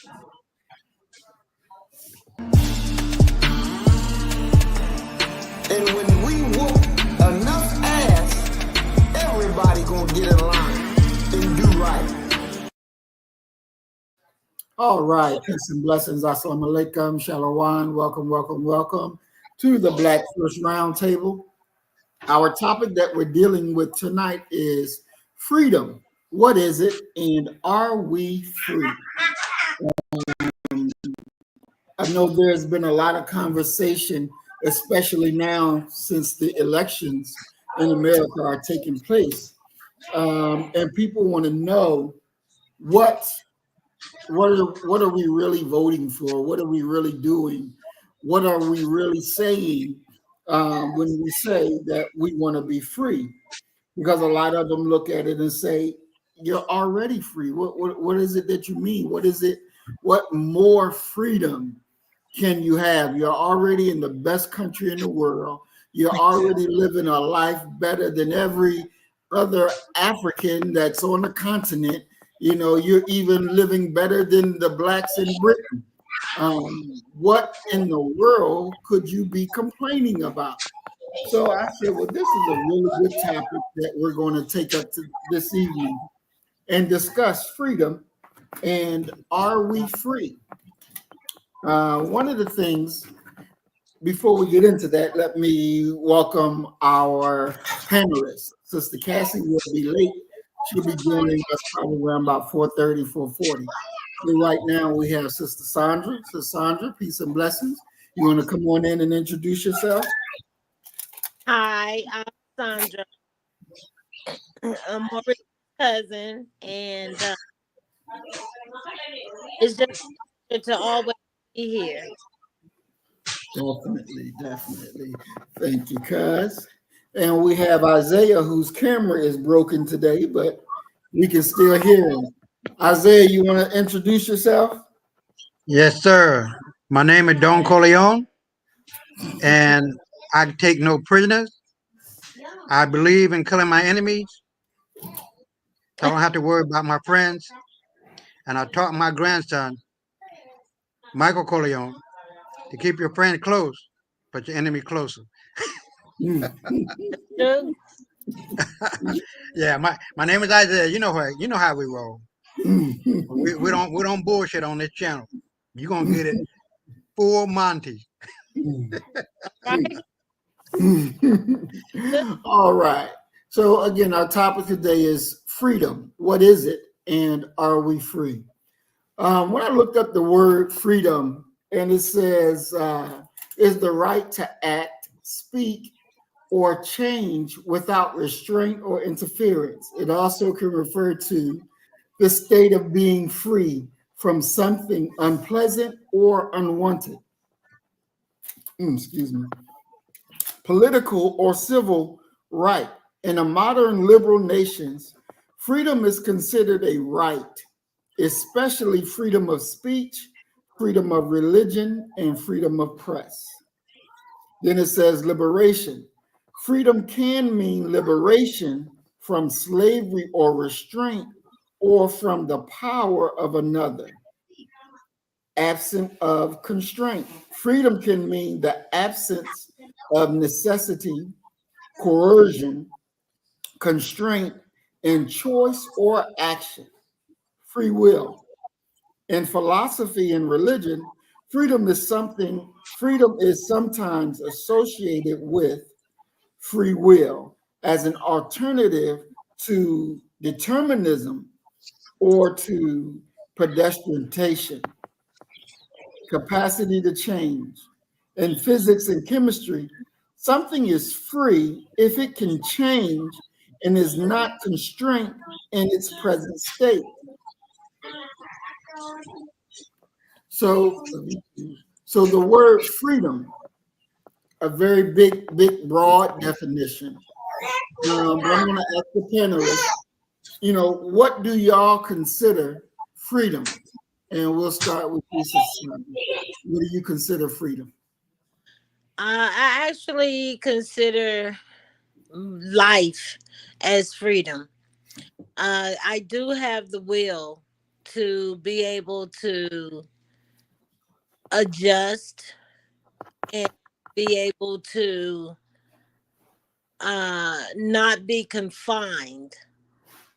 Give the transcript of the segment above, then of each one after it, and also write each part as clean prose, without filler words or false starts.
And when we whoop enough ass, everybody gonna get in line and do right. All right, peace and blessings. Assalamu alaikum, shalom. Welcome to the Black First Roundtable. Our topic that we're dealing with tonight is freedom. What is it, and are we free? I know there's been a lot of conversation, especially now since the elections in America are taking place, and people want to know what are we really voting for? What are we really doing? What are we really saying when we say that we want to be free? Because a lot of them look at it and say, "You're already free. What is it that you mean? What is it? What more freedom can you have? You're already in the best country in the world. You're already living a life better than every other African that's on the continent. You know, you're even living better than the blacks in Britain. What in the world could you be complaining about?" So I said, well, this is a really good topic that we're going to take up to this evening and discuss freedom and are we free? One of the things, before we get into that, let me welcome our panelists. Sister Cassie will be late. She'll be joining us probably around about 4:30, 4:40. So right now we have Sister Sandra. Sister Sandra, peace and blessings. You want to come on in and introduce yourself? Hi, I'm Sandra. I'm Maureen's cousin, and it's just good to always be here. Definitely. Thank you, cuz. And we have Isaiah, whose camera is broken today, but we can still hear him. Isaiah, you want to introduce yourself? Yes, sir. My name is Don Corleone, and I take no prisoners. I believe in killing my enemies. I don't have to worry about my friends. And I taught my grandson, Michael Corleone, to keep your friend close, but your enemy closer. Yeah, my name is Isaiah. You know how we roll. We don't bullshit on this channel. You're gonna get it full Monty. All right. So again, our topic today is freedom. What is it, and are we free? When I looked up the word freedom, and it says is the right to act, speak, or change without restraint or interference. It also can refer to the state of being free from something unpleasant or unwanted. Excuse me. Political or civil right. In a modern liberal nations, freedom is considered a right, especially freedom of speech, freedom of religion, and freedom of press. Then it says liberation. Freedom can mean liberation from slavery or restraint or from the power of another. Absent of constraint. Freedom can mean the absence of necessity, coercion, constraint, in choice or action. Free will. In philosophy and religion, freedom is sometimes associated with free will as an alternative to determinism or to predestination. Capacity to change. In physics and chemistry, something is free if it can change and is not constrained in its present state. So the word freedom, a very big, broad definition. But I'm going to ask the panelists, what do y'all consider freedom? And we'll start with this. What do you consider freedom? I actually consider life as freedom. I do have the will to be able to adjust and be able to not be confined.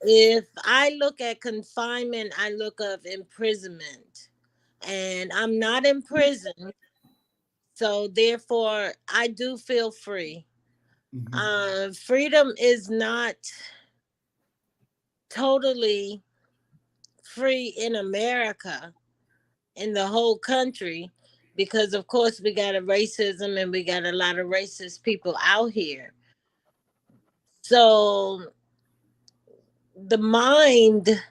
If I look at confinement, I look of imprisonment, and I'm not in prison, so therefore I do feel free. Mhm. Freedom is not totally free in America, in the whole country, because of course we got a racism and we got a lot of racist people out here. So the mind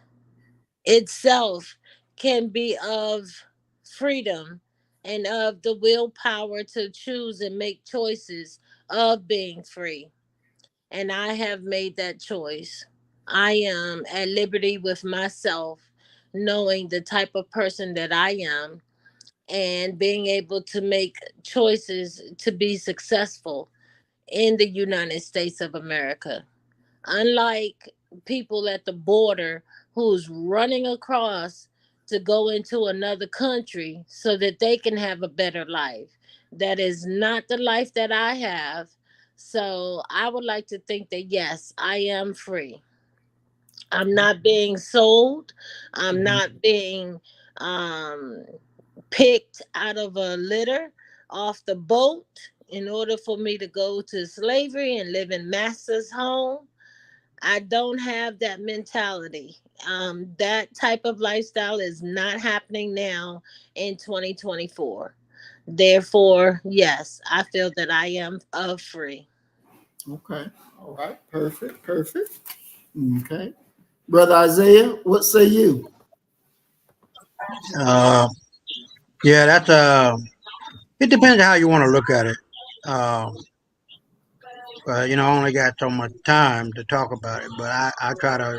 itself can be of freedom and of the willpower to choose and make choices of being free. And I have made that choice. I am at liberty with myself, knowing the type of person that I am and being able to make choices to be successful in the United States of America. Unlike people at the border who's running across to go into another country so that they can have a better life. That is not the life that I have. So I would like to think that yes, I am free. I'm not being sold. I'm Mhm. not being um, picked out of a litter off the boat in order for me to go to slavery and live in master's home. I don't have that mentality. That type of lifestyle is not happening now in 2024. Therefore, yes, I feel that I am free. Okay. All right. Perfect. Perfect. Okay. Brother Isaiah, what say you? Uh, yeah, that's it depends how you want to look at it. Uh, I only got so much time to talk about it, but I try to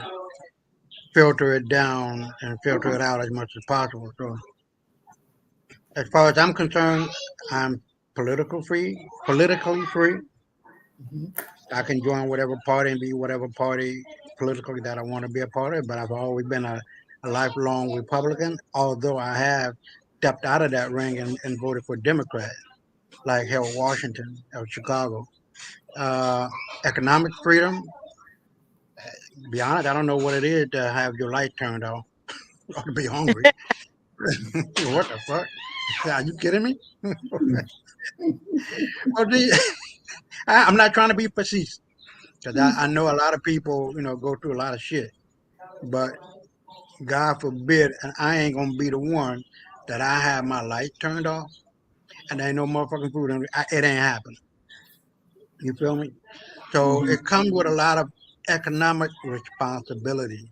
filter it down and filter it out as much as possible. So, as far as I'm concerned, I'm politically free. Mhm. I can join whatever party and be whatever party politically that I want to be a part of, but I've always been a lifelong Republican, although I have stepped out of that ring and voted for Democrat, like Harold Washington of Chicago. Uh, Economic freedom, to be honest, I don't know what it is to have your light turned off or to be hungry. What the fuck? Are you kidding me? Well, I'm not trying to be facetious because I know a lot of people, go through a lot of shit. But God forbid, and I ain't gonna be the one that I have my light turned off and there ain't no motherfucking food. It ain't happening. You feel me? So Mhm. it comes with a lot of economic responsibility,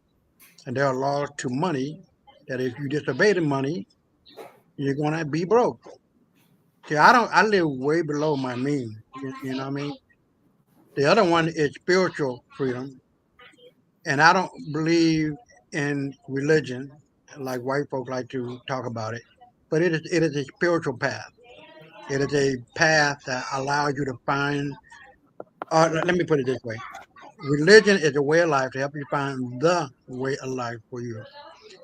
and there are laws to money that if you disobey the money, you're gonna be broke. See, I don't. I live way below my means. You know what I mean? The other one is spiritual freedom, and I don't believe in religion like white folk like to talk about it. But it is a spiritual path. It is a path that allows you to find. Let me put it this way: religion is a way of life to help you find the way of life for you.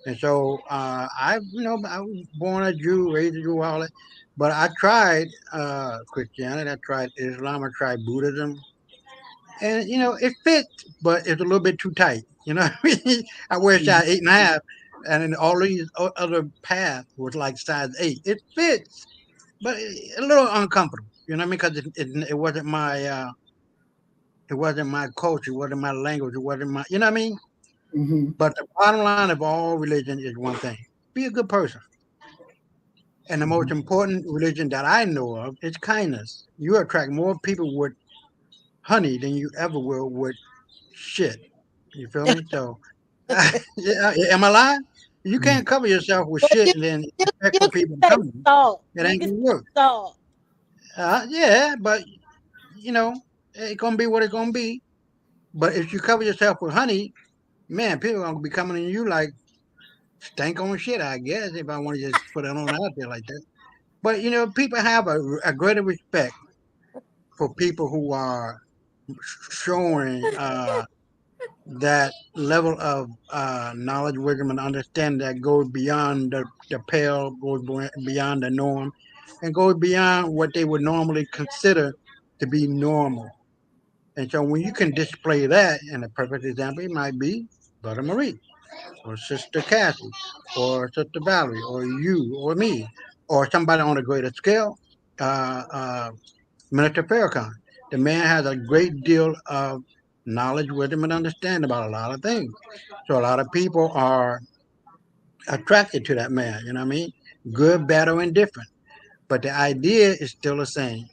And so I was born a Jew, raised a Jew, all that. But I tried Christianity, I tried Islam, I tried Buddhism, and it fits, but it's a little bit too tight. You know, what I mean, I wear size 8.5, and then all these other paths was like size 8. It fits, but a little uncomfortable. You know what I mean? Because it wasn't my culture, it wasn't my language, it wasn't my, you know what I mean? Mhm. But the bottom line of all religion is one thing: be a good person. And the most Mhm. important religion that I know of is kindness. You attract more people with honey than you ever will with shit. You feel me? So, yeah, am I lying? You Mhm. can't cover yourself with Well, shit and then expect you for can people to say come to you. salt. It You ain't can gonna say work. salt. Yeah, but you know, it's gonna be what it's gonna be. But if you cover yourself with honey, man, people are gonna be coming to you like stank on shit. I guess if I want to just put it on out there like that. But people have a greater respect for people who are showing. that level of knowledge, wisdom, and understanding that goes beyond the pale, goes beyond the norm, and goes beyond what they would normally consider to be normal. And so when you can display that, and a perfect example might be Brother Marie, or Sister Cassie, or Sister Valerie, or you, or me, or somebody on a greater scale, uh, uh, Minister Farrakhan. The man has a great deal of knowledge, wisdom, and understanding about a lot of things. So a lot of people are attracted to that man, you know what I mean? Good, bad, or indifferent. But the idea is still the same.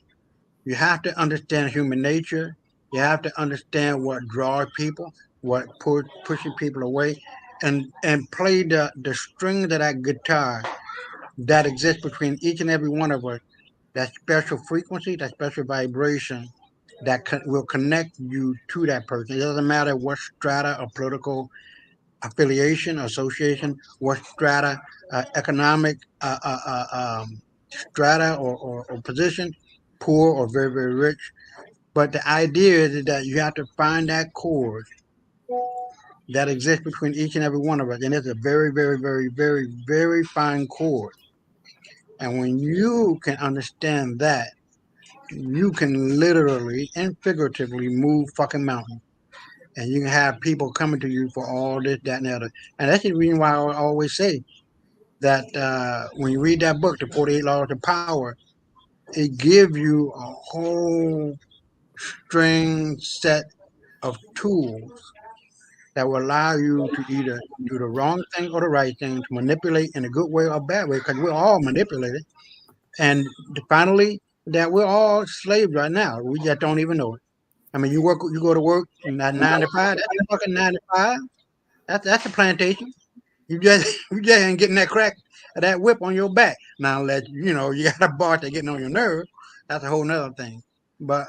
You have to understand human nature. You have to understand what draws people, what pushes people away, and play the strings of that guitar that exists between each and every one of us. That special frequency, that special vibration that will connect you to that person. It doesn't matter what strata or political affiliation, association, what strata, economic strata or position, poor or very, very rich. But the idea is that you have to find that chord that exists between each and every one of us. And it's a very, very, very, very, very fine chord. And when you can understand that, you can literally and figuratively move fucking mountains. And you can have people coming to you for all this, that, and the other. And that's the reason why I always say that when you read that book, The 48 Laws of Power, it gives you a whole string set of tools that will allow you to either do the wrong thing or the right thing, to manipulate in a good way or bad way, because we're all manipulated. And finally, that we're all slaves right now. We just don't even know it. I mean, you go to work in that 9 to 5. That's a fucking 9 to 5. That's a plantation. You just ain't getting that crack of that whip on your back. Now, let you know you got a boss that getting on your nerves. That's a whole nother thing. But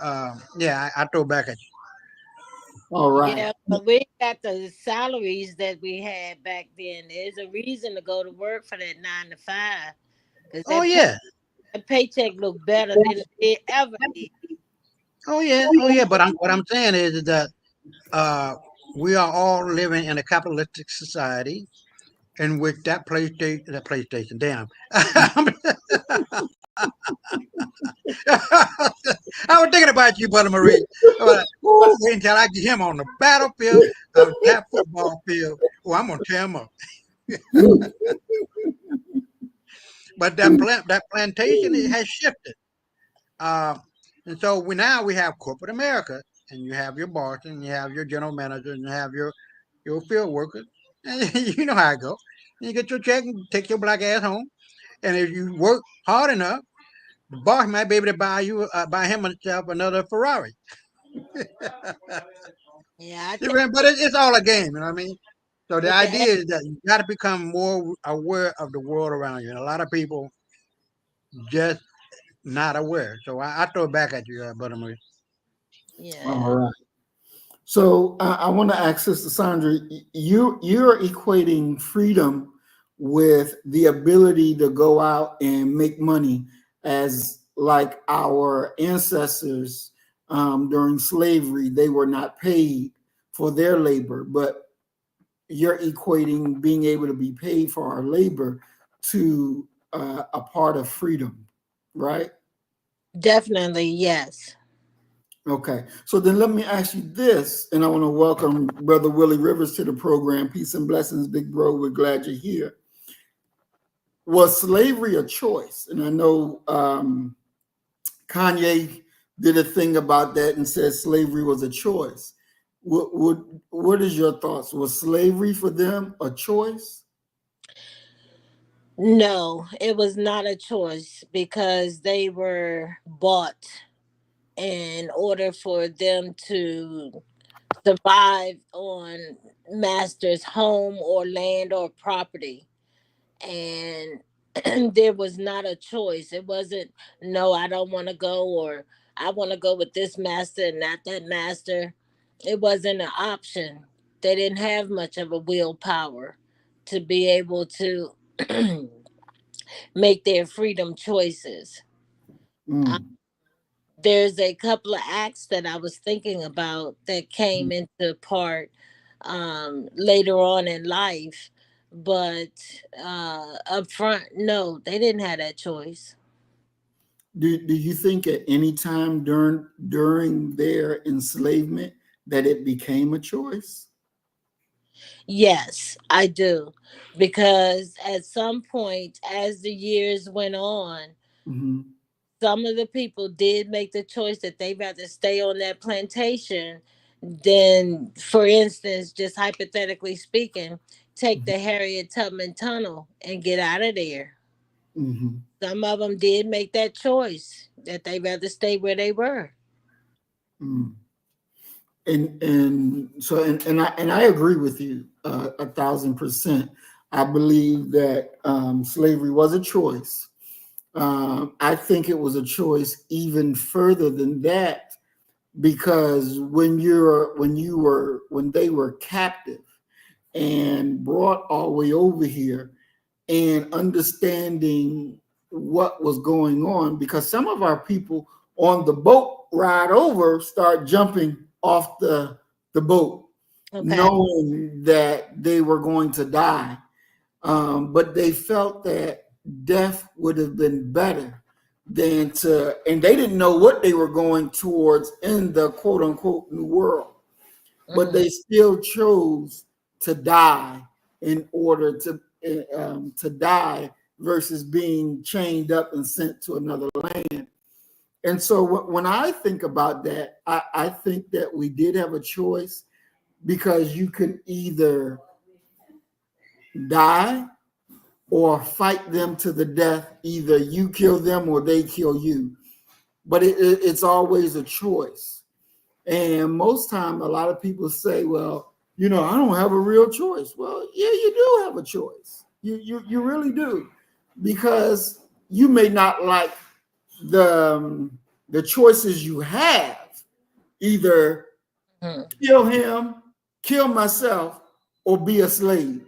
yeah, I throw back at you. All right. Yeah, but we got the salaries that we had back then. There's a reason to go to work for that 9 to 5 because Oh yeah, that paycheck look better than it ever did. oh yeah. But what I'm saying is that uh, we are all living in a capitalistic society in which that PlayStation, damn. I was thinking about you, Brother Marie. I was like, ooh, wait until I get him on the battlefield of that football field. Oh, I'm gonna tear him up. But that plantation, it has shifted. Uh, and so we have corporate America, and you have your boss, and you have your general manager, and you have your field workers, and you know how it goes. And you get your check and take your black ass home. And if you work hard enough, the boss might be able to buy him himself another Ferrari. Yeah, I think But it's all a game, you know what I mean? So the with the idea is that you got to become more aware of the world around you, and a lot of people just not aware. So I throw it back at you, Brother Marie. All yeah. right. So I want to ask Sister Sandra, you're equating freedom with the ability to go out and make money, as like our ancestors during slavery, they were not paid for their labor, but you're equating being able to be paid for our labor to a part of freedom, right? Definitely, yes. Okay, so then let me ask you this, and I want to welcome Brother Willie Rivers to the program. Peace and blessings, big bro. We're glad you're here. Was slavery a choice? And I know Kanye did a thing about that and said slavery was a choice. What is your thoughts? Was slavery for them a choice? No, it was not a choice because they were bought in order for them to survive on master's home or land or property. And there was not a choice. It wasn't, no, I don't want to go, or I want to go with this master and not that master. It wasn't an option. They didn't have much of a willpower to be able to make their freedom choices. Uh, Mm, there's a couple of acts that I was thinking about that came into part. later on in life. But up front, no, they didn't have that choice. Do you think at any time during their enslavement that it became a choice? Yes, I do. Because at some point, as the years went on, Hmm. some of the people did make the choice that they'd rather stay on that plantation than, for instance, just hypothetically speaking, take the Harriet Tubman Tunnel and get out of there. Hmm. Some of them did make that choice that they'd rather stay where they were. Mm. And I agree with you 1,000%. I believe that slavery was a choice. I think it was a choice even further than that, because when they were captive and brought all the way over here, and understanding what was going on, because some of our people on the boat ride over start jumping off the boat, Okay. knowing that they were going to die. But they felt that death would have been better than to, and they didn't know what they were going towards in the quote unquote new world, but Hmm. they still chose to die in order to die versus being chained up and sent to another land. And so when I think about that, I think that we did have a choice, because you can either die or fight them to the death. Either you kill them or they kill you. But it's always a choice. And most time, a lot of people say, "Well, I don't have a real choice." Well, yeah, you do have a choice. You really do, because you may not like the choices you have. Either Hmm. kill him, kill myself, or be a slave.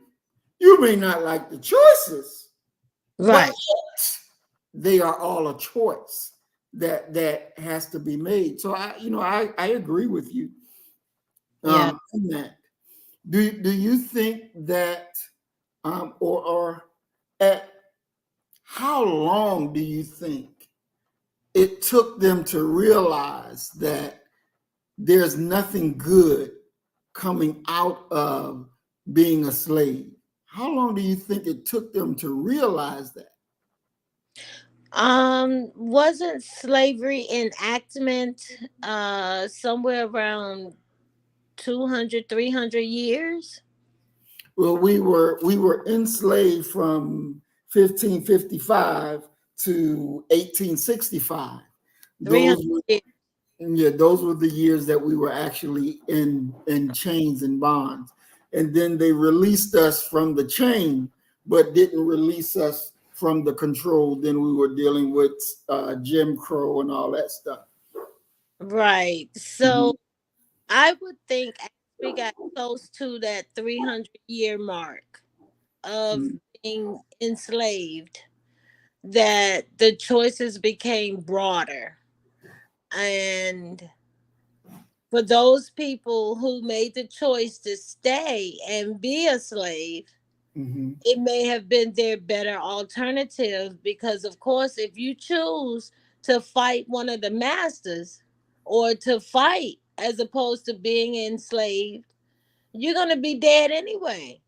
You may not like the choices, but Right. they are all a choice that has to be made. So I agree with you Yeah. in that. Do you think that or at how long do you think it took them to realize that there's nothing good coming out of being a slave? How long do you think it took them to realize that? Wasn't slavery enactment somewhere around 200, 300 years? Well, we were enslaved from 1555 to 1865. Those 300 were years. Yeah, those were the years that we were actually in chains and bonds. And then they released us from the chain, but didn't release us from the control. Then we were dealing with Jim Crow and all that stuff. Right. Mhm. So I would think as we got close to that 300-year mark of being enslaved, that the choices became broader. And for those people who made the choice to stay and be a slave, Mhm. it may have been their better alternative, because of course if you choose to fight one of the masters, or to fight as opposed to being enslaved, you're going to be dead anyway,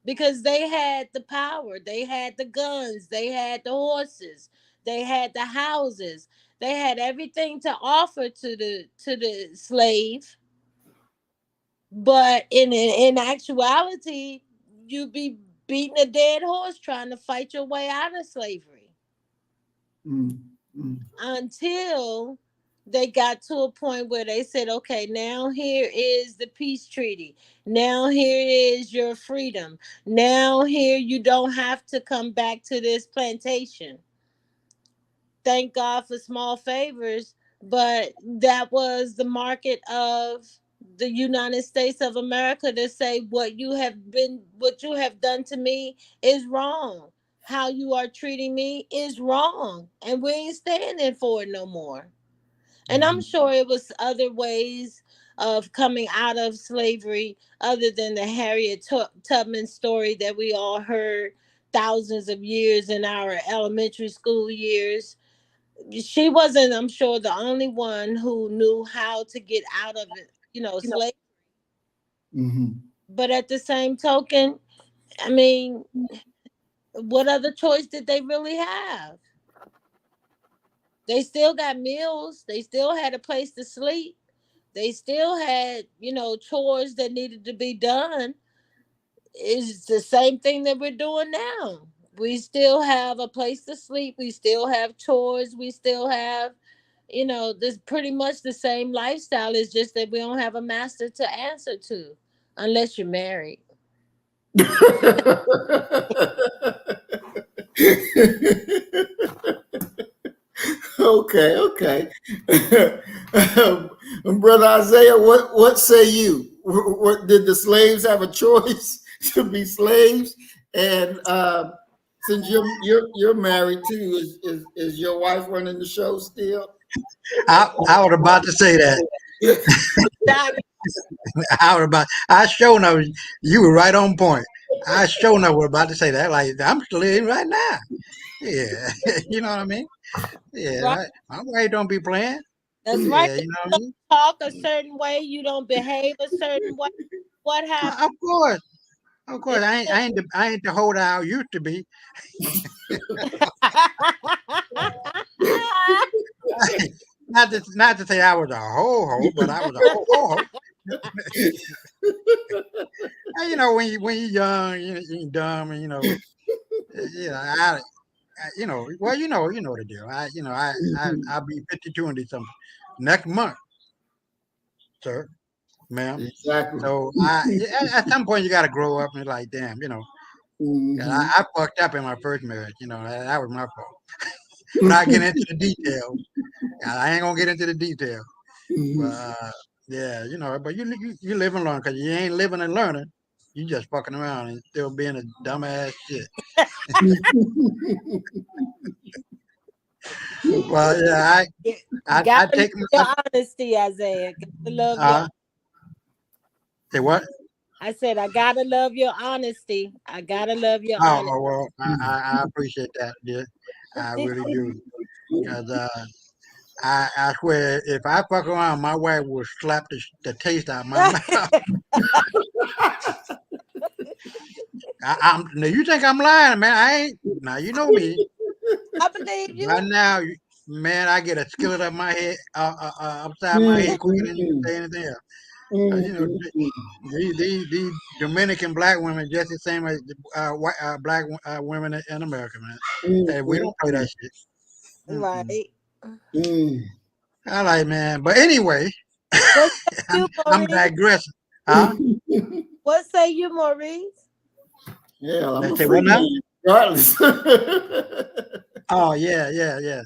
because they had the power, they had the guns, they had the horses, they had the houses, they had everything to offer to the slave. But in actuality, you'd be beating a dead horse trying to fight your way out of slavery, Mm, mm, until they got to a point where they said, okay, now here is the peace treaty. Now here is your freedom. Now here you don't have to come back to this plantation. Thank God for small favors, but that was the market of the United States of America, to say what you have done to me is wrong. How you are treating me is wrong, and we ain't standing for it no more. And I'm mhm, sure it was other ways of coming out of slavery, other than the Harriet Tubman story that we all heard thousands of years in our elementary school years. She wasn't, I'm sure, the only one who knew how to get out of it, slavery. Mm-hmm. But at the same token, I mean, what other choice did they really have? They still got meals. They still had a place to sleep. They still had, chores that needed to be done. It's the same thing that we're doing now. We still have a place to sleep. We still have chores. We still have, this pretty much the same lifestyle. It's just that we don't have a master to answer to, unless you're married. Okay, okay. Brother Isaiah, what say you? What did the slaves have a choice to be slaves? And since you're married too, is your wife running the show still? I was about to say that. I sure know you were right on point. I sure know we're about to say that. Like, I'm still in right now. Yeah. You know what I mean? Yeah. Right. My wife don't be playing. That's right. Yeah. If You know you what I don't mean? talk a certain way, you don't behave a certain way. What happened? Of course. Of course. It's I ain't the holder I used to be. Not to say I was a ho, but I was a ho. When you're young, you're dumb, and well, you know the deal. I'll be 52 in December next month, sir, ma'am. Exactly. So at some point you got to grow up and like, damn, 'cause Hmm. I fucked up in my first marriage. That was my fault. But I get into the details. I ain't gonna get into the details. But yeah, but you live and learn because you ain't living and learning. You just fucking around and still being a dumbass shit. Well, yeah, I gotta love take your honesty, Isaiah. Gotta love your. uh say what? I said I gotta love your honesty. I gotta love your honesty. Oh well, I appreciate that, dear. I really do. Because I swear, if I fuck around, my wife will slap the taste out of my mouth. Now you think I'm lying, man? I ain't. Now you know me. I believe Right you. now, man, I get a skillet up my head, upside my head quicker than you say anything else. These Dominican black women just the same as white black women in America, man. Hey, we don't play that shit. Mm-mm. Right. I like, man. But anyway, What say you, I'm Maurice? digressing. Huh? What say you, Maurice? Yeah, I'm They a say free what now? man, regardless. Oh yeah. Yeah,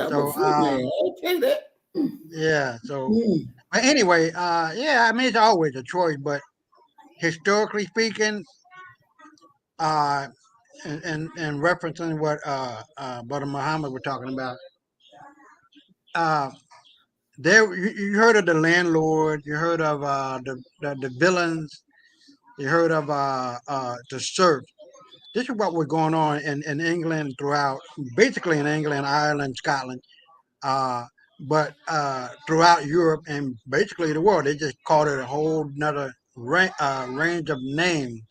I'm a So free man. Okay, that. yeah. So but anyway, yeah. I mean, it's always a choice, but historically speaking, uh, and referencing what Brother Muhammad were talking about, uh, you heard of the landlord, you heard of the villains, you heard of the serf. This is what was going on in England throughout, basically in England, Ireland, Scotland, uh, but throughout Europe and basically the world. They just called it a whole nother range of names.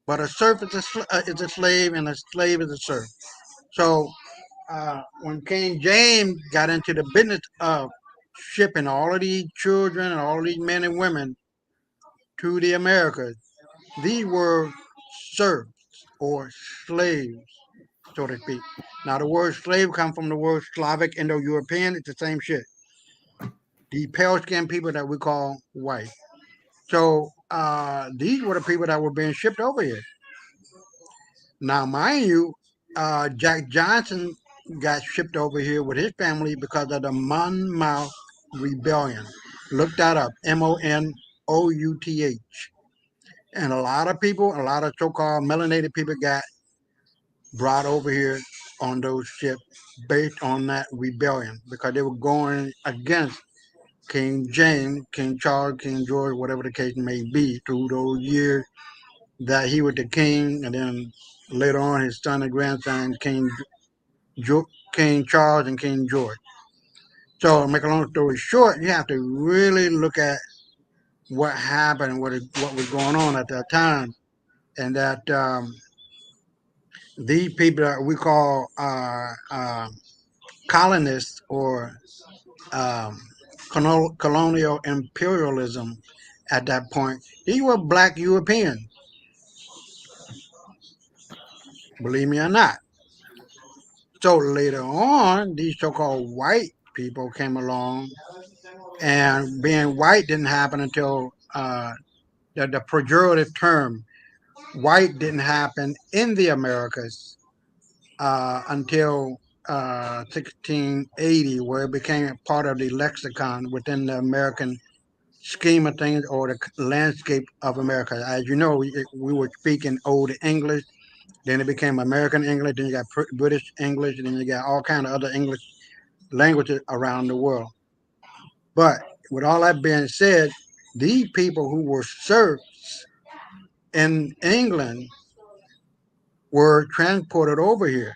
But a serf is a slave, and a slave is a serf. So when King James got into the business of shipping all of these children and all of these men and women to the Americas, these were serfs or slaves, so to speak. Now, the word slave comes from the word Slavic Indo-European. It's the same shit. The pale-skinned people that we call white. So these were the people that were being shipped over here. Now, mind you, Jack Johnson got shipped over here with his family because of the Monmouth Rebellion. Look that up, Monouth. And a lot of people, a lot of so-called melanated people got brought over here on those ships based on that rebellion because they were going against King James, King Charles, King George, whatever the case may be, through those years that he was the king, and then later on his son and grandson, King Charles and King George. So, to make a long story short, you have to really look at what happened, what was going on at that time, and that these people that we call colonists or um, colonial imperialism at that point, these were black Europeans, believe me or not. So later on, these so-called white people came along, and being white didn't happen until the pejorative term white didn't happen in the Americas until 1680, where it became part of the lexicon within the American scheme of things or the landscape of America. As you know, we were speaking Old English, then it became American English, then you got British English, and then you got all kind of other English languages around the world. But with all that being said, these people who were serfs in England were transported over here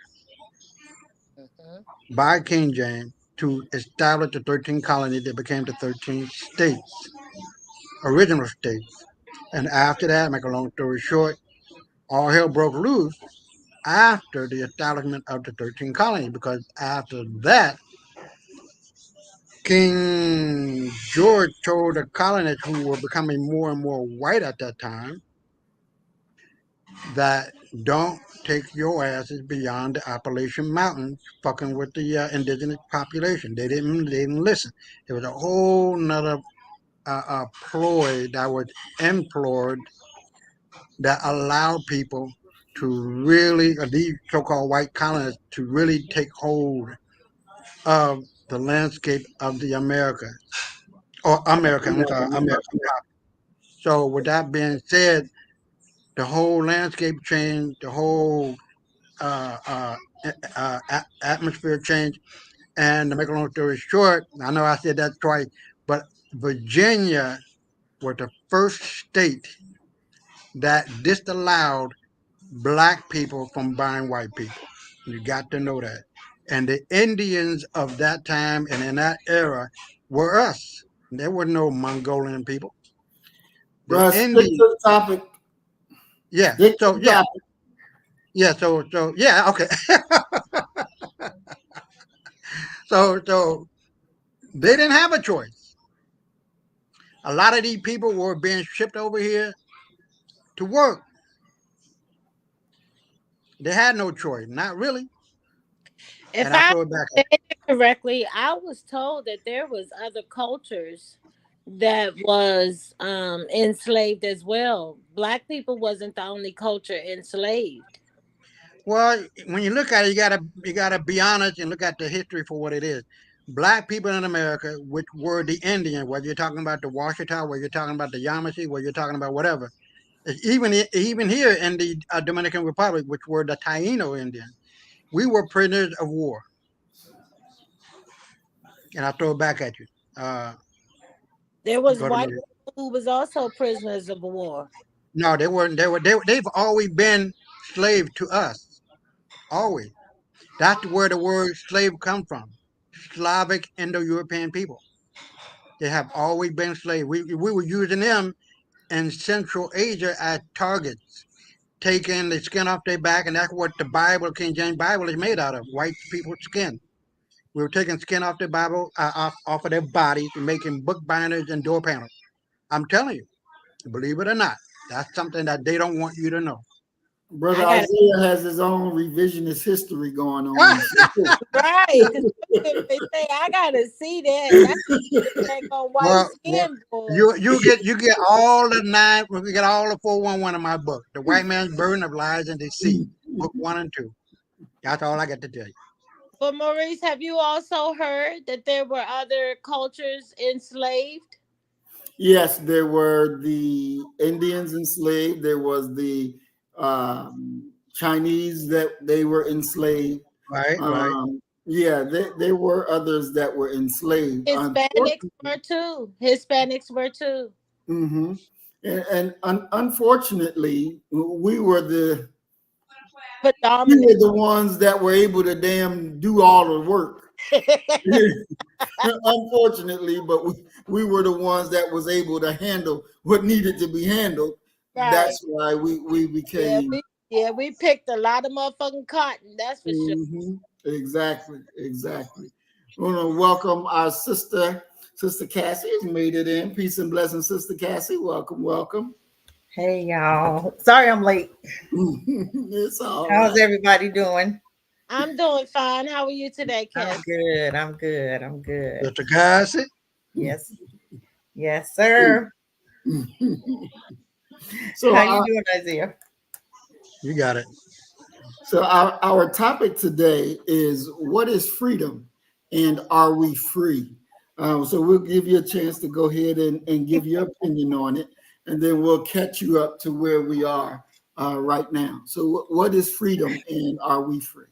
Mhm. by King James to establish the 13 colonies that became the 13 states, original states. And after that, make a long story short, all hell broke loose after the establishment of the 13 colonies, because after that, King George told the colonists who were becoming more and more white at that time that don't take your asses beyond the Appalachian Mountains fucking with the indigenous population. They didn't listen. There was a whole nother ploy that was employed that allowed people to really, these so-called white colonists, to really take hold of the landscape of the America, or America, I'm sorry, America. So with that being said, the whole landscape changed, the whole uh, uh, atmosphere changed. And to make a long story short, I know I said that twice, but Virginia was the first state that disallowed black people from buying white people. You got to know that. And the Indians of that time and in that era were us. There were no Mongolian people. The Bruh, stick to Indians, the topic. yeah. Stick to So the yeah, topic. yeah. So yeah. Okay. So they didn't have a choice. A lot of these people were being shipped over here to work. They had no choice, not really. If And I I throw it back at understand it correctly, I was told that there was other cultures that was enslaved as well. Black people wasn't the only culture enslaved. you. Well, when you look at it, you gotta be honest and look at the history for what it is. Black people in America, which were the Indian, whether you're talking about the Washita, whether you're talking about the Yamasee, whether you're talking about whatever, even here in the Dominican Republic, which were the Taino Indians, we were prisoners of war. And I throw it back at you. Uh, There was go to white me. people who was also prisoners of war. No, they weren't. They've always been slave to us. Always. That's where the word slave come from. Slavic Indo-European people. They have always been slave. We were using them in Central Asia as targets, taking the skin off their back, and that's what the Bible, King James Bible, is made out of: white people's skin. We were taking skin off their Bible, off of their bodies, and making book binders and door panels. I'm telling you, believe it or not, that's something that they don't want you to know. Brother I got Isaiah has his own revisionist history going on. right because say I gotta see that. That on white well, skin boy. you get all the nine. We get all the 411 in my book, The White Man's Burden of Lies and Deceit, book 1 and 2. That's all I got to tell you. But Maurice, have you also heard that there were other cultures enslaved? Yes, there were the Indians enslaved. There was the Chinese that they were enslaved. Right, right. Yeah, there were others that were enslaved. Hispanics Unfortunately, were too. Hispanics were too. hmm unfortunately, we Predominant. were the ones that were able to damn do all the work. Unfortunately, but we were the ones that was able to handle what needed to be handled. Right. That's why we Yeah, became. we picked a lot of motherfucking cotton. That's for sure. Exactly. We want to welcome our Sister Cassie has made it in. Peace and blessings, Sister Cassie. Welcome. Hey y'all. Sorry I'm late. It's all How's right. everybody doing? I'm doing fine. How are you today, I'm Cass? good. I'm good. I'm good. Mr. Cassie, Yes. Yes, sir. So How you doing, Isaiah? you got it. So our topic today is what is freedom and are we free? So we'll give you a chance to go ahead and give your opinion on it, and then we'll catch you up to where we are right now. So what is freedom and are we free?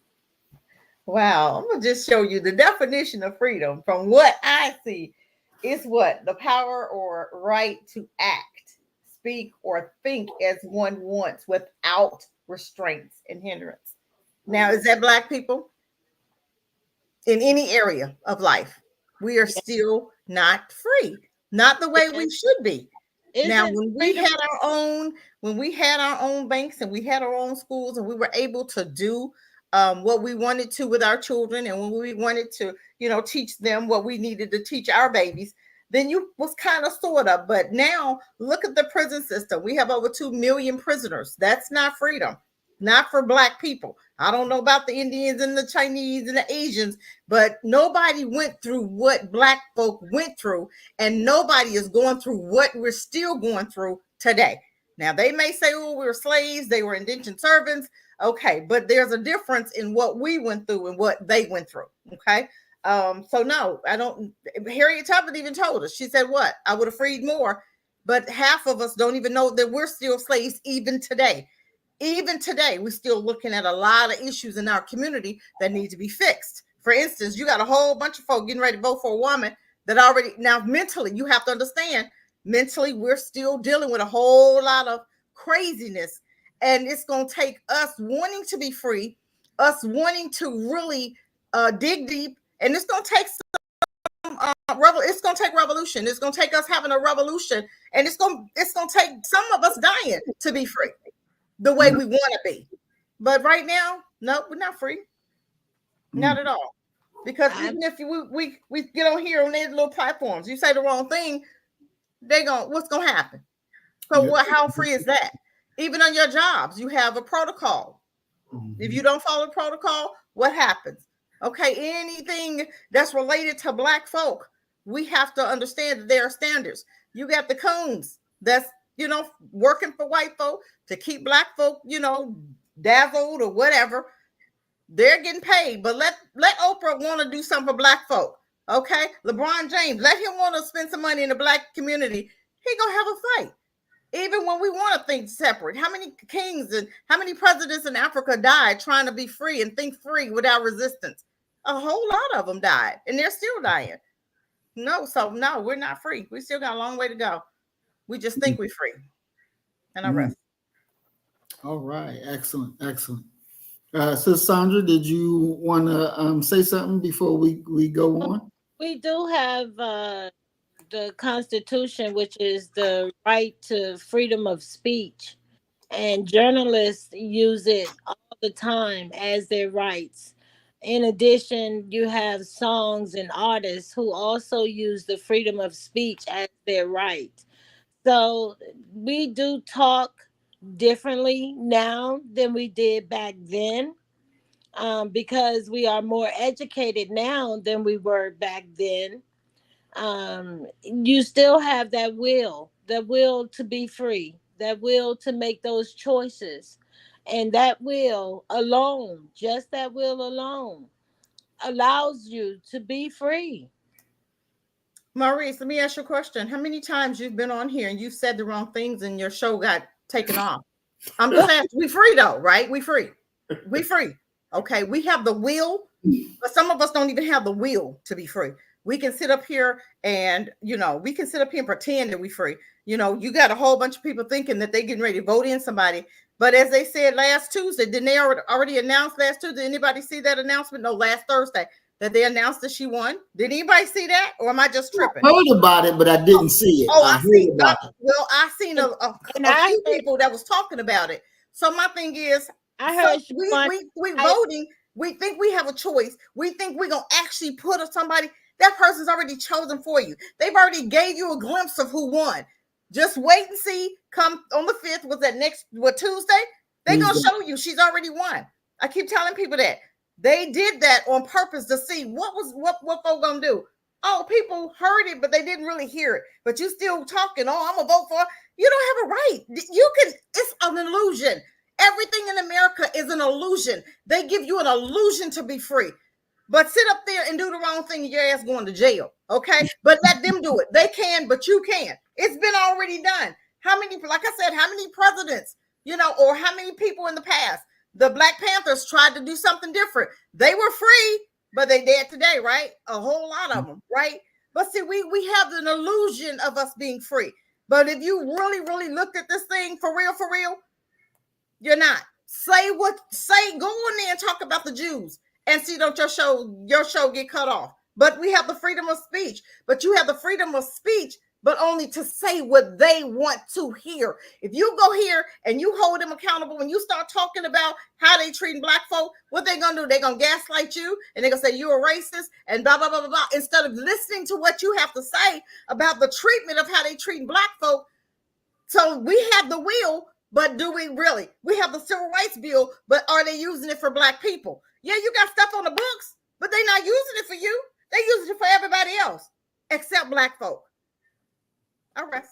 Wow. I'm gonna just show you the definition of freedom from what I see. Is what? The power or right to act, speak, or think as one wants without restraints and hindrance. Now, is that black people? In any area of life, we are Yeah. still not free, not the way Yes. we should be. Now, Isn't freedom? when we had our own banks and we had our own schools and we were able to do what we wanted to with our children, and when we wanted to, teach them what we needed to teach our babies, then you was kind of sort of. But now look at the prison system. We have over 2 million prisoners. That's not freedom, not for black people. I don't know about the Indians and the Chinese and the Asians, but nobody went through what black folk went through, and nobody is going through what we're still going through today. Now, they may say, oh, we were slaves, they were indentured servants. Okay, but there's a difference in what we went through and what they went through. Okay. So no, I don't. Harriet Tubman even told us, she said, what? I would have freed more, but half of us don't even know that we're still slaves even today. Even today, we're still looking at a lot of issues in our community that need to be fixed. For instance, you got a whole bunch of folk getting ready to vote for a woman that already, now mentally, you have to understand, mentally, we're still dealing with a whole lot of craziness. And it's going to take us wanting to be free, us wanting to really dig deep. And it's going to take it's going to take revolution. It's going to take us having a revolution. And it's going to take some of us dying to be free the way we want to be. But right now, no, we're not free. Not at all. Because I'm, even if we get on here on their little platforms, you say the wrong thing, what's gonna happen? So Yeah. how free is that? Even on your jobs, you have a protocol. If you don't follow protocol, what happens? Okay, anything that's related to black folk, we have to understand that there are standards. You got the coons that's, working for white folk to keep black folk, dazzled or whatever. They're getting paid, but let Oprah want to do something for black folk. Okay, LeBron James, let him want to spend some money in the black community. He gonna have a fight. Even when we want to think separate, how many kings and how many presidents in Africa died trying to be free and think free without resistance? A whole lot of them died, and they're still dying. No, we're not free. We still got a long way to go. We just think we're free. And I rest. All right. Excellent. So Sandra, did you want to say something before we go on? we do have the Constitution, which is the right to freedom of speech, and journalists use it all the time as their rights. In addition, you have songs and artists who also use the freedom of speech as their right. So we do talk differently now than we did back then, because we are more educated now than we were back then. You still have that will to be free, that will to make those choices, and that will alone, just that will alone, allows you to be free. Maurice, let me ask you a question. How many times you've been on here and you said the wrong things and your show got taken off? I'm just asking. We free though, right? We free. We free. Okay. We have the will But some of us don't even have the will to be free. We can sit up here and, we can sit up here and pretend that we're free. You got a whole bunch of people thinking that they're getting ready to vote in somebody. But as they said last Tuesday, didn't they already announce last Tuesday? Did anybody see that announcement? No, last Thursday that they announced that she won. Did anybody see that? Or am I just tripping? I heard about it, but I didn't see it. I heard about it. Well, I seen a few people that was talking about it. So my thing is, I heard we voting. We think we have a choice. We think we're going to actually put somebody, that person's already chosen for you. They've already gave you a glimpse of who won. Just wait and see. Come on the 5th, was that Tuesday? They're going to show you she's already won. I keep telling people that. They did that on purpose to see what folk going to do. Oh, people heard it, but they didn't really hear it. But you still talking, oh, I'm going to vote for. You don't have a right. It's an illusion. Everything in America is an illusion. They give you an illusion to be free. But sit up there and do the wrong thing and your ass going to jail. Okay? But let them do it. They can, but you can't. It's been already done. Like I said, how many presidents, or how many people in the past? The Black Panthers tried to do something different. They were free, but they dead today, right? A whole lot of them, right? But see, we have an illusion of us being free. But if you really, really looked at this thing for real, you're not. Go on there and talk about the Jews and see, don't your show get cut off. But we have the freedom of speech. But you have the freedom of speech, but only to say what they want to hear. If you go here and you hold them accountable, when you start talking about how they treating Black folk, what they gonna do? They're gonna gaslight you and they're gonna say you're a racist and blah, blah, blah, blah, blah. Instead of listening to what you have to say about the treatment of how they treating Black folk. So we have the will. But do we really? We have the civil rights bill, but are they using it for Black people? Yeah, you got stuff on the books, but they're not using it for you. They're using it for everybody else, except Black folk. I rest.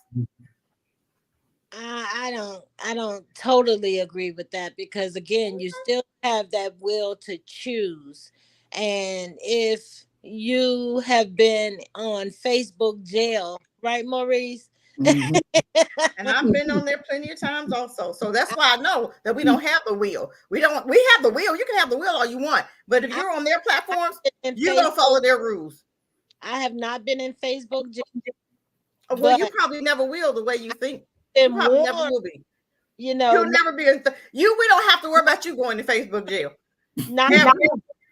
I don't totally agree with that, because again, you still have that will to choose. And if you have been on Facebook jail, right, Maurice? Mm-hmm. And I've been on there plenty of times also. So that's why I know that we don't have the will. We have the will. You can have the will all you want. But if you're on their platforms, you're going to follow their rules. I have not been in Facebook jail. Well, you probably never will the way you think. You probably never will be. You'll never be. We don't have to worry about you going to Facebook jail. Not never.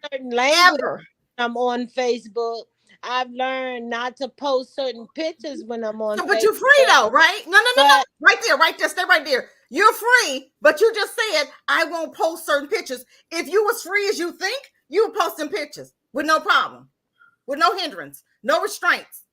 Certain language. I'm on Facebook. I've learned not to post certain pictures when I'm on Facebook. But you're free though, right? No. Right there. Stay right there. You're free, but you just said, I won't post certain pictures. If you was free as you think, you would post some pictures with no problem, with no hindrance, no restraints.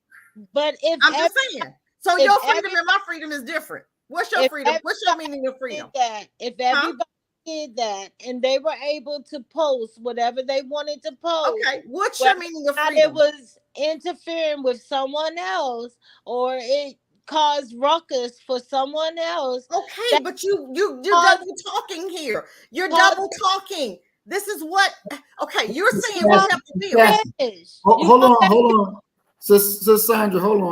But I'm just saying. So your freedom and my freedom is different. What's your freedom? What's your meaning of freedom? If everybody did that and they were able to post whatever they wanted to post. Okay, what's your meaning of freedom? It was interfering with someone else or it caused ruckus for someone else. Okay, but you're double talking here. You're double talking. This is what. Okay, you're saying we have to do. Hold on, Sister Sandra, hold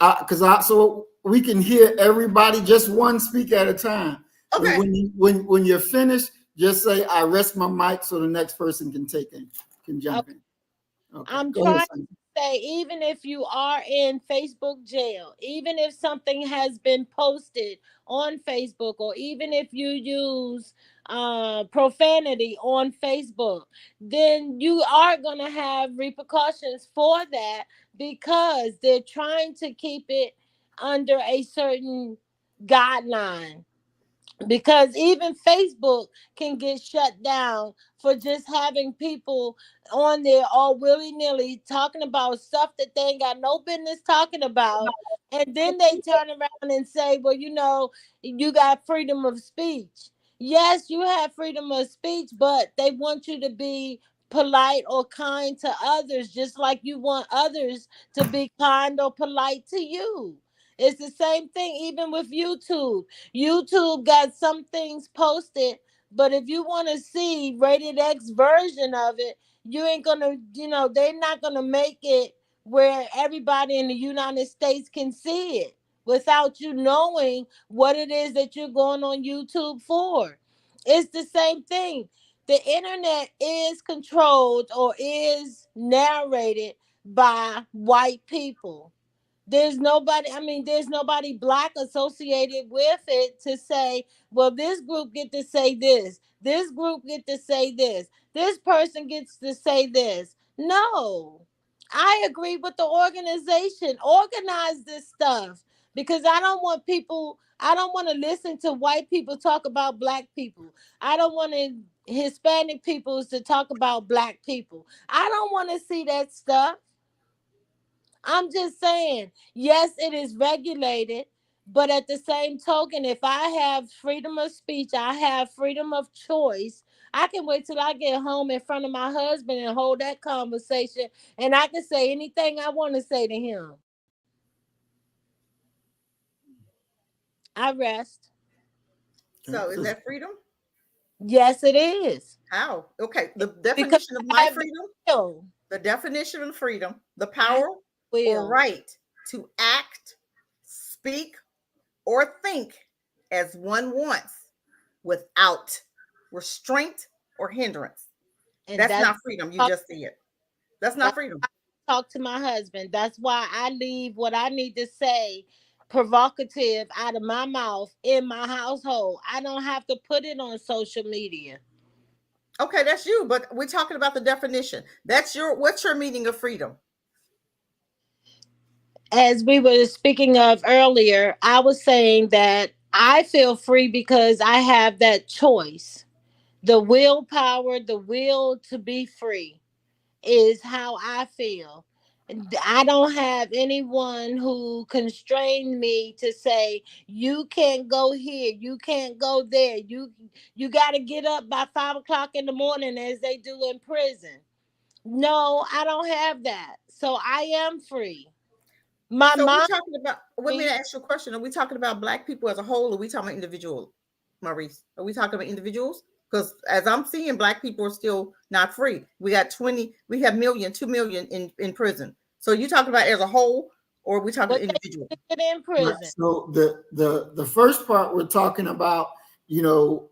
on, so we can hear everybody, just one speak at a time. Okay. When you're finished, just say, I rest my mic so the next person can jump in. Okay. I'm trying to say, even if you are in Facebook jail, even if something has been posted on Facebook, or even if you use profanity on Facebook, then you are going to have repercussions for that, because they're trying to keep it under a certain guideline. Because even Facebook can get shut down for just having people on there all willy-nilly talking about stuff that they ain't got no business talking about. And then they turn around and say, well, you got freedom of speech. Yes, you have freedom of speech, but they want you to be polite or kind to others, just like you want others to be kind or polite to you. It's the same thing even with YouTube. YouTube got some things posted, but if you want to see rated X version of it, you ain't going to, they're not going to make it where everybody in the United States can see it without you knowing what it is that you're going on YouTube for. It's the same thing. The internet is controlled or is narrated by white people. There's nobody black associated with it to say, well, this group get to say this group get to say this person gets to say this. No, I agree with the organization. Organize this stuff, because I don't want to listen to white people talk about black people. I don't want Hispanic people to talk about black people. I don't want to see that stuff. I'm just saying, yes, it is regulated, but at the same token, if I have freedom of speech, I have freedom of choice. I can wait till I get home in front of my husband and hold that conversation, and I can say anything I want to say to him. I rest. So is that freedom? Yes, it is. How? Okay, the Because definition of I my have freedom, will. the definition of freedom, the I power or will. right to act, speak, or think as one wants without restraint or hindrance. And That's that's not freedom. You talk, just said. That's not that's freedom. talk to my husband. That's why I leave what I need to say provocative out of my mouth in my household. I don't have to put it on social media. Okay, that's you, but we're talking about the definition. That's what's your meaning of freedom? As we were speaking of earlier, I was saying that I feel free because I have that choice. The willpower, the will to be free is how I feel. I don't have anyone who constrained me to say you can't go here, you can't go there. You got to get up by 5 o'clock in the morning as they do in prison. No, I don't have that. So I am free. My So we're mind. talking about, let me ask you a question. Are we talking about black people as a whole, or are we talking about individual, Maurice? Are we talking about individuals? Because as I'm seeing, black people are still not free. We got 2 million in prison. So you talking about as a whole, or are we talking What individual? they did in Right. prison. So the first part we're talking about, you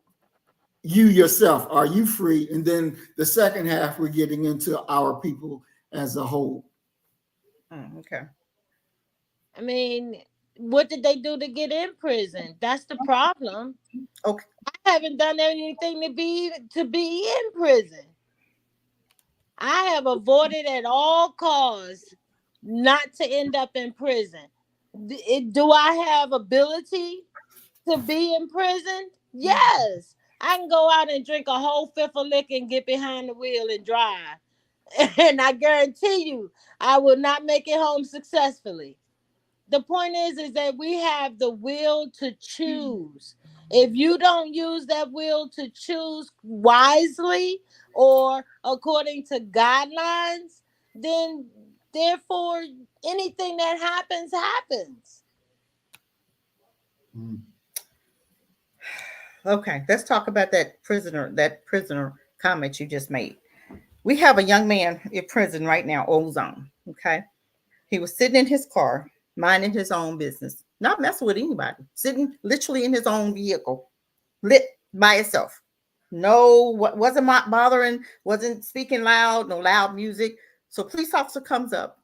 yourself, are you free? And then the second half we're getting into our people as a whole. Okay. I mean, what did they do to get in prison? That's the problem. Okay. I haven't done anything to be in prison. I have avoided at all costs not to end up in prison. Do I have ability to be in prison? Yes. I can go out and drink a whole fifth of liquor and get behind the wheel and drive. And I guarantee you, I will not make it home successfully. The point is that we have the will to choose. If you don't use that will to choose wisely or according to guidelines, then therefore anything that happens. Okay, let's talk about that prisoner comment you just made. We have a young man in prison right now, Ozone. Okay. He was sitting in his car, minding his own business, not messing with anybody, sitting literally in his own vehicle, lit by itself. No, wasn't bothering, wasn't speaking loud, no loud music. So police officer comes up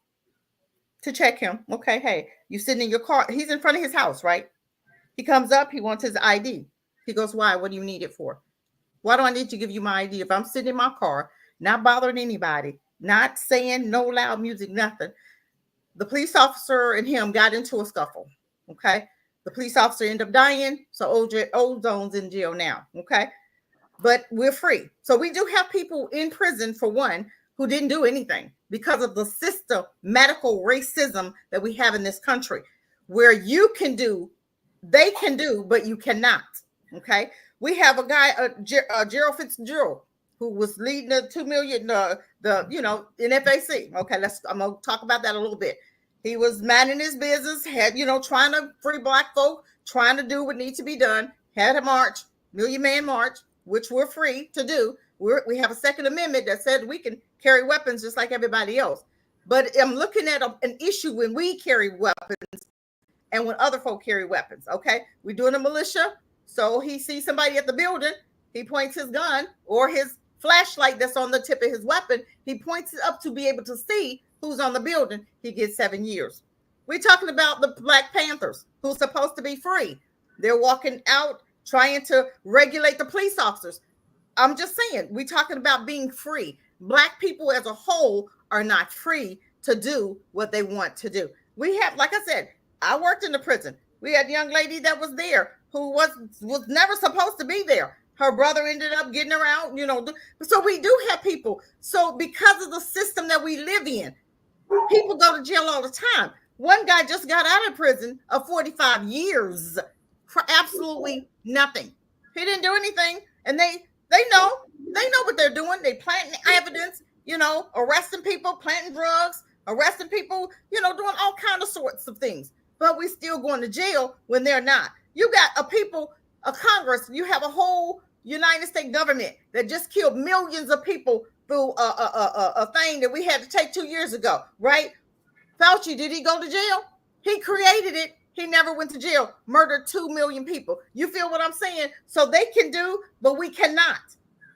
to check him. Okay, hey, you sitting in your car. He's in front of his house, right? He comes up, he wants his ID. He goes, why? What do you need it for? Why do I need to give you my ID if I'm sitting in my car, not bothering anybody, not saying no loud music, nothing? The police officer and him got into a scuffle. Okay. The police officer ended up dying. So Ozone's in jail now. Okay. But we're free. So we do have people in prison, for one, who didn't do anything because of the systematical racism that we have in this country, where you can do, they can do, but you cannot. Okay. We have a guy, Gerald Fitzgerald, who was leading the 2 million, NFAC. Okay, I'm gonna talk about that a little bit. He was minding his business, had, trying to free black folk, trying to do what needs to be done, had a march, Million Man March, which we're free to do. We have a Second Amendment that said we can carry weapons just like everybody else. But I'm looking at an issue when we carry weapons and when other folk carry weapons. Okay, we're doing a militia. So he sees somebody at the building, he points his gun or his flashlight that's on the tip of his weapon, he points it up to be able to see who's on the building, he gets 7 years. We're talking about the Black Panthers, who's supposed to be free. They're walking out trying to regulate the police officers. I'm just saying, we're talking about being free. Black people as a whole are not free to do what they want to do. We have, like I said, I worked in the prison. We had a young lady that was there who was never supposed to be there. Her brother ended up getting her out, So we do have people. So because of the system that we live in, people go to jail all the time. One guy just got out of prison of 45 years for absolutely nothing. He didn't do anything, and they know what they're doing. They planting evidence, arresting people, planting drugs, arresting people, doing all kinds of sorts of things. But we still going to jail when they're not. You got a Congress. You have a whole United States government that just killed millions of people through a thing that we had to take 2 years ago, right? Fauci, did he go to jail? He created it. He never went to jail. Murdered 2 million people. You feel what I'm saying? So they can do, but we cannot.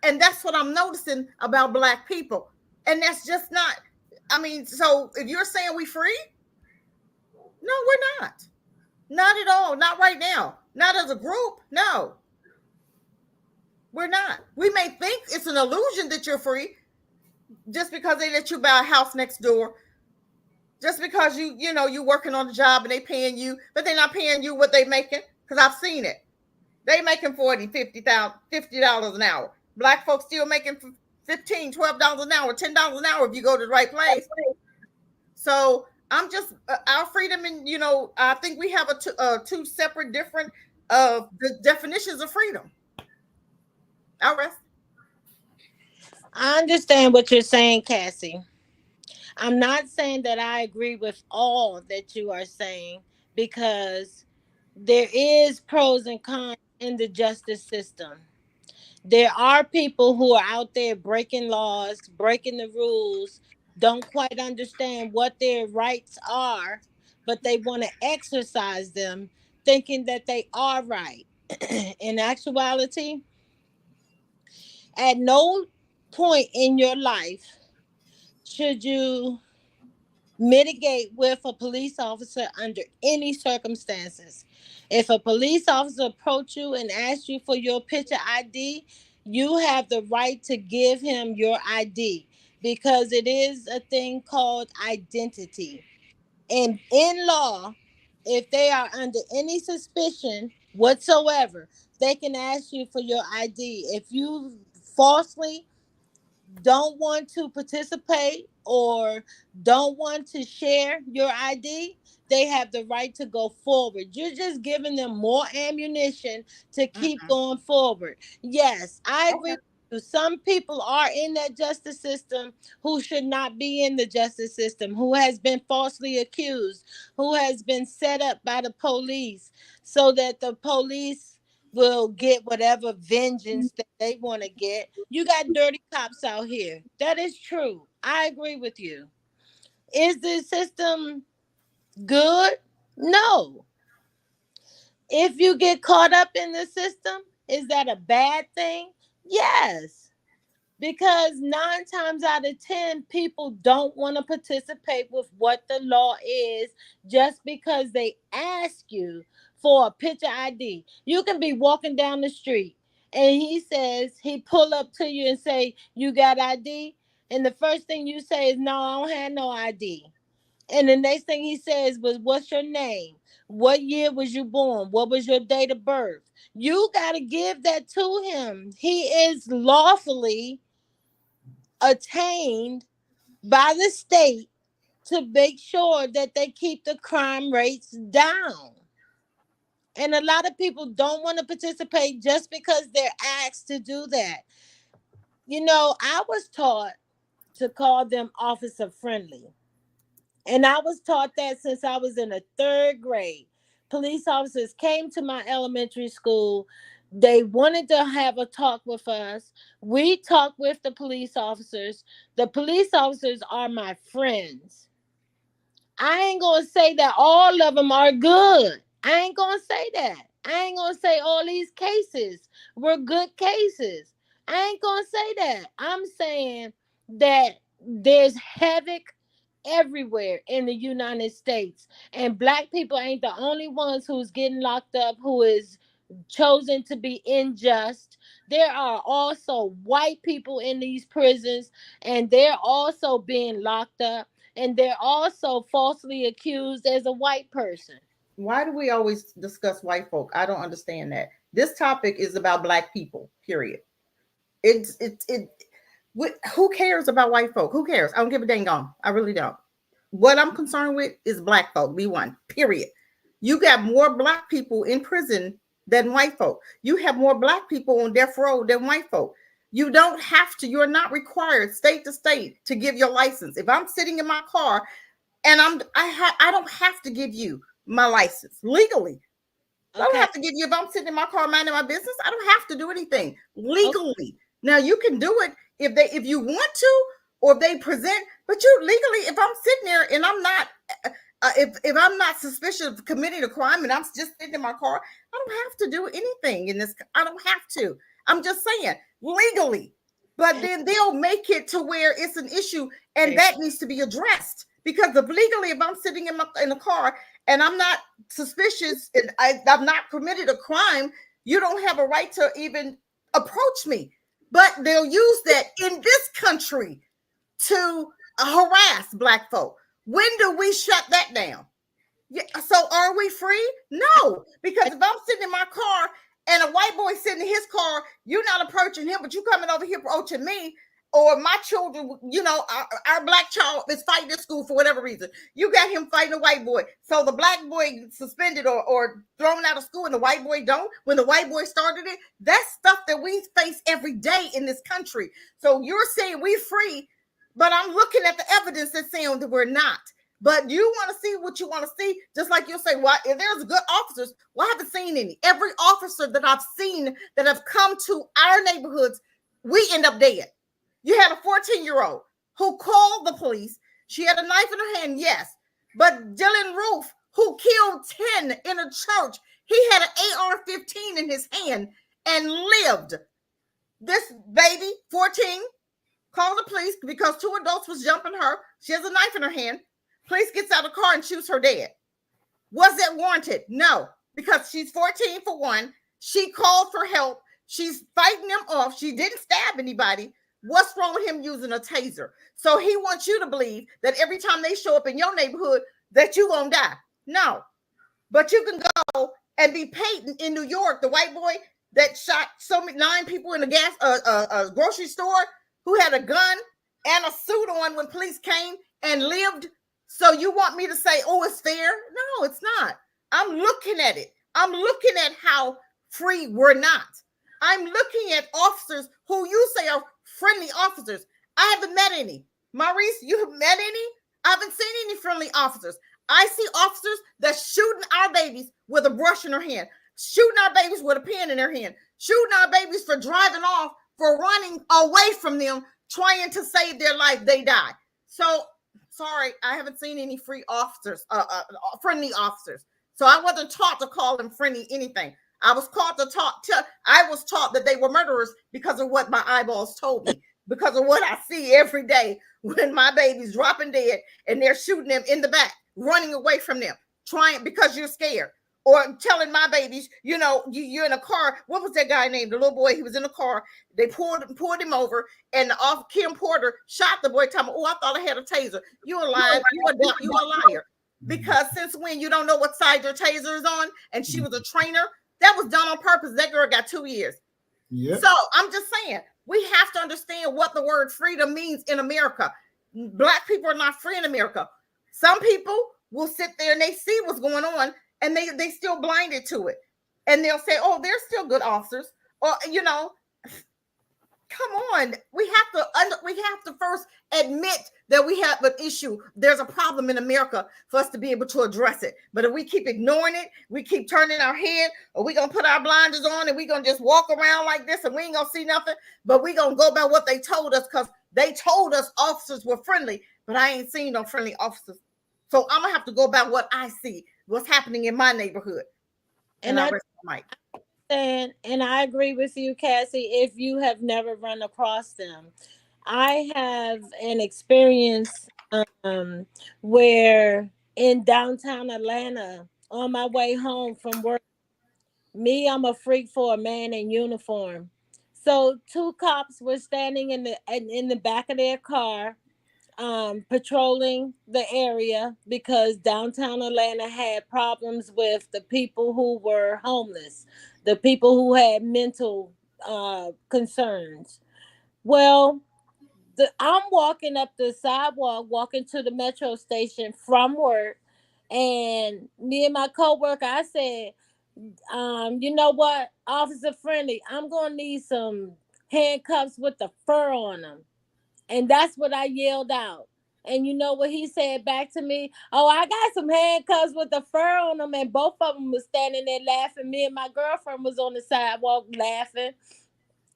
And that's what I'm noticing about Black people. And that's just not, so if you're saying we free, no, we're not. Not at all. Not right now. Not as a group. No. We're not. We may think it's an illusion that you're free just because they let you buy a house next door. Just because you're working on the job and they paying you, but they're not paying you what they making, because I've seen it. They making $40, $50 an hour. Black folks still making $15, $12 an hour, $10 an hour if you go to the right place. So I'm just our freedom, and I think we have two separate, different the definitions of freedom. I'll rest. I understand what you're saying, Cassie. I'm not saying that I agree with all that you are saying, because there is pros and cons in the justice system. There are people who are out there breaking laws, breaking the rules, don't quite understand what their rights are, but they want to exercise them thinking that they are right. In actuality, at no point in your life should you mitigate with a police officer under any circumstances. If a police officer approach you and ask you for your picture ID, you have the right to give him your ID, because it is a thing called identity. And in law, if they are under any suspicion whatsoever, they can ask you for your ID. If you falsely don't want to participate or don't want to share your ID, they have the right to go forward. You're just giving them more ammunition to keep going forward. Yes, I agree with you. Some people are in that justice system who should not be in the justice system, who has been falsely accused, who has been set up by the police so that the police will get whatever vengeance that they want to get. You got dirty cops out here. That is true. I agree with you. Is the system good? No. If you get caught up in the system, is that a bad thing? Yes. Because 9 times out of 10, people don't want to participate with what the law is just because they ask you for a picture ID. You can be walking down the street and he pull up to you and say, you got ID? And the first thing you say is, no, I don't have no ID. And the next thing he says was, what's your name? What year was you born? What was your date of birth? You got to give that to him. He is lawfully attained by the state to make sure that they keep the crime rates down. And a lot of people don't want to participate just because they're asked to do that. I was taught to call them officer friendly. And I was taught that since I was in the 3rd grade. Police officers came to my elementary school. They wanted to have a talk with us. We talked with the police officers. The police officers are my friends. I ain't going to say that all of them are good. I ain't going to say that. I ain't going to say all these cases were good cases. I ain't gonna say that. I'm saying that there's havoc everywhere in the United States, and black people ain't the only ones who's getting locked up, who is chosen to be unjust. There are also white people in these prisons, and they're also being locked up, and they're also falsely accused as a white person. Why do we always discuss white folk? I don't understand that. This topic is about black people, period. It who cares about white folk? Who cares? I don't give a dang on. I really don't. What I'm concerned with is black folk, be one, period. You got more black people in prison than white folk. You have more black people on death row than white folk. You don't have to, you're not required state to state to give your license. If I'm sitting in my car and I don't have to give you my license legally. I don't have to give you, if I'm sitting in my car minding my business, I don't have to do anything legally. Okay. Now you can do it if you want to, or if they present, but you legally, if I'm sitting there and I'm not, if I'm not suspicious of committing a crime and I'm just sitting in my car, I don't have to do anything in this. I don't have to. I'm just saying legally, but then they'll make it to where it's an issue, and that needs to be addressed. Because if I'm sitting in the car and I'm not suspicious and I've not committed a crime, you don't have a right to even approach me. But they'll use that in this country to harass black folk. When do we shut that down? Yeah, so are we free? No, because if I'm sitting in my car and a white boy sitting in his car, you're not approaching him, but you coming over here approaching me. Or my children, our black child is fighting in school for whatever reason. You got him fighting a white boy. So the black boy suspended or thrown out of school and the white boy don't. When the white boy started it, that's stuff that we face every day in this country. So you're saying we free, but I'm looking at the evidence that's saying that we're not. But you want to see what you want to see, just like you'll say, well, if there's good officers, well, I haven't seen any. Every officer that I've seen that have come to our neighborhoods, we end up dead. You had a 14-year-old who called the police. She had a knife in her hand, yes. But Dylan Roof, who killed 10 in a church, he had an AR-15 in his hand and lived. This baby, 14, called the police because 2 adults was jumping her. She has a knife in her hand. Police gets out of the car and shoots her dead. Was it warranted? No, because she's 14 for one. She called for help. She's fighting them off. She didn't stab anybody. What's wrong with him using a taser? So he wants you to believe that every time they show up in your neighborhood that you're going to die. No. But you can go and be Peyton in New York, the white boy that shot 9 people in a grocery store, who had a gun and a suit on when police came and lived. So you want me to say, oh, it's fair? No, it's not. I'm looking at it. I'm looking at how free we're not. I'm looking at officers who you say are friendly officers. I haven't met any. Maurice, you have met any? I haven't seen any friendly officers. I see officers that's shooting our babies with a brush in their hand, shooting our babies with a pen in their hand, shooting our babies for driving off, for running away from them, trying to save their life. They die. So, sorry, I haven't seen any free officers, friendly officers. So I wasn't taught to call them friendly anything. I was taught that they were murderers because of what my eyeballs told me, because of what I see every day when my baby's dropping dead and they're shooting them in the back, running away from them, trying because you're scared, or telling my babies, you're in a car. What was that guy named? The little boy, he was in a car. They pulled him over, and Kim Porter shot the boy. Telling him, oh, I thought I had a taser. You a liar. You a liar. Because since when you don't know what side your taser is on, and she was a trainer. That was done on purpose. That girl got 2 years. Yep. So I'm just saying, we have to understand what the word freedom means in America. Black people are not free in America. Some people will sit there and they see what's going on and they still blinded to it. And they'll say, oh, they're still good officers. Or, come on. We have to first admit that we have an issue. There's a problem in America for us to be able to address it. But if we keep ignoring it, we keep turning our head, or we're going to put our blinders on and we're going to just walk around like this and we ain't going to see nothing. But we're going to go by what they told us, because they told us officers were friendly, but I ain't seen no friendly officers. So I'm going to have to go by what I see, what's happening in my neighborhood. And I rest my mic. understand, and I agree with you, Cassie, if you have never run across them. I have an experience where in downtown Atlanta, on my way home from work, I'm a freak for a man in uniform. So two cops were standing in the back of their car, patrolling the area because downtown Atlanta had problems with the people who were homeless, the people who had mental concerns. Well, I'm walking up the sidewalk, walking to the metro station from work, and me and my coworker, I said, you know what, Officer Friendly, I'm gonna need some handcuffs with the fur on them. And that's what I yelled out. And you know what he said back to me? Oh, I got some handcuffs with the fur on them. And both of them was standing there laughing. Me and my girlfriend was on the sidewalk laughing.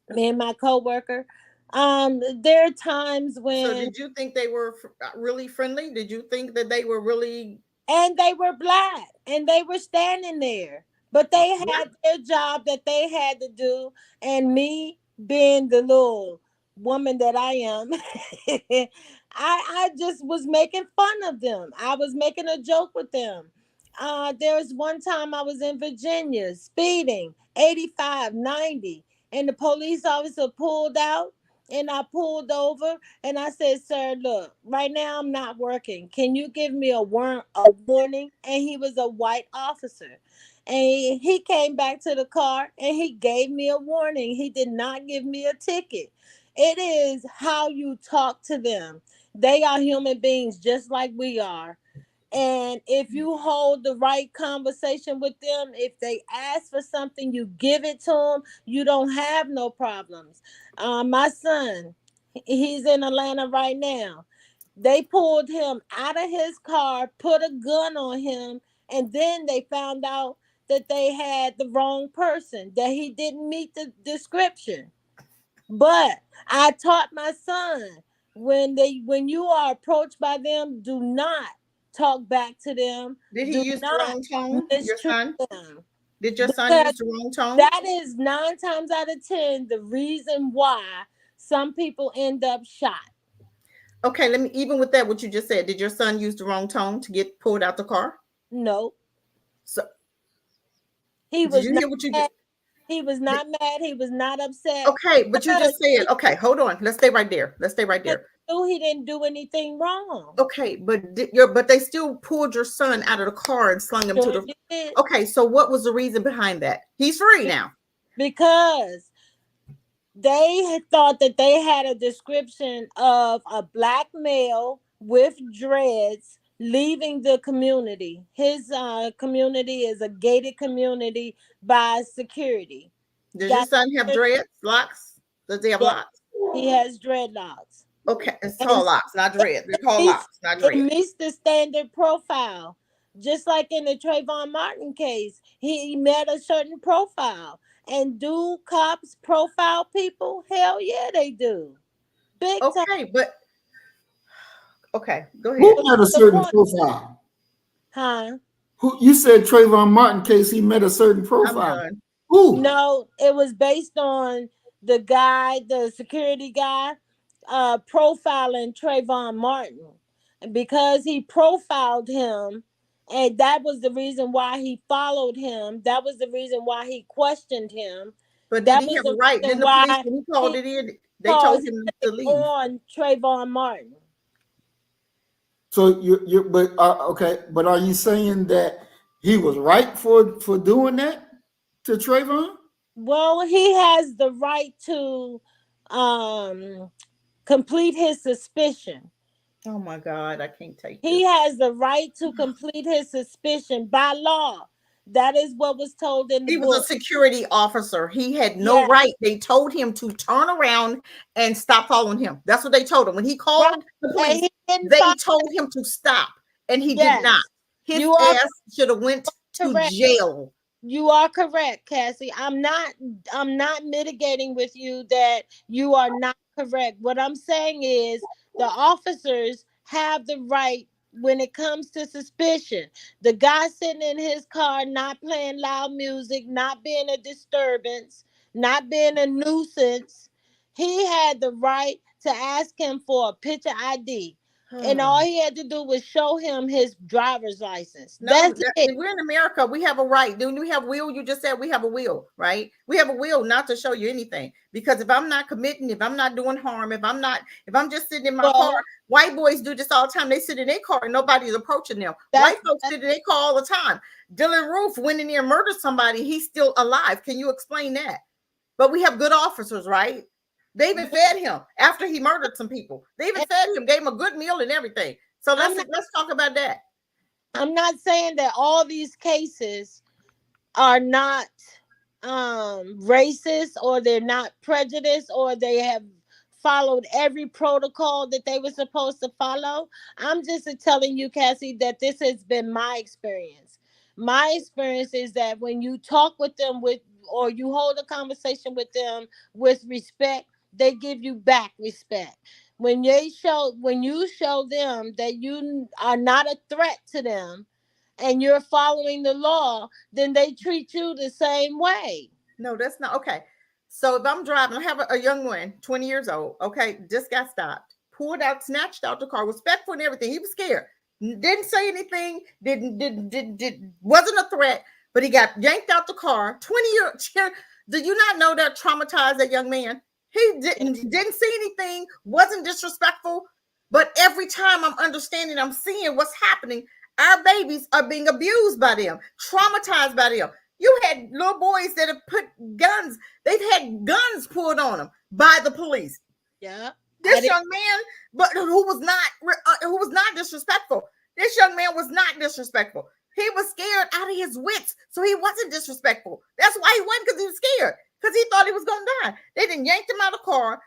Me and my coworker. There are times So when, did you think they were really friendly? Did you think that they were really and they were black and they were standing there, but they what? had their job that they had to do. And me being the little woman that I am, I just was making fun of them. I was making a joke with them. There was one time I was in Virginia speeding 85, 90, and the police officer pulled out, and I pulled over and I said, "Sir, look, right now I'm not working. Can you give me a warning?" And he was a white officer. And he came back to the car and he gave me a warning. He did not give me a ticket. It is how you talk to them. They are human beings just like we are. And if you hold the right conversation with them, if they ask for something, you give it to them, you don't have no problems. My son, he's in Atlanta right now. They pulled him out of his car, put a gun on him, and then they found out that they had the wrong person, that he didn't meet the description. But I taught my son, when you are approached by them, do not talk back to them. Did he Do use the not wrong tone, your mistreat son? them. Did your son Because use the wrong tone? that is 9 times out of 10 the reason why some people end up shot. Okay, let me, even with that, what you just said, did your son use the wrong tone to get pulled out the car? No, So he did was you not hear what you mad. just He was not mad. He was not upset okay, but you because just said, okay, hold on. Let's stay right there. Let's stay right he there. knew he didn't do anything wrong. Okay, but but they still pulled your son out of the car and slung him to Sure the did. okay, so what was the reason behind that? He's free Be- now. Because they had thought that they had a description of a black male with dreads leaving the community. His community is a gated community by security. Does your Got son have dreads, locks? Does he have Yes, locks? he has dreadlocks. Okay, it's And called locks, not it, dreads. They're it called meets locks, not it dreads. meets the standard profile. Just like in the Trayvon Martin case, he met a certain profile. And do cops profile people? Hell yeah, they do. Big time. Okay, but okay, go Who ahead. had a The certain point, profile? huh? Who you said Trayvon Martin case he met a certain I'm profile? done. Who? No, it was based on the guy, the security guy, profiling Trayvon Martin. And because he profiled him, and that was the reason why he followed him, that was the reason why he questioned him, But did that he was have a the right? reason Didn't the police, why when he called he it in, they told caused him to him leave? on Trayvon Martin. So you but okay, but are you saying that he was right for doing that to Trayvon? Well, he has the right to um, complete his suspicion. Oh my God, I can't take He this. has the right to complete his suspicion by law. That is what was told in the He was a book. security officer. He had no Yes, right. They told him to turn around and stop following him. That's what they told him. When he right. called the And police, he didn't they follow. told him to stop, and he did not. Yes, His you are ass should have went to correct. jail. You are correct, Cassie. I'm not mitigating with you that you are not correct. What I'm saying is the officers have the right when it comes to suspicion. The guy sitting in his car, not playing loud music, not being a disturbance, not being a nuisance, he had the right to ask him for a picture ID. And all he had to do was show him his driver's license. No, That's it. we're in America. We have a right. Do we have will? You just said we have a will, right? We have a will not to show you anything. Because if I'm not committing, if I'm not doing harm, if I'm just sitting in my car, Well, white boys do this all the time. They sit in their car and nobody's approaching them. that's, White folks sit in their car all the time. Dylan Roof went in there and murdered somebody. He's still alive. Can you explain that? But we have good officers, right? They even fed him after he murdered some people. They even fed him, gave him a good meal and everything. So let's talk about that. I'm not saying that all these cases are not racist, or they're not prejudiced, or they have followed every protocol that they were supposed to follow. I'm just telling you, Cassie, that this has been my experience. My experience is that when you talk with them with, or you hold a conversation with them with respect, they give you back respect. When you show them that you are not a threat to them and you're following the law, then they treat you the same way. No, that's not okay. So if I'm driving, I have a young one, 20 years old. Okay, just got stopped, pulled out, snatched out the car, respectful and everything. He was scared, didn't say anything, wasn't a threat, but he got yanked out the car. 20-year. Do you not know that traumatized that young man? He didn't see anything, wasn't disrespectful, but every time I'm understanding, I'm seeing what's happening. Our babies are being abused by them, traumatized by them. You had little boys that have put guns, they've had guns pulled on them by the police. Yeah. This young man, but who was not disrespectful. This young man was not disrespectful. He was scared out of his wits, so he wasn't disrespectful. That's why he wasn't, because he was scared, because he thought he was going to die. They didn't yank him out of the car,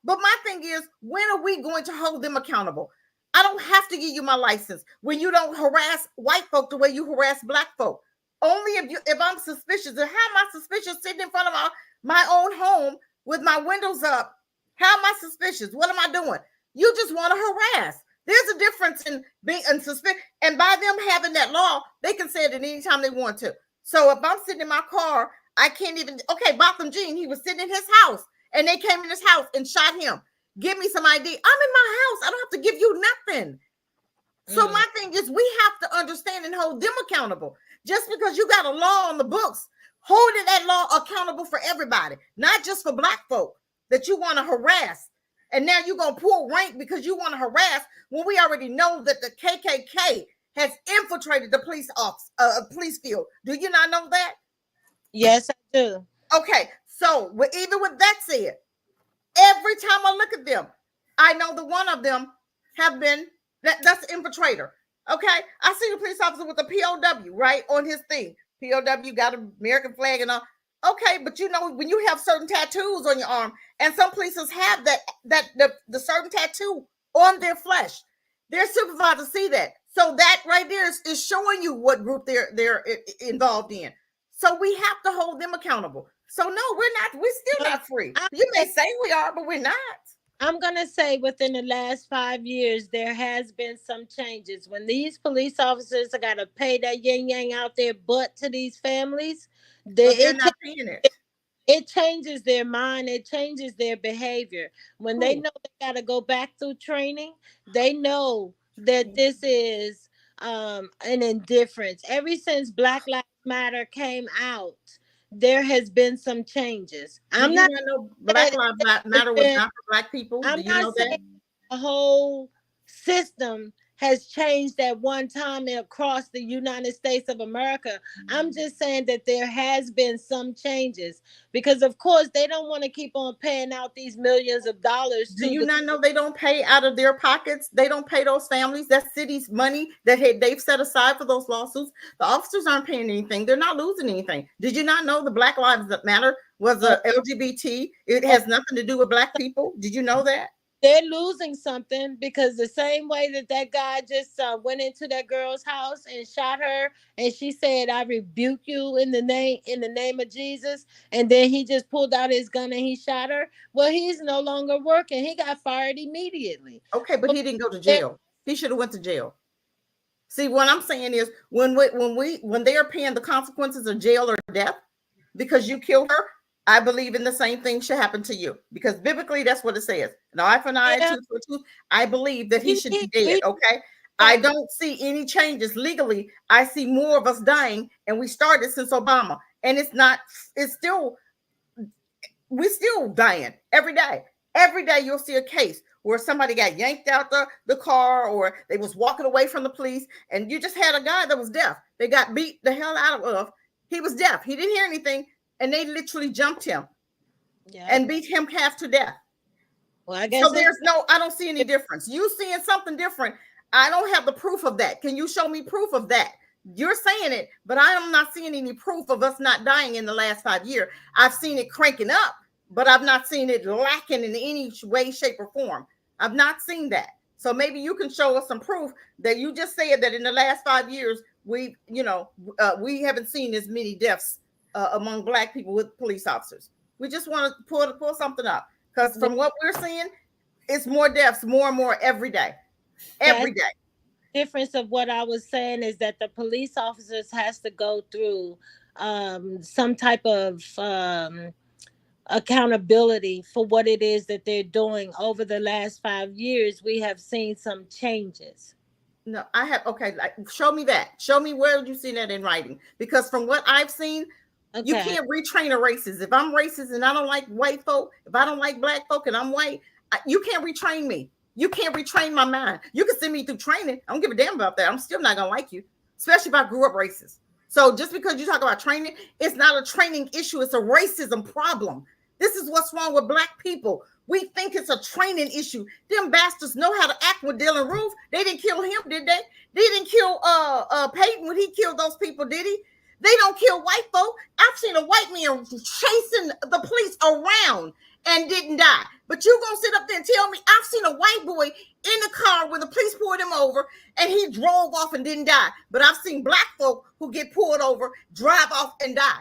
But my thing is, when are we going to hold them accountable? I don't have to give you my license when you don't harass white folk the way you harass black folk. Only if I'm suspicious. And how am I suspicious sitting in front of my own home with my windows up? How am I suspicious? What am I doing? You just want to harass. There's a difference in being unsuspicious. And by them having that law, they can say it at any time they want to. So if I'm sitting in my car, I can't even, okay, Botham Jean, he was sitting in his house and they came in his house and shot him. Give me some ID. I'm in my house. I don't have to give you nothing. So my thing is, we have to understand and hold them accountable. Just because you got a law on the books, holding that law accountable for everybody, not just for black folk that you want to harass. And now you're going to pull rank because you want to harass when we already know that the KKK has infiltrated the police field. Do you not know that? Yes, I do. Okay, so even with that said, every time I look at them, I know that one of them have been, that's an infiltrator. Okay, I see a police officer with a POW, right, on his thing. POW got an American flag and all. Okay, but when you have certain tattoos on your arm, and some polices have the certain tattoo on their flesh, their supervisors see that. So that right there is showing you what group they're involved in. So we have to hold them accountable. So no, we're still not free. You may say we are, but we're not. I'm going to say within the last 5 years, there has been some changes. When these police officers got to pay that yin yang out their butt to these families, they're not paying it. It changes their mind. It changes their behavior. When they know they got to go back through training, they know that this is an indifference. Ever since Black Lives Matter came out, there has been some changes. I'm not know Black Lives Matter was not for black people. Do you know that? The whole system has changed at one time across the United States of America. I'm just saying that there has been some changes because, of course, they don't want to keep on paying out these millions of dollars. Do you not know they don't pay out of their pockets? They don't pay those families. That's city's money that they've set aside for those lawsuits. The officers aren't paying anything. They're not losing anything. Did you not know the Black Lives Matter was a LGBT? It has nothing to do with black people. Did you know that? They're losing something because the same way that guy just went into that girl's house and shot her, and she said, "I rebuke you in the name of Jesus," and then he just pulled out his gun and he shot her. Well, he's no longer working. He got fired immediately. Okay, but he didn't go to jail. He should have went to jail. See, what I'm saying is when they are paying the consequences of jail or death because you killed her, I believe in the same thing should happen to you, because biblically that's what it says. An eye for an eye, Yeah. tooth for a tooth. I believe that he should be dead. Okay. I don't see any changes legally. I see more of us dying, and we started since Obama, and we're still dying every day. Every day you'll see a case where somebody got yanked out the car, or they was walking away from the police, and you just had a guy that was deaf. They got beat the hell out of. He was deaf. He didn't hear anything, and they literally jumped him and beat him half to death. Well, I guess so I don't see any difference. You seeing something different. I don't have the proof of that. Can you show me proof of that? You're saying it, but I am not seeing any proof of us not dying in the last 5 years. I've seen it cranking up, but I've not seen it lacking in any way, shape, or form. I've not seen that. So maybe you can show us some proof that you just said that in the last 5 years, we haven't seen as many deaths among Black people with police officers. We just want to pull something up, because from what we're seeing, it's more deaths, more and more every day. Every day. Difference of what I was saying is that the police officers has to go through some type of accountability for what it is that they're doing. Over the last 5 years, we have seen some changes. No, I have. Okay, show me that. Show me where you seen that in writing. Because from what I've seen, you can't retrain a racist. If I'm racist and I don't like white folk, if I don't like Black folk and I'm white, you can't retrain me. You can't retrain my mind. You can send me through training. I don't give a damn about that. I'm still not going to like you, especially if I grew up racist. So just because you talk about training, it's not a training issue. It's a racism problem. This is what's wrong with Black people. We think it's a training issue. Them bastards know how to act with Dylan Roof. They didn't kill him, did they? They didn't kill Peyton when he killed those people, did he? They don't kill white folk. I've seen a white man chasing the police around and didn't die. But you gonna sit up there and tell me I've seen a white boy in the car when the police pulled him over and he drove off and didn't die. But I've seen Black folk who get pulled over, drive off and die.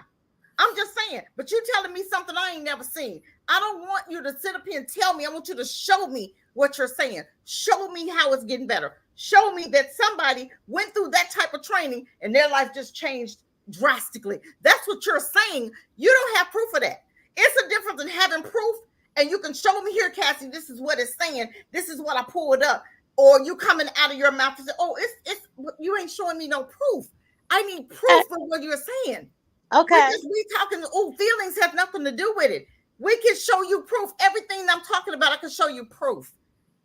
I'm just saying, but you telling me something I ain't never seen. I don't want you to sit up here and tell me. I want you to show me what you're saying. Show me how it's getting better. Show me that somebody went through that type of training and their life just changed drastically. That's what you're saying. You don't have proof of that. It's a difference than having proof, and you can show me here, Cassie, this is what it's saying. This is what I pulled up. Or you coming out of your mouth and say, oh, it's you ain't showing me no proof. I need proof of what you're saying. Okay. We talking, feelings have nothing to do with it. We can show you proof. Everything I'm talking about, I can show you proof.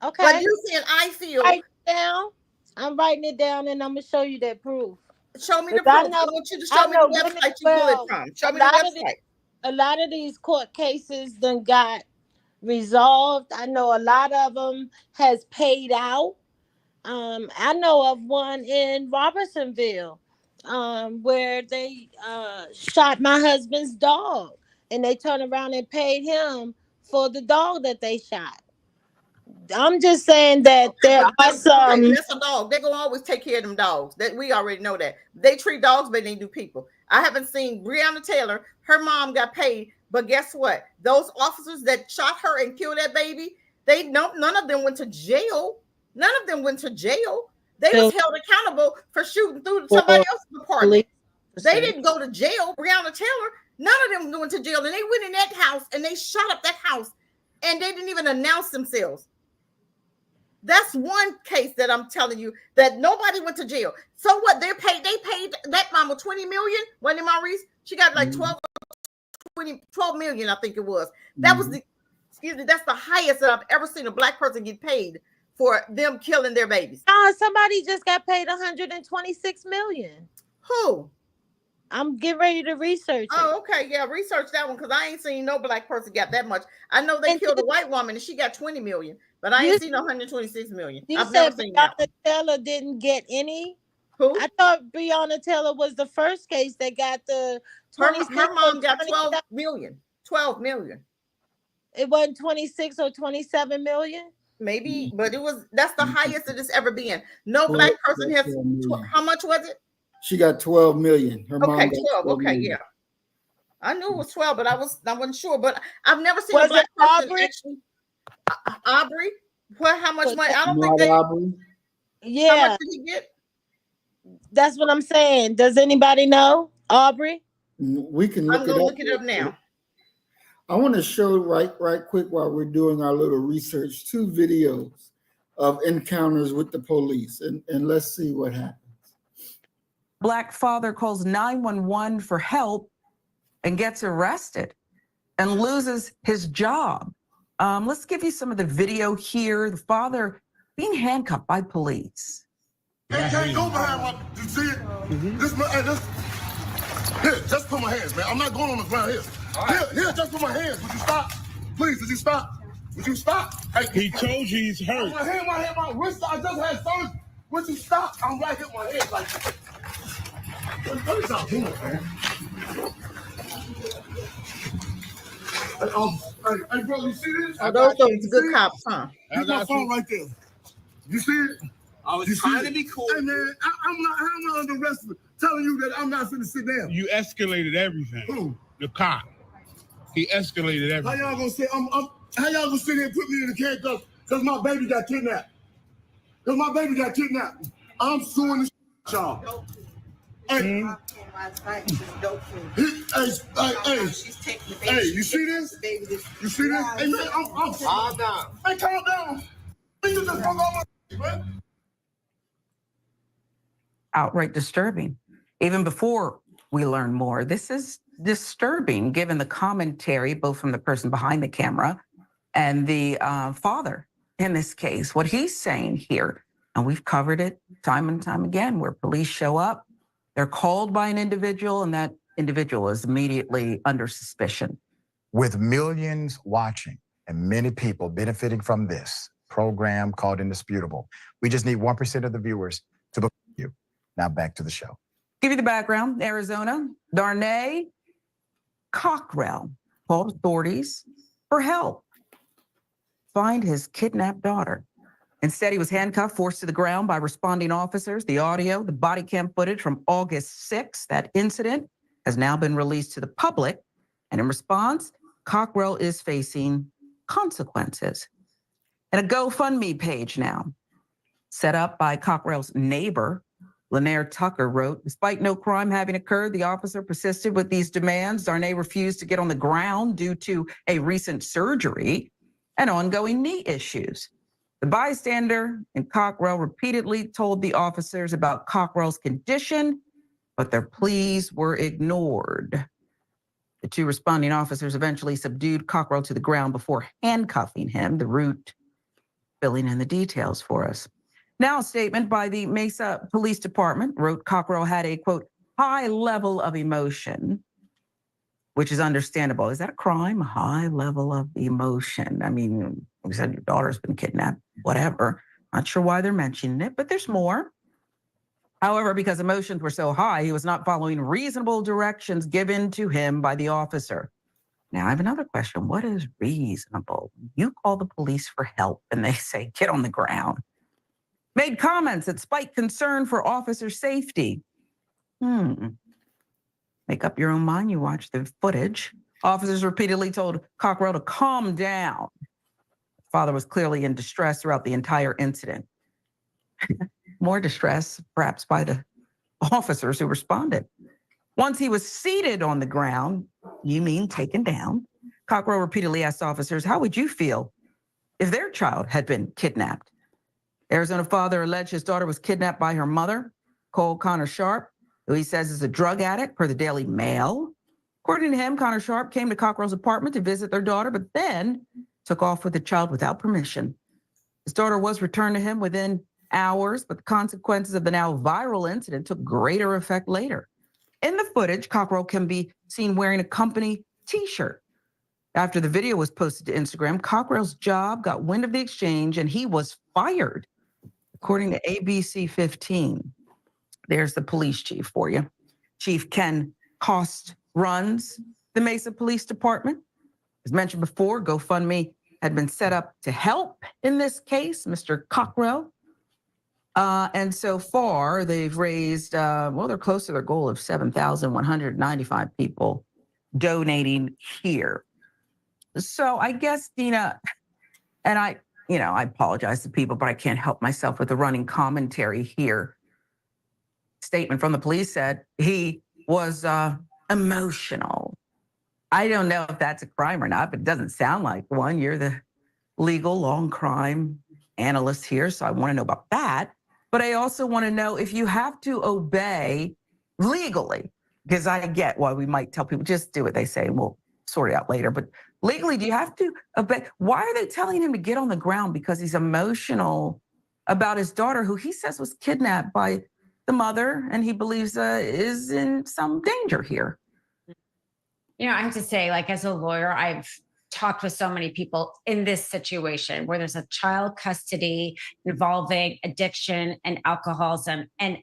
Okay. But you saying I feel. Write it down. I'm writing it down, and I'm gonna show you that proof. Show me the proof. I want you to show me the website you pull it from. Show me the website. A lot of these court cases done got resolved. I know a lot of them has paid out. I know of one in Robertsonville where they shot my husband's dog, and they turned around and paid him for the dog that they shot. I'm just saying that there are some. That's a dog. They're gonna always take care of them dogs. That we already know that. They treat dogs better than they do people. I haven't seen Breonna Taylor. Her mom got paid, but guess what? Those officers that shot her and killed that baby, none of them went to jail. None of them went to jail. They was held accountable for shooting through somebody else's apartment. They didn't go to jail. Breonna Taylor, none of them went to jail, and they went in that house and they shot up that house, and they didn't even announce themselves. That's one case that I'm telling you that nobody went to jail. So what? They paid that mama $20 million. Wasn't it, Maurice? She got like 12 million, I think it was. That was that's the highest that I've ever seen a Black person get paid for them killing their babies. Somebody just got paid 126 million. Who? I'm getting ready to research it. Oh, okay. Yeah, research that one, because I ain't seen no Black person got that much. I know they killed a white woman and she got 20 million, but I ain't seen no 126 million. I've never seen that. Breonna Taylor didn't get any. Who? I thought Breonna Taylor was the first case that got the 26. Her mom got 12 million. 12 million. It wasn't 26 or 27 million? Maybe, but that's the highest that it's ever been. No Black person has. How much was it? She got 12 million. Her mom got 12. Okay, million. Yeah. I knew it was 12, but I wasn't sure. But I've never seen was a Black person Aubrey? actually. Aubrey? What? How much money? I don't think they. Aubrey. How much Yeah, did he get? that's what I'm saying. Does anybody know, Aubrey? We can I'm look it gonna up. look it up now. I want to show right quick while we're doing our little research, 2 videos of encounters with the police, and let's see what happens. Black father calls 911 for help and gets arrested and loses his job. Let's give you some of the video here. The father being handcuffed by police. Hey, can't go behind my. You see it? Here, just put my hands, man. I'm not going on the ground here. Here, just put my hands. Would you stop? Please, would you stop? Would you stop? Hey, He told you he's hurt. my hand, my wrist. I just had surgery. Would you stop? I'm right here, my head like this. What is y'all doing, man? Hey, bro, you see this? Oh, those You good see it? cops, huh? Here's my phone right there. You see it? I was You see trying it? to be cool. Hey, man, I'm not under arrest for telling you that I'm not finna sit down. You escalated everything. Who? The cop. He escalated How everything. y'all gonna say how y'all gonna sit here and put me in the handcuffs because my baby got kidnapped? Because my baby got kidnapped. I'm suing the y'all. Hey, hey, you see this? You see this? Hey, man, I'm calm down. Hey, calm down. You just hung on my man. Outright disturbing. Even before we learn more, this is disturbing given the commentary, both from the person behind the camera and the father in this case, what he's saying here. And we've covered it time and time again, where police show up, they're called by an individual, and that individual is immediately under suspicion. With millions watching and many people benefiting from this program called Indisputable, we just need 1% of the viewers to believe you. Now back to the show. Give you the background. Arizona, Darnay Cockrell called authorities for help find his kidnapped daughter. Instead, he was handcuffed, forced to the ground by responding officers. The audio, the body cam footage from August 6th, that incident has now been released to the public. And in response, Cockrell is facing consequences. And a GoFundMe page now, set up by Cockrell's neighbor, Lanier Tucker, wrote, despite no crime having occurred, the officer persisted with these demands. Darnay refused to get on the ground due to a recent surgery and ongoing knee issues. The bystander and Cockrell repeatedly told the officers about Cockrell's condition, but their pleas were ignored. The 2 responding officers eventually subdued Cockrell to the ground before handcuffing him. The route filling in the details for us. Now, a statement by the Mesa Police Department wrote Cockrell had a, quote, high level of emotion, which is understandable. Is that a crime? A high level of emotion. I mean, we said your daughter's been kidnapped, whatever. Not sure why they're mentioning it, but there's more. However, because emotions were so high, he was not following reasonable directions given to him by the officer. Now, I have another question. What is reasonable? You call the police for help and they say, get on the ground. Made comments that spiked concern for officer safety. Make up your own mind. You watch the footage. Officers repeatedly told Cockrell to calm down. Father was clearly in distress throughout the entire incident. More distress, perhaps, by the officers who responded. Once he was seated on the ground, you mean taken down, Cockrell repeatedly asked officers, how would you feel if their child had been kidnapped? Arizona father alleged his daughter was kidnapped by her mother, Cole Connor Sharp, who he says is a drug addict, per the Daily Mail. According to him, Connor Sharp came to Cockrell's apartment to visit their daughter, but then took off with the child without permission. His daughter was returned to him within hours, but the consequences of the now viral incident took greater effect later. In the footage, Cockrell can be seen wearing a company t-shirt. After the video was posted to Instagram, Cockrell's job got wind of the exchange and he was fired. According to ABC 15, there's the police chief for you. Chief Ken Cost runs the Mesa Police Department. As mentioned before, GoFundMe had been set up to help in this case, Mr. Cockrell. And so far, they've raised, they're close to their goal of 7,195 people donating here. So I guess, Dina, and I apologize to people, but I can't help myself with the running commentary here. Statement from the police said he was emotional. I don't know if that's a crime or not, but it doesn't sound like one. You're the legal long crime analyst here, so I want to know about that. But I also want to know if you have to obey legally, because I get why we might tell people just do what they say and we'll sort it out later. But legally, do you have to obey? Why are they telling him to get on the ground? Because he's emotional about his daughter, who he says was kidnapped by the mother, and he believes is in some danger here. I have to say, like, as a lawyer, I've talked with so many people in this situation where there's a child custody involving addiction and alcoholism, and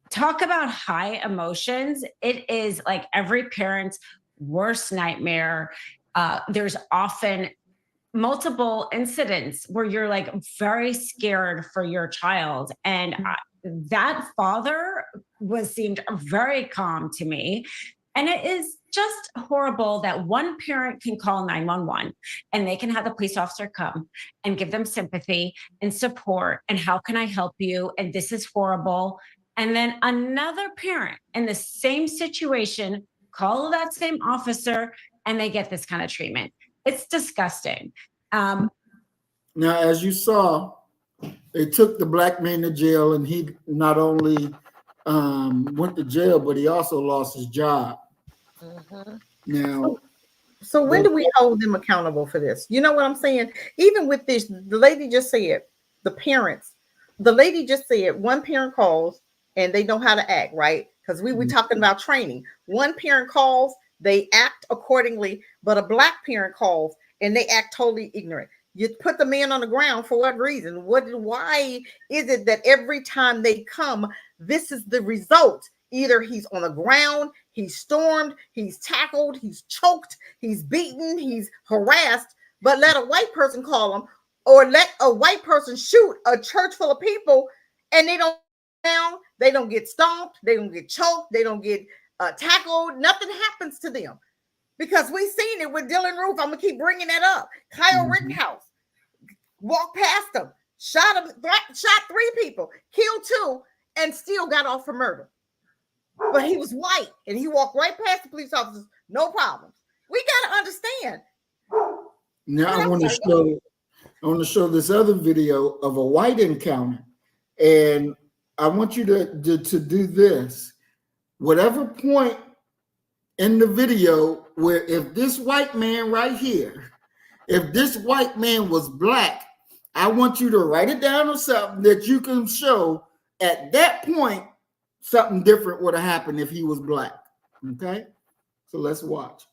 talk about high emotions. It is like every parent's worst nightmare. There's often multiple incidents where you're like very scared for your child. And that father seemed very calm to me. And it is just horrible that one parent can call 911 and they can have the police officer come and give them sympathy and support. And how can I help you? And this is horrible. And then another parent in the same situation call that same officer and they get this kind of treatment. It's disgusting. Now, as you saw, they took the black man to jail, and he not only went to jail, but he also lost his job. Mhm. Now, So when do we hold them accountable for this? You know what I'm saying? Even with this, the lady just said, the lady just said one parent calls and they know how to act, right? Because we were talking about training. One parent calls, they act accordingly, but a black parent calls and they act totally ignorant. You put the man on the ground for what reason? Why is it that every time they come, this is the result? Either he's on the ground, he's stormed, he's tackled, he's choked, he's beaten, he's harassed, but let a white person call him, or let a white person shoot a church full of people, and they don't down, they don't get stomped, they don't get choked, they don't get tackled, nothing happens to them. Because we've seen it with Dylan Roof. I'm gonna keep bringing that up. Kyle Rittenhouse walked past him, shot 3 people, killed 2, and still got off for murder. But he was white and he walked right past the police officers, no problems. We gotta understand. now I want to show this other video of a white encounter, and I want you to do this. Whatever point in the video where if this white man right here, if this white man was black, I want you to write it down or something that you can show at that point something different would have happened if he was black. Okay? So let's watch.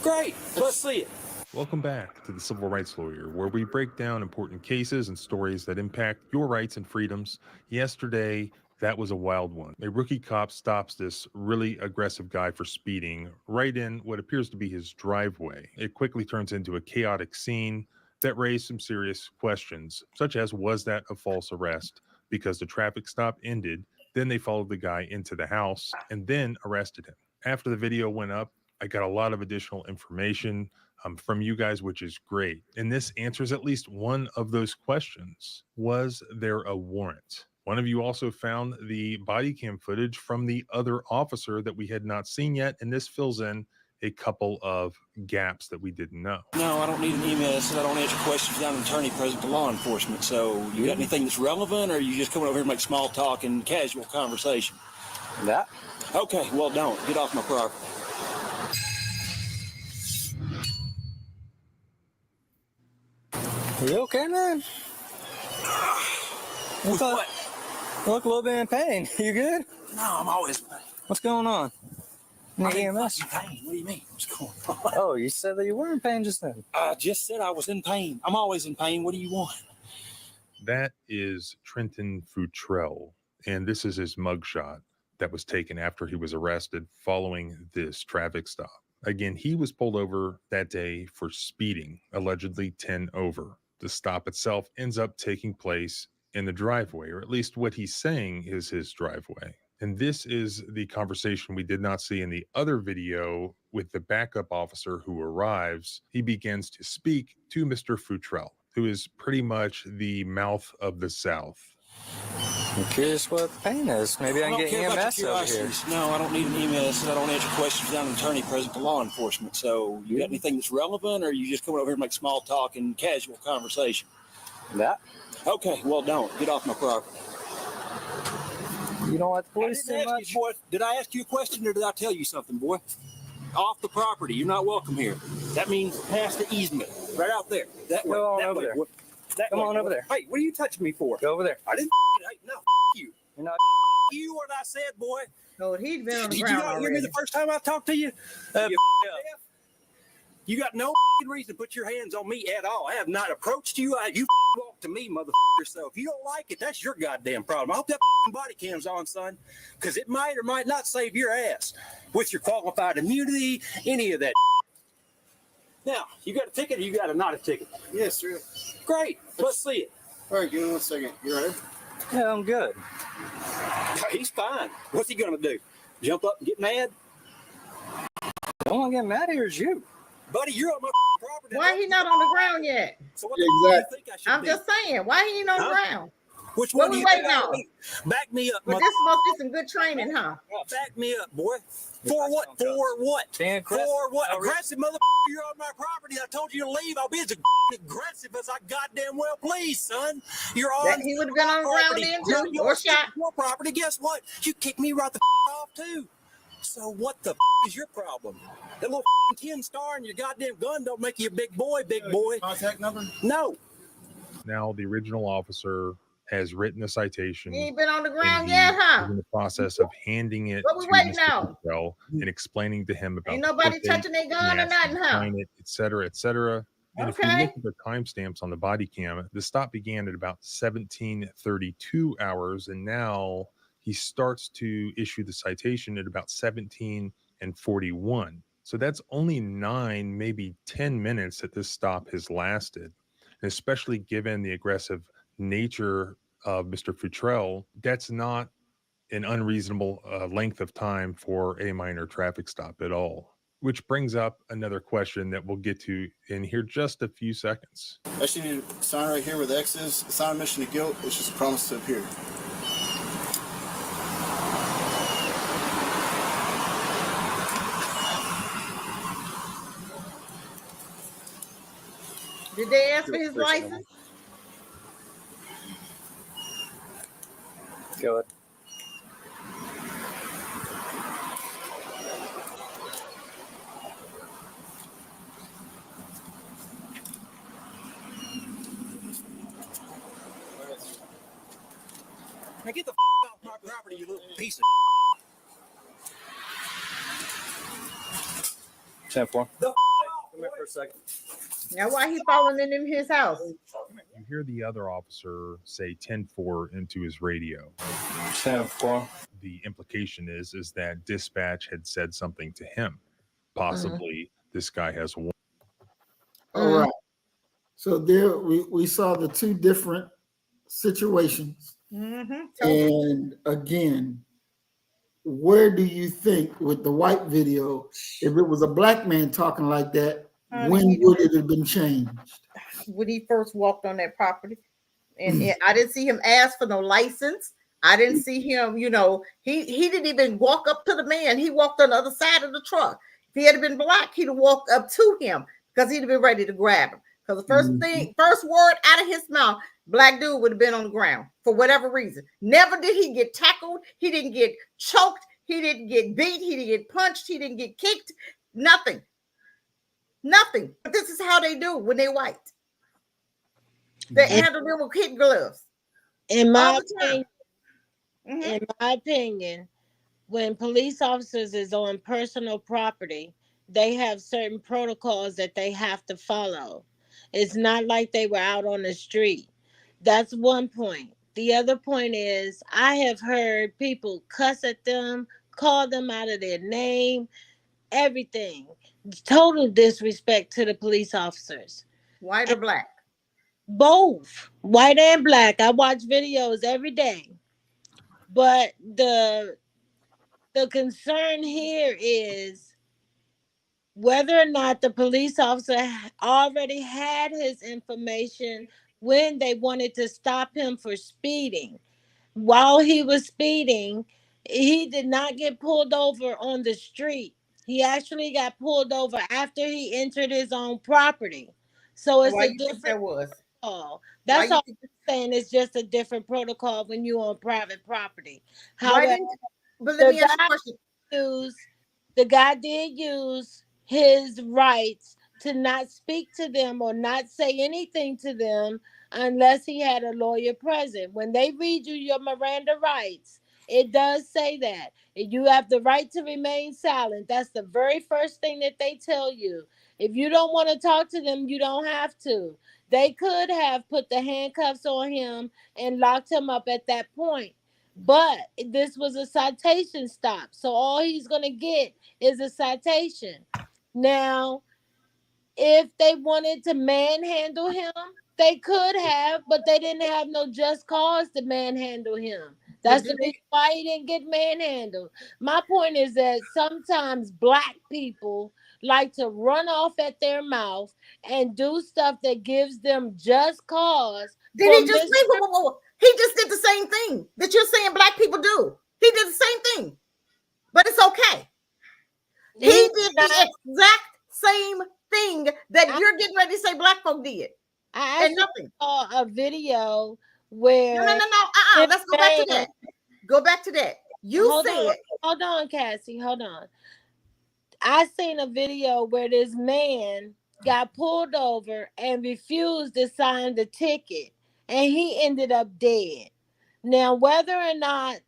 Great. Let's see it. Welcome back to The Civil Rights Lawyer, where we break down important cases and stories that impact your rights and freedoms. Yesterday, that was a wild one. A rookie cop stops this really aggressive guy for speeding right in what appears to be his driveway. It quickly turns into a chaotic scene that raised some serious questions, such as, was that a false arrest? Because the traffic stop ended, then they followed the guy into the house and then arrested him. After the video went up, I got a lot of additional information from you guys, which is great. And this answers at least one of those questions. Was there a warrant? One of you also found the body cam footage from the other officer that we had not seen yet, and this fills in a couple of gaps that we didn't know. No, I don't need an email that says I don't answer questions without an attorney present to law enforcement. So you got anything that's relevant, or are you just coming over here to make small talk and casual conversation? That? Okay, well, don't. Get off my property. Are you okay, man? What? You look a little bit in pain. You good? No, I'm always in pain. What's going on? I'm Any in EMS? pain. What do you mean? What's going on? Oh, you said that you were in pain just then. I just said I was in pain. I'm always in pain. What do you want? That is Trenton Futrell, and this is his mugshot that was taken after he was arrested following this traffic stop. Again, he was pulled over that day for speeding, allegedly 10 over. The stop itself ends up taking place in the driveway, or at least what he's saying is his driveway. And this is the conversation we did not see in the other video with the backup officer who arrives. He begins to speak to Mr. Futrell, who is pretty much the mouth of the South. I'm curious what the pain is. Maybe I can get EMS over here. No, I don't need an EMS. I don't answer questions without an attorney present for law enforcement. So you got anything that's relevant, or are you just coming over here to make small talk and casual conversation? That? Okay, well, don't. Get off my property. You don't like the police too much? You, boy, did I ask you a question, or did I tell you something, boy? Off the property. You're not welcome here. That means past the easement. Right out there. That way. Go on that over way. there. Come on over there. Hey, what are you touching me for? Go over there. I didn't. Hey, no, you. You're not. You what I said, boy. No, he'd been on the Did ground you not hear me already. the first time I talked to you? You, you got no reason to put your hands on me at all. I have not approached you. You walked to me, motherfucker. So if you don't like it, that's your goddamn problem. I hope that body cam's on, son, because it might or might not save your ass with your qualified immunity, any of that. Now, you got a ticket or you got a not a ticket? Yes, sir. Great. Let's see it. All right, give me 1 second. You ready? Yeah, I'm good. He's fine. What's he going to do? Jump up and get mad? The only one getting mad here is you. Buddy, you're on my property. Why he not on the ground yet? So what the do you think I should I'm be? just saying, why he ain't on the ground? Which What one do we you waiting think I on? should be? Back me up, But this must be some good training, huh? Back me up, boy. For what? For what? For what? Aggressive motherfucker, you're on my property. I told you to leave. I'll be as aggressive as I goddamn well please, son. You're on. He would have been on the ground then too, or shot. Your property. Guess what? You kicked me right the off too. So what the is your problem? That little 10 star and your goddamn gun don't make you a big boy, big boy. Contact number? No. Now the original officer has written a citation. He ain't been on the ground and yet, huh? he's in the process of handing it What we to waiting Mr. on? Futrell and explaining to him about Ain't the nobody court date, touching their gun or he has to nothing, huh? sign it, et cetera, et cetera. And if you Okay. look at the timestamps on the body cam, the stop began at about 17:32 hours, and now he starts to issue the citation at about 17:41. So that's only 9, maybe 10 minutes that this stop has lasted. And especially given the aggressive nature of Mr. Futrell, that's not an unreasonable length of time for a minor traffic stop at all. Which brings up another question that we'll get to in here just a few seconds. Actually, you need to sign right here where the X is. It's not a admission of guilt. It's just a promise to appear. Did they ask for his license? Go ahead. Now get the off my property, you little piece of 10-4. the Come here for a second. Now why he following in his house? You hear the other officer say 10-4 into his radio. 10-4. The implication is that dispatch had said something to him. Possibly this guy has one. All right. So there we saw the two different situations. Mm-hmm. And again, where do you think with the white video, if it was a black man talking like that, when would it have been changed? When he first walked on that property. And I didn't see him ask for no license. I didn't see him, he didn't even walk up to the man. He walked on the other side of the truck. If he had been black, he'd have walked up to him because he'd have been ready to grab him. Because the first word out of his mouth, black dude would have been on the ground for whatever reason. Never did he get tackled. He didn't get choked. He didn't get beat. He didn't get punched. He didn't get kicked. Nothing. Nothing. But this is how they do when they're white. They handle them with kid gloves. In my opinion, when police officers is on personal property, they have certain protocols that they have to follow. It's not like they were out on the street. That's one point. The other point is I have heard people cuss at them, call them out of their name, everything. Total disrespect to the police officers. White or black? Both. White and black. I watch videos every day. But the The concern here is whether or not the police officer already had his information when they wanted to stop him for speeding. While he was speeding, he did not get pulled over on the street. He actually got pulled over after he entered his own property. So And it's why a you think different that was? protocol. Why That's you all think? I'm saying. It's just a different protocol when you're on private property. Why However, didn't? But let the me ask you a guy question. use the guy did use his rights to not speak to them or not say anything to them unless he had a lawyer present. When they read you your Miranda rights, it does say that you have the right to remain silent. That's the very first thing that they tell you. If you don't want to talk to them, you don't have to. They could have put the handcuffs on him and locked him up at that point, but this was a citation stop. So all he's going to get is a citation. Now, if they wanted to manhandle him, they could have, but they didn't have no just cause to manhandle him. But That's did the reason they? why he didn't get manhandled. My point is that sometimes black people like to run off at their mouth and do stuff that gives them just cause Did for he just wait? Whoa, whoa, whoa. He just did the same thing that you're saying black people do. He did the same thing, but it's okay. He he did not. the exact same thing that I, you're getting ready to say black folk did, I and actually nothing. saw a video No, no, where no, no. this Let's go back to man. that. Go back to that. You said Hold on, Cassie, hold on. I seen a video where this man got pulled over and refused to sign the ticket, and he ended up dead. Now, whether or not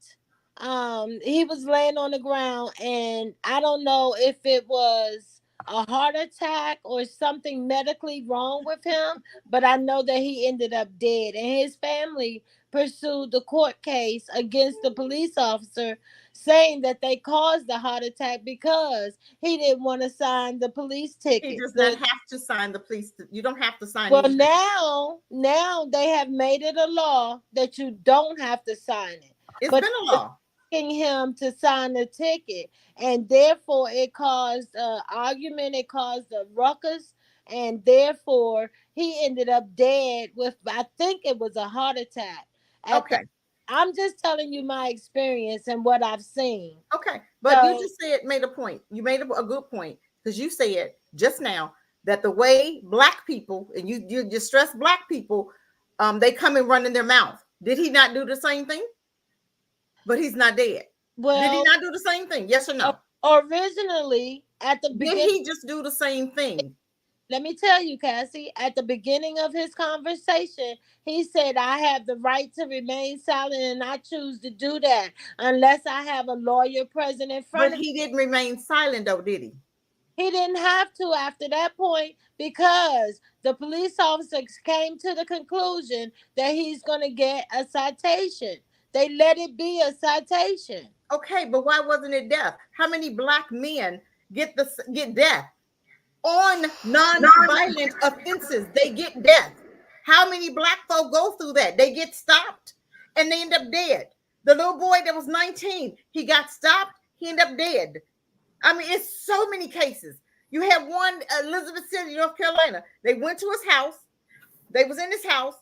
he was laying on the ground, and I don't know if it was a heart attack or something medically wrong with him, but I know that he ended up dead, and his family pursued the court case against the police officer, saying that they caused the heart attack because he didn't want to sign the police he ticket. does not have to sign the police. You don't have to sign Well, anything. now they have made it a law that you don't have to sign it. It's But been a law. asking him to sign the ticket, and therefore it caused argument, it caused a ruckus, and therefore he ended up dead with, I think it was a heart attack. Okay. I'm just telling you my experience and what I've seen. Okay, but you So, just said made a point. You made a good point because you said just now that the way black people, and you just stress black people, they come and run in their mouth. Did he not do the same thing? But he's not dead. Did he well, not do the same thing? Yes or no? originally at the Did beginning, he just do the same thing? let me tell you, Cassie, at the beginning of his conversation, he said, I have the right to remain silent and I choose to do that unless I have a lawyer present in front But of me. he didn't remain silent, though, did he? He didn't have to after that point because the police officers came to the conclusion that he's going to get a citation. They let it be a citation. Okay, but why wasn't it death? How many black men get death on non-violent offenses? They get death. How many black folk go through that? They get stopped and they end up dead. The little boy that was 19, he got stopped, he ended up dead. I mean, it's so many cases. You have one, Elizabeth City, North Carolina. They went to his house. They was in his house.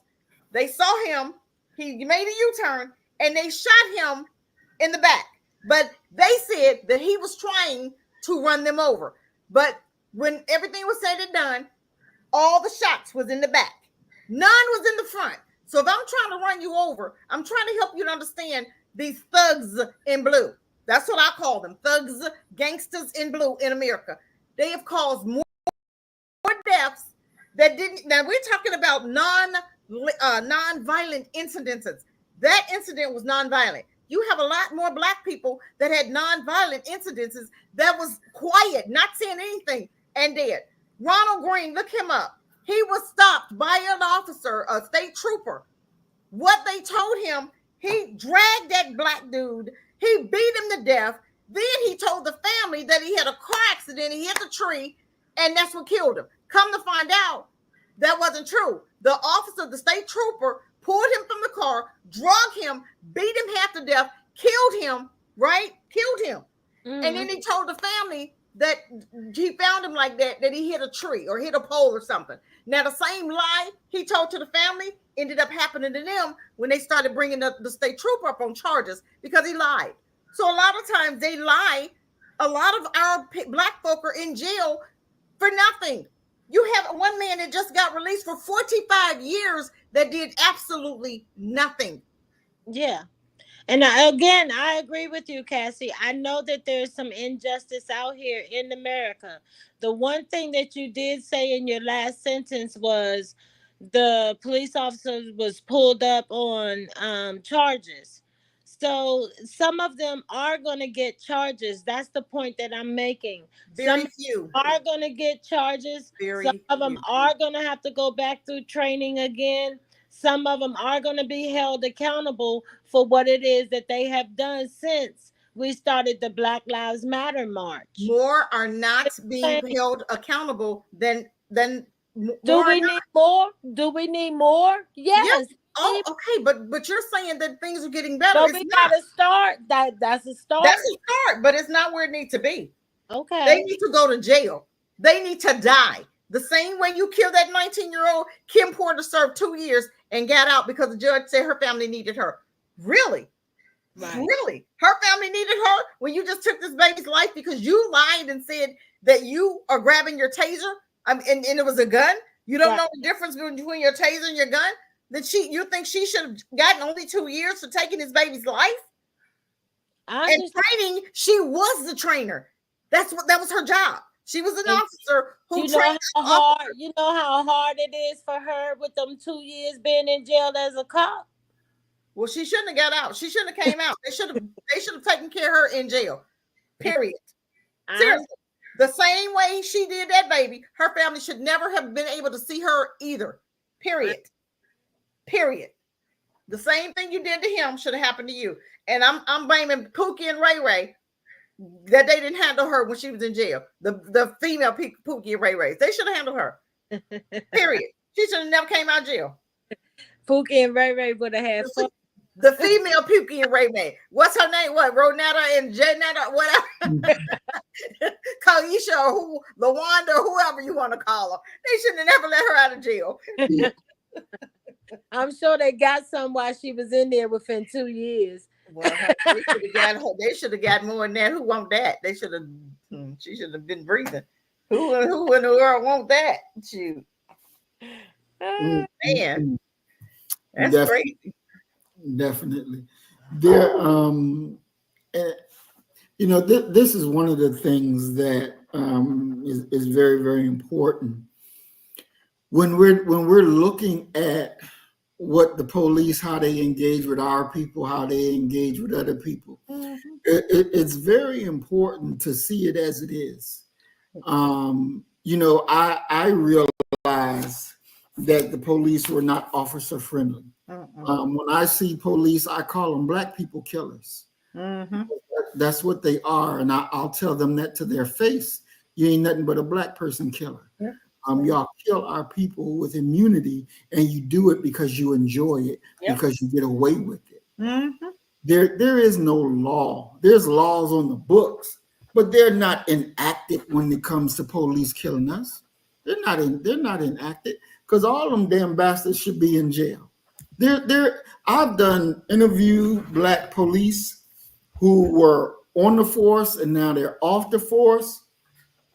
They saw him. He made a U-turn and they shot him in the back. But they said that he was trying to run them over. But when everything was said and done, all the shots was in the back. None was in the front. So if I'm trying to run you over, I'm trying to help you to understand these thugs in blue. That's what I call them. Thugs, gangsters in blue in America. They have caused more deaths that didn't. Now we're talking about non-violent incidences. That incident was non-violent. You have a lot more black people that had non-violent incidences that was quiet, not saying anything, and dead. Ronald Green, look him up. He was stopped by an officer, a state trooper. What they told him, he dragged that black dude. He beat him to death. Then he told the family that he had a car accident. He hit the tree, and that's what killed him. Come to find out, that wasn't true. The officer, the state trooper, pulled him from the car, drug him, beat him half to death, killed him, right? Killed him. And then he told the family that he found him like that he hit a tree or hit a pole or something. Now, the same lie he told to the family ended up happening to them when they started bringing the state trooper up on charges because he lied. So a lot of times they lie. A lot of our Black folk are in jail for nothing. You have one man that just got released for 45 years that did absolutely nothing. Yeah. And again, I agree with you, Cassie. I know that there's some injustice out here in America. The one thing that you did say in your last sentence was the police officer was pulled up on charges. So some of them are going to get charges. That's the point that I'm making. Very few are going to get charges. Some of them are going to have to go back through training again. Some of them are going to be held accountable for what it is that they have done since we started the Black Lives Matter march. More are not being held accountable than do we need more? Do we need more? Yes. Oh, okay, but you're saying that things are getting better. But we gotta start. That's a start. That's a start, but it's not where it needs to be. Okay. They need to go to jail. They need to die. The same way you killed that 19-year-old, Kim Porter served 2 years and got out because the judge said her family needed her. Really? Right. Really? Her family needed her when you just took this baby's life because you lied and said that you are grabbing your taser and it was a gun? You don't know the difference between your taser and your gun? That you think she should have gotten only 2 years for taking this baby's life? And training, she was the trainer. That was her job. She was an officer who trained. You know how hard it is for her with them 2 years being in jail as a cop. Well, she shouldn't have got out. She shouldn't have came out. They should have taken care of her in jail. Period. Seriously. The same way she did that baby, her family should never have been able to see her either. Period. Period. The same thing you did to him should have happened to you. And I'm blaming Pookie and Ray Ray that they didn't handle her when she was in jail. The female Pookie and Ray Rays. They should have handled her. Period. She should have never came out of jail. Pookie and Ray Ray would have had fun. The female Pookie and Ray Ray. What's her name? What? Ronetta and Janetta, whatever. Kaisha or LaWanda, whoever you want to call her. They shouldn't have never let her out of jail. I'm sure they got some while she was in there within 2 years. Well, they should have got more than that. Who want that? They should have. She should have been breathing. Who in the world want that? Shoot. Man, that's crazy. Definitely. There, this is one of the things that is very, very important. When we're looking at what the police, how they engage with our people, how they engage with other people, it's very important to see it as it is. I realize that the police were not officer friendly. When I see police, I call them Black people killers. That's what they are, and I'll tell them that to their face. You ain't nothing but a Black person killer. Y'all kill our people with immunity, and you do it because you enjoy it, because you get away with it. There is no law. There's laws on the books, but they're not enacted when it comes to police killing us. They're not enacted because all them damn bastards should be in jail. I've done interviewed Black police who were on the force and now they're off the force.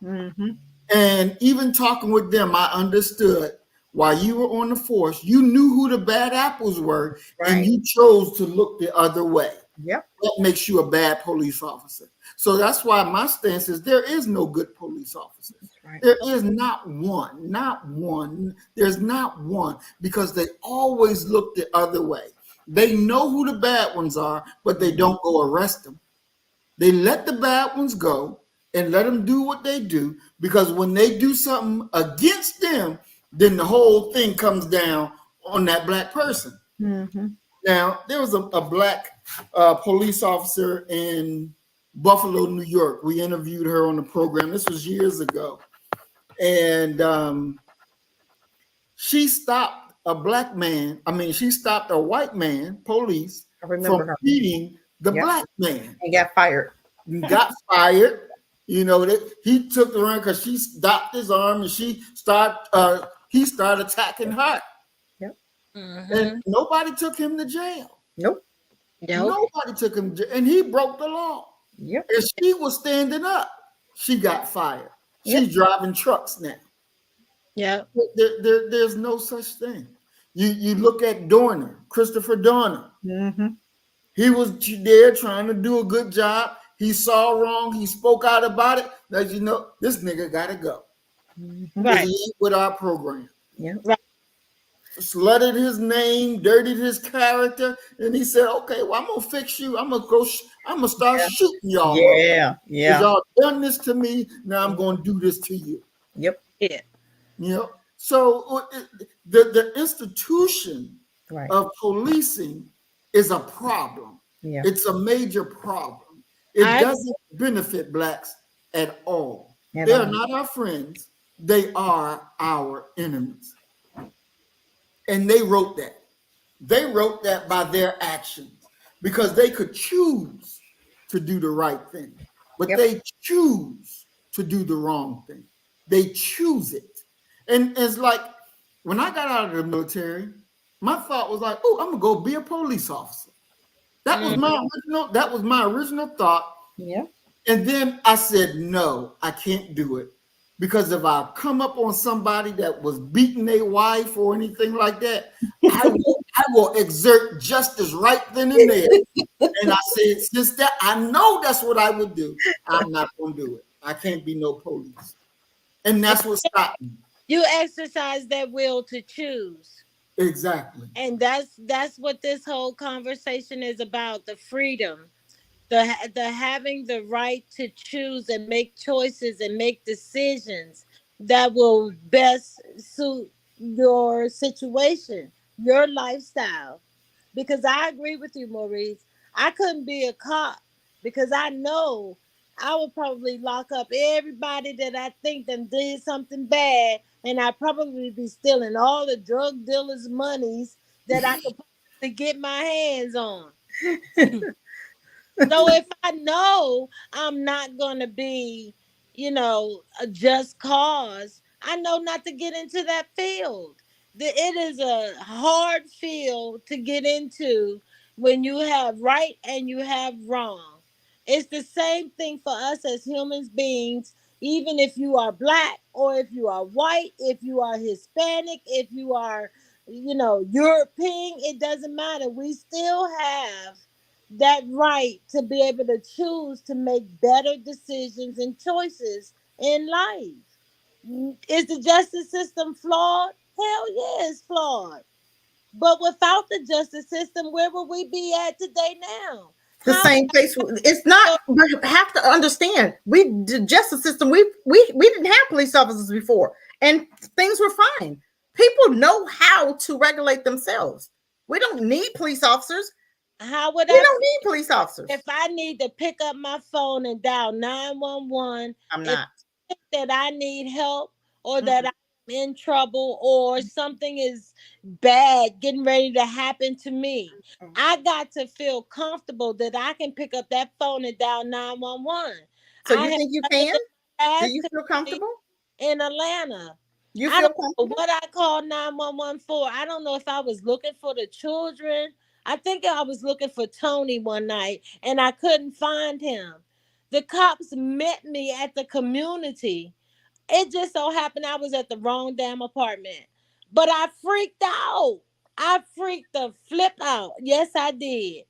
And even talking with them, I understood while you were on the force, you knew who the bad apples were, and you chose to look the other way. That makes you a bad police officer. So that's why my stance is there is no good police officer. There is not one. There's not one, because they always look the other way. They know who the bad ones are, but they don't go arrest them. They let the bad ones go and let them do what they do, because when they do something against them, then the whole thing comes down on that Black person. Now, there was a Black police officer in Buffalo, New York. We interviewed her on the program. This was years ago. And she stopped a Black man. She stopped a white man, police, from beating the Black man. And got fired. and got fired. You know that he took the run because she stopped his arm and he started attacking her. Yep. And nobody took him to jail. Nope. Nobody took him to jail. And he broke the law. Yep. And she was standing up. She got fired. Yep. She's driving trucks now. Yeah. There's no such thing. You look at Dorner, Christopher Dorner. Mm-hmm. He was there trying to do a good job. He saw wrong. He spoke out about it. Now, you know, this nigga got to go. Right. He ain't with our program. Yeah. Right. Slutted his name, dirtied his character, and he said, "Okay, well, I'm gonna fix you. I'm gonna start shooting y'all. Yeah. Yeah. Y'all done this to me. Now I'm gonna do this to you." Yep. Yeah. You know, so the institution Right. of policing is a problem. Yeah. It's a major problem. It doesn't benefit blacks at all. They are not our friends. They are our enemies. And they wrote that. They wrote that by their actions because they could choose to do the right thing, but they choose to do the wrong thing. They choose it. And it's like when I got out of the military, my thought was like, "Oh, I'm gonna go be a police officer." That was my original thought. Yeah. And then I said, "No, I can't do it." Because if I come up on somebody that was beating their wife or anything like that, I will exert justice right then and there. And I said, since that I know that's what I would do, I'm not going to do it. I can't be no police. And that's what stopped me. You exercise that will to choose. Exactly. And that's what this whole conversation is about, the freedom. The having the right to choose and make choices and make decisions that will best suit your situation, your lifestyle. Because I agree with you, Maurice. I couldn't be a cop because I know I would probably lock up everybody that I think them did something bad, and I'd probably be stealing all the drug dealers' monies that I could possibly get my hands on. So if I know I'm not going to be, a just cause, I know not to get into that field. It is a hard field to get into when you have right and you have wrong. It's the same thing for us as human beings, even if you are black or if you are white, if you are Hispanic, if you are, European, it doesn't matter. We still have that right to be able to choose to make better decisions and choices in life. Is the justice system flawed? Hell yeah, it's flawed. But without the justice system, where would we be at today now? The same place. It's not. We have to understand. The justice system. We didn't have police officers before, and things were fine. People know how to regulate themselves. We don't need police officers. How would we don't need police officers? If I need to pick up my phone and dial 911, I'm not. That I need help or that I'm in trouble or something is bad getting ready to happen to me, I got to feel comfortable that I can pick up that phone and dial 911. So you think you can? Do you feel comfortable? In Atlanta. You I feel don't know comfortable? what I called 911 for. I don't know if I was looking for the children. I think I was looking for Tony one night and I couldn't find him. The cops met me at the community. It just so happened I was at the wrong damn apartment. But I freaked out. I freaked the flip out. Yes, I did.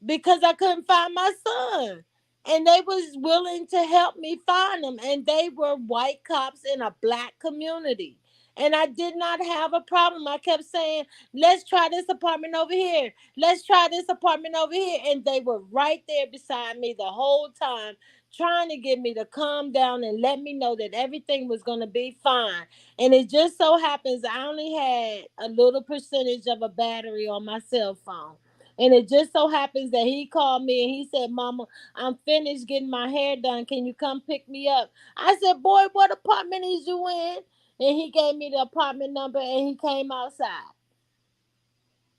Because I couldn't find my son. And they was willing to help me find him. And they were white cops in a black community. And I did not have a problem. I kept saying, let's try this apartment over here. Let's try this apartment over here. And they were right there beside me the whole time, trying to get me to calm down and let me know that everything was going to be fine. And it just so happens I only had a little percentage of a battery on my cell phone. And it just so happens that he called me and he said, Mama, I'm finished getting my hair done. Can you come pick me up? I said, boy, what apartment is you in? And he gave me the apartment number and he came outside.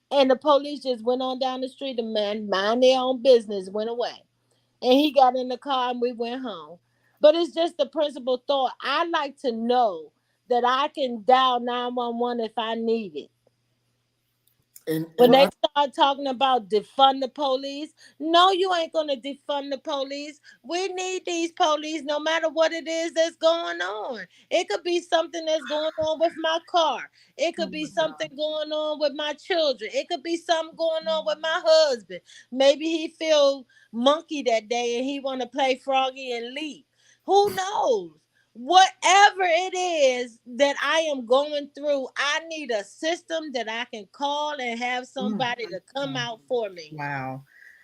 And the police just went on down the street and mind their own business, went away. and he got in the car and we went home. But it's just the principal thought. I like to know that I can dial 911 if I need it. When they start talking about defund the police, no, you ain't gonna defund the police. We need these police no matter what it is that's going on. It could be something that's going on with my car. It could be something going on with my children. It could be something going on with my husband. Maybe he feel monkey that day and he want to play froggy and leap. Who knows? Whatever it is that I am going through, I need a system that I can call and have somebody to come out for me. Wow.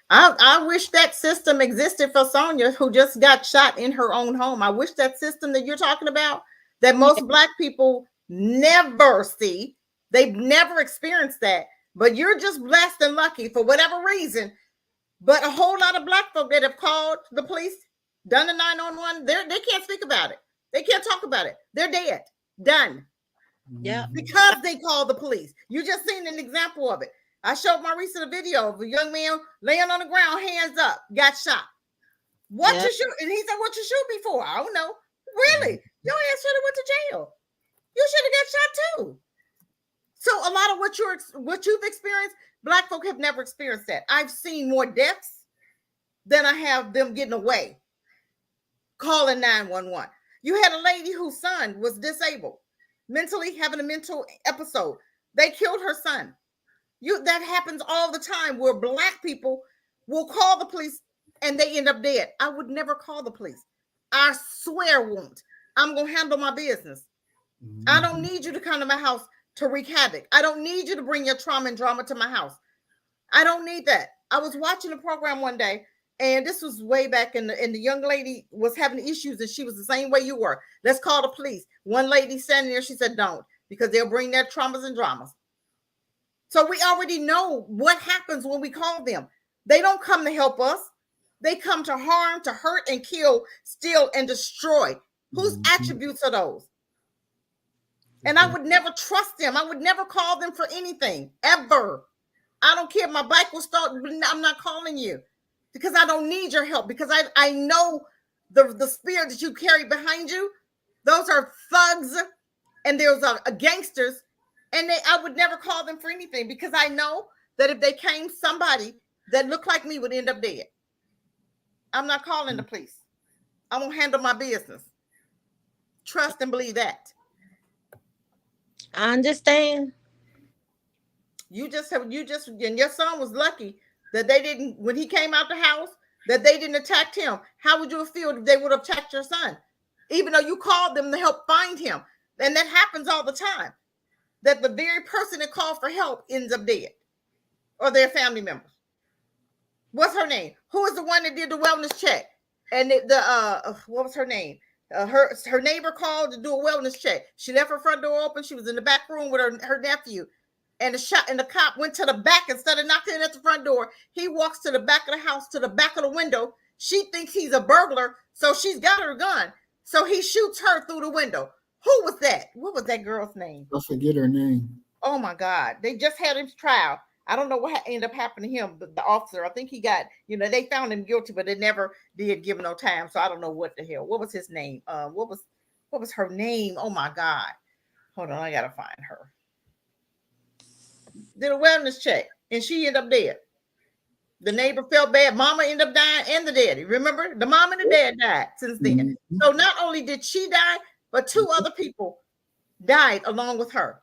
I wish that system existed for Sonia, who just got shot in her own home. I wish that system that you're talking about, that most Black people never see. They've never experienced that. But you're just blessed and lucky for whatever reason. But a whole lot of Black folk that have called the police, done the 911, they can't speak about it. They can't talk about it. They're dead. Done. Yeah. Because they called the police. You just seen an example of it. I showed my recent video of a young man laying on the ground, hands up, got shot. What you shoot? And he said, what you shoot me for? I don't know. Really? Your ass should have went to jail. You should have got shot too. So a lot of what you've experienced, Black folk have never experienced that. I've seen more deaths than I have them getting away, calling 911. You had a lady whose son was disabled, mentally having a mental episode. They killed her son. That happens all the time where Black people will call the police and they end up dead. I would never call the police. I swear I won't. I'm going to handle my business. I don't need you to come to my house to wreak havoc. I don't need you to bring your trauma and drama to my house. I don't need that. I was watching a program one day, and this was way back, and the young lady was having issues, and she was the same way you were. Let's call the police. One lady standing there, she said, don't, because they'll bring their traumas and dramas. So we already know what happens when we call them. They don't come to help us. They come to harm, to hurt, and kill, steal, and destroy. Whose attributes are those? And I would never trust them. I would never call them for anything, ever. I don't care if my bike will start. I'm not calling you because I don't need your help, because I know the spirit that you carry behind you. Those are thugs, and there's a gangsters, and I would never call them for anything, because I know that if they came, somebody that looked like me would end up dead. I'm not calling the police. I'm gonna handle my business. Trust and believe that. I understand. And your son was lucky that they didn't, when he came out the house, that they didn't attack him. How would you have felt if they would have attacked your son? Even though you called them to help find him. And that happens all the time. That the very person that called for help ends up dead. Or their family members. What's her name? Who was the one that did the wellness check? And what was her name? Her neighbor called to do a wellness check. She left her front door open. She was in the back room with her nephew. And the cop went to the back instead of knocking at the front door. He walks to the back of the house, to the back of the window. She thinks he's a burglar, so she's got her gun. So he shoots her through the window. Who was that? What was that girl's name? I forget her name. Oh my God. They just had his trial. I don't know what ended up happening to him, but the officer, I think he got, they found him guilty, but they never did give him no time. So I don't know what the hell. What was his name? What was her name? Oh my God. Hold on, I gotta find her. Did a wellness check, and she ended up dead. The neighbor felt bad. Mama ended up dying, and the daddy. Remember, the mom and the dad died since then. Mm-hmm. So not only did she die, but 2 other people died along with her.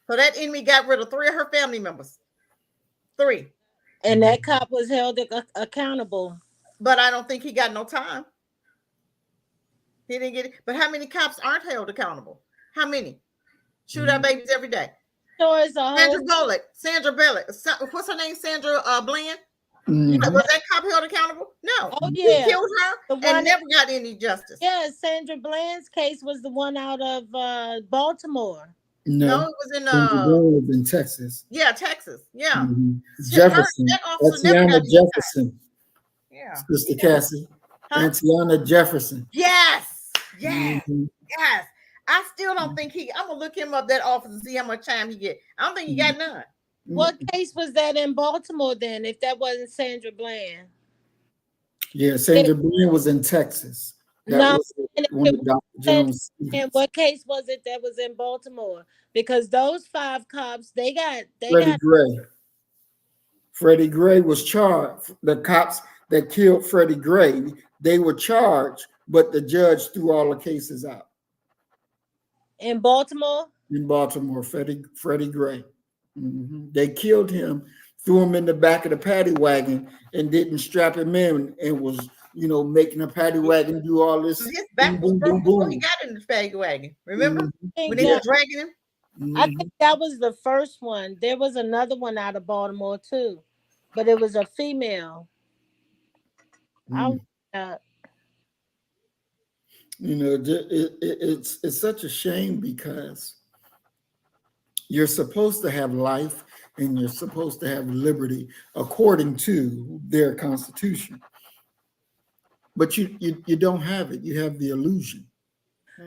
So that enemy got rid of 3 of her family members. 3. And that cop was held accountable. But I don't think he got no time. He didn't get it. But how many cops aren't held accountable? How many? Shoot our babies every day. Sandra Bullock. What's her name? Sandra Bland. Mm-hmm. Was that cop held accountable? No. Oh yeah. He killed her and never got any justice. Yeah, Sandra Bland's case was the one out of Baltimore. No, it was in Texas. Yeah, Texas. Yeah. Mm-hmm. Jefferson. Tatiana Jefferson. Yeah. Sister Cassie. Tatiana Jefferson. Yes. Yes. Mm-hmm. Yes. I still don't think I'm gonna look him up, that officer, and see how much time he get. I don't think he got none. What case was that in Baltimore then, if that wasn't Sandra Bland? Yeah, Sandra Bland was in Texas. That No, was and one of Dr. and, Jones' and students. what case was it that was in Baltimore? Because those 5 cops, they got Freddie Gray. Freddie Gray was charged. The cops that killed Freddie Gray, they were charged, but the judge threw all the cases out. in Baltimore? In Baltimore, Freddie Gray. They killed him, threw him in the back of the paddy wagon, and didn't strap him in, and was, making a paddy wagon do all this. His back was broken before he got in the paddy wagon. Remember when they were dragging him? I think that was the first one. There was another one out of Baltimore too, but it was a female. It's such a shame because you're supposed to have life and you're supposed to have liberty according to their constitution, but you don't have it. You have the illusion.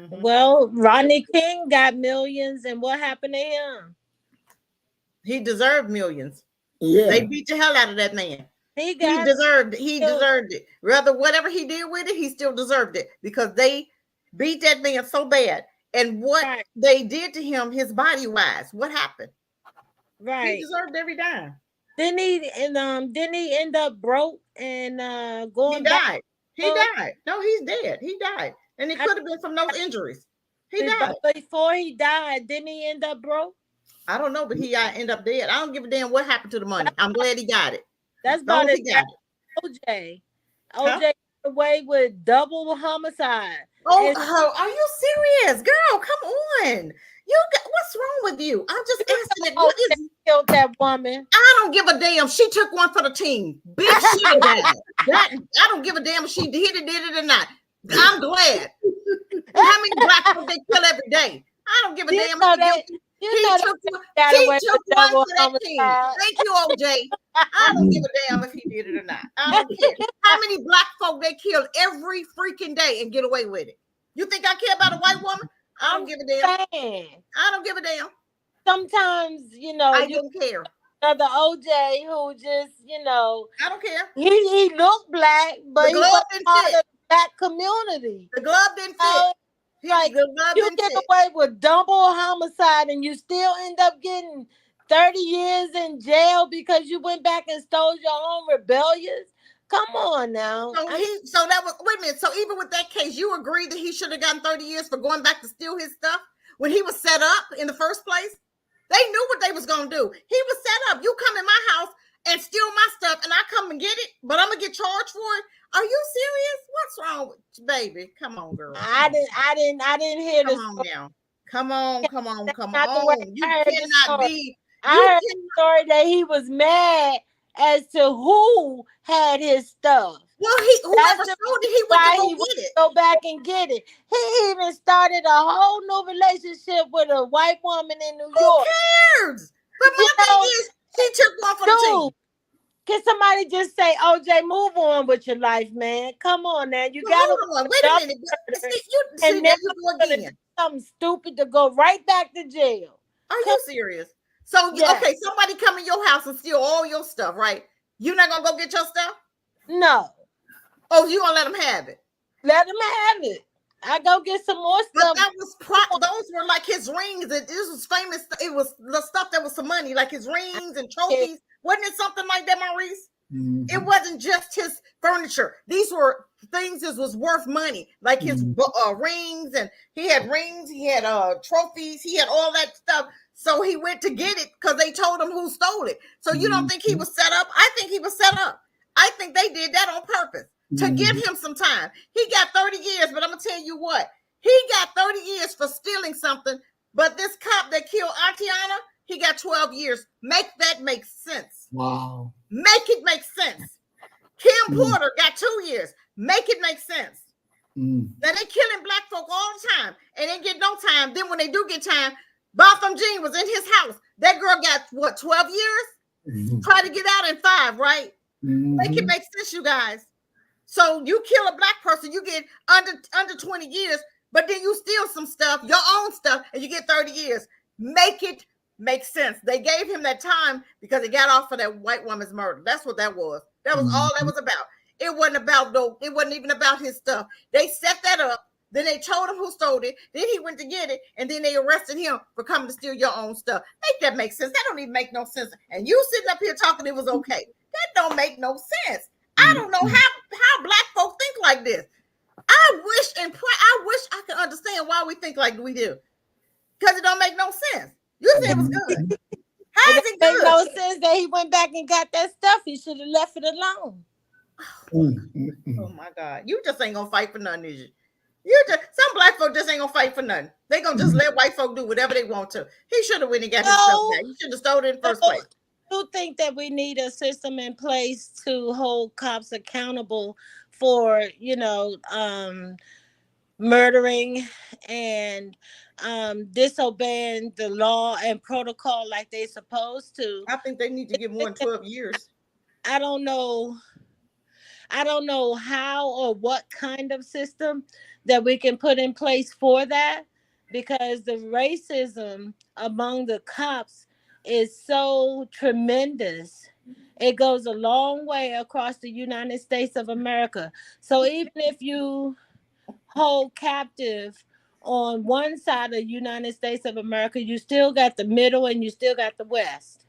Well, Rodney King got millions, and what happened to him? He deserved millions. Yeah, they beat the hell out of that man. He deserved it. Rather, whatever he did with it, he still deserved it because they beat that man so bad. And what they did to him, his body wise, what happened? Right, he deserved every dime. Didn't he end up broke and going? He died. He died. No, he's dead. He died, and it could have been from those injuries. He died. But before he died, didn't he end up broke? I don't know, but he ended up dead. I don't give a damn what happened to the money. I'm glad he got it. That's about it. OJ got away with double homicide. Are you serious, girl? Come on. What's wrong with you? I'm just asking it. What is killed that woman? I don't give a damn. She took one for the team. Bitch, she did that. I don't give a damn if she did it or not. I'm glad. How many black people they kill every day? I don't give a damn. He took one for that team. Thank you, OJ. I don't give a damn if he did it or not. I don't care. How many black folk they killed every freaking day and get away with it? You think I care about a white woman? I don't give a damn. I don't give a damn. Sometimes, I don't care. The OJ who just, I don't care. He looked black, but he was part of the black community. The glove didn't fit. You get away with double homicide and you still end up getting 30 years in jail because you went back and stole your own rebellious. Come on now. So that was, wait a minute. So even with that case, you agree that he should have gotten 30 years for going back to steal his stuff when he was set up in the first place? They knew what they was going to do. He was set up. You come in my house and steal my stuff and I come and get it, but I'm going to get charged for it. Are you serious? What's wrong with you, baby? Come on, girl. I didn't hear this. Come on now. Come on. You cannot be. I heard the story that he was mad as to who had his stuff. Well, whoever stole it, he went to go back and get it. He even started a whole new relationship with a white woman in New York. Who cares? But my thing is, she took one for the team. Can somebody just say, OJ, move on with your life, man? Come on, now. You got to wait a minute. And then do something stupid to go right back to jail. Are you serious? So, okay, somebody come in your house and steal all your stuff, right? You're not going to go get your stuff? No. Oh, you going to let them have it? Let them have it. I go get some more stuff. But that was those were like his rings. This was famous. It was the stuff that was some money, like his rings and trophies. Wasn't it something like that, Maurice? Mm-hmm. It wasn't just his furniture. These were things that was worth money, like his rings, and he had rings, he had trophies, he had all that stuff. So he went to get it because they told him who stole it. So you don't think he was set up? I think he was set up. I think they did that on purpose to give him some time. He got 30 years, but I'm going to tell you what. He got 30 years for stealing something, but this cop that killed Atiana, he got 12 years. Make that make sense. Wow. Make it make sense. Kim Porter got 2 years. Make it make sense. Now they killing black folk all the time and they get no time. Then when they do get time, Botham Jean was in his house. That girl got what, 12 years? Try to get out in 5, right? Make it make sense, you guys. So you kill a black person, you get under 20 years, but then you steal some stuff, your own stuff, and you get 30 years. Make it make sense. They gave him that time because he got off for that white woman's murder. That's what that was. That was all that was about. It wasn't even about his stuff. They set that up. Then they told him who stole it. Then he went to get it, and then they arrested him for coming to steal your own stuff. Make that make sense? That don't even make no sense. And you sitting up here talking it was okay. That don't make no sense. I don't know how black folks think like this. I wish I could understand why we think like we do, because it don't make no sense. You said it was good. How is it good? It no sense that he went back and got that stuff. He should have left it alone. Oh my God, you just ain't gonna fight for nothing, is you? Some black folk just ain't gonna fight for nothing. They gonna just let white folk do whatever they want to. He should have went and got his stuff back. He should have stole it in the first place. I do think that we need a system in place to hold cops accountable for, murdering and disobeying the law and protocol like they're supposed to. I think they need to get more than 12 years. I don't know how or what kind of system that we can put in place for that, because the racism among the cops is so tremendous. It goes a long way across the United States of America. So even if you hold captive on one side of the United States of America, you still got the middle and you still got the West.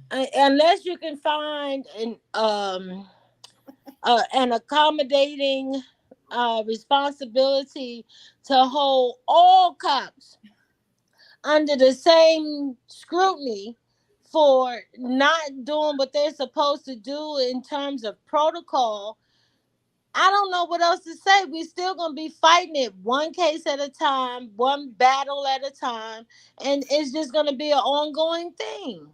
Unless you can find an accommodating responsibility to hold all cops under the same scrutiny for not doing what they're supposed to do in terms of protocol, I don't know what else to say. We're still going to be fighting it one case at a time, one battle at a time, and it's just going to be an ongoing thing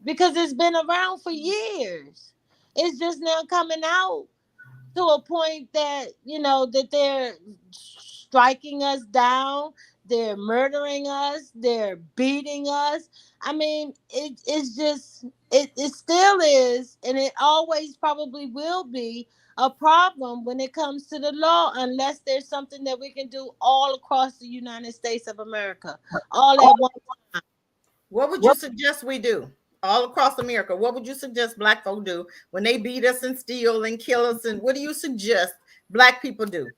because it's been around for years. It's just now coming out to a point that, that they're striking us down, they're murdering us, they're beating us. I mean, it still is, and it always probably will be a problem when it comes to the law, unless there's something that we can do all across the United States of America, all at one time. What would you suggest we do all across America? What would you suggest black folk do when they beat us and steal and kill us? And what do you suggest black people do?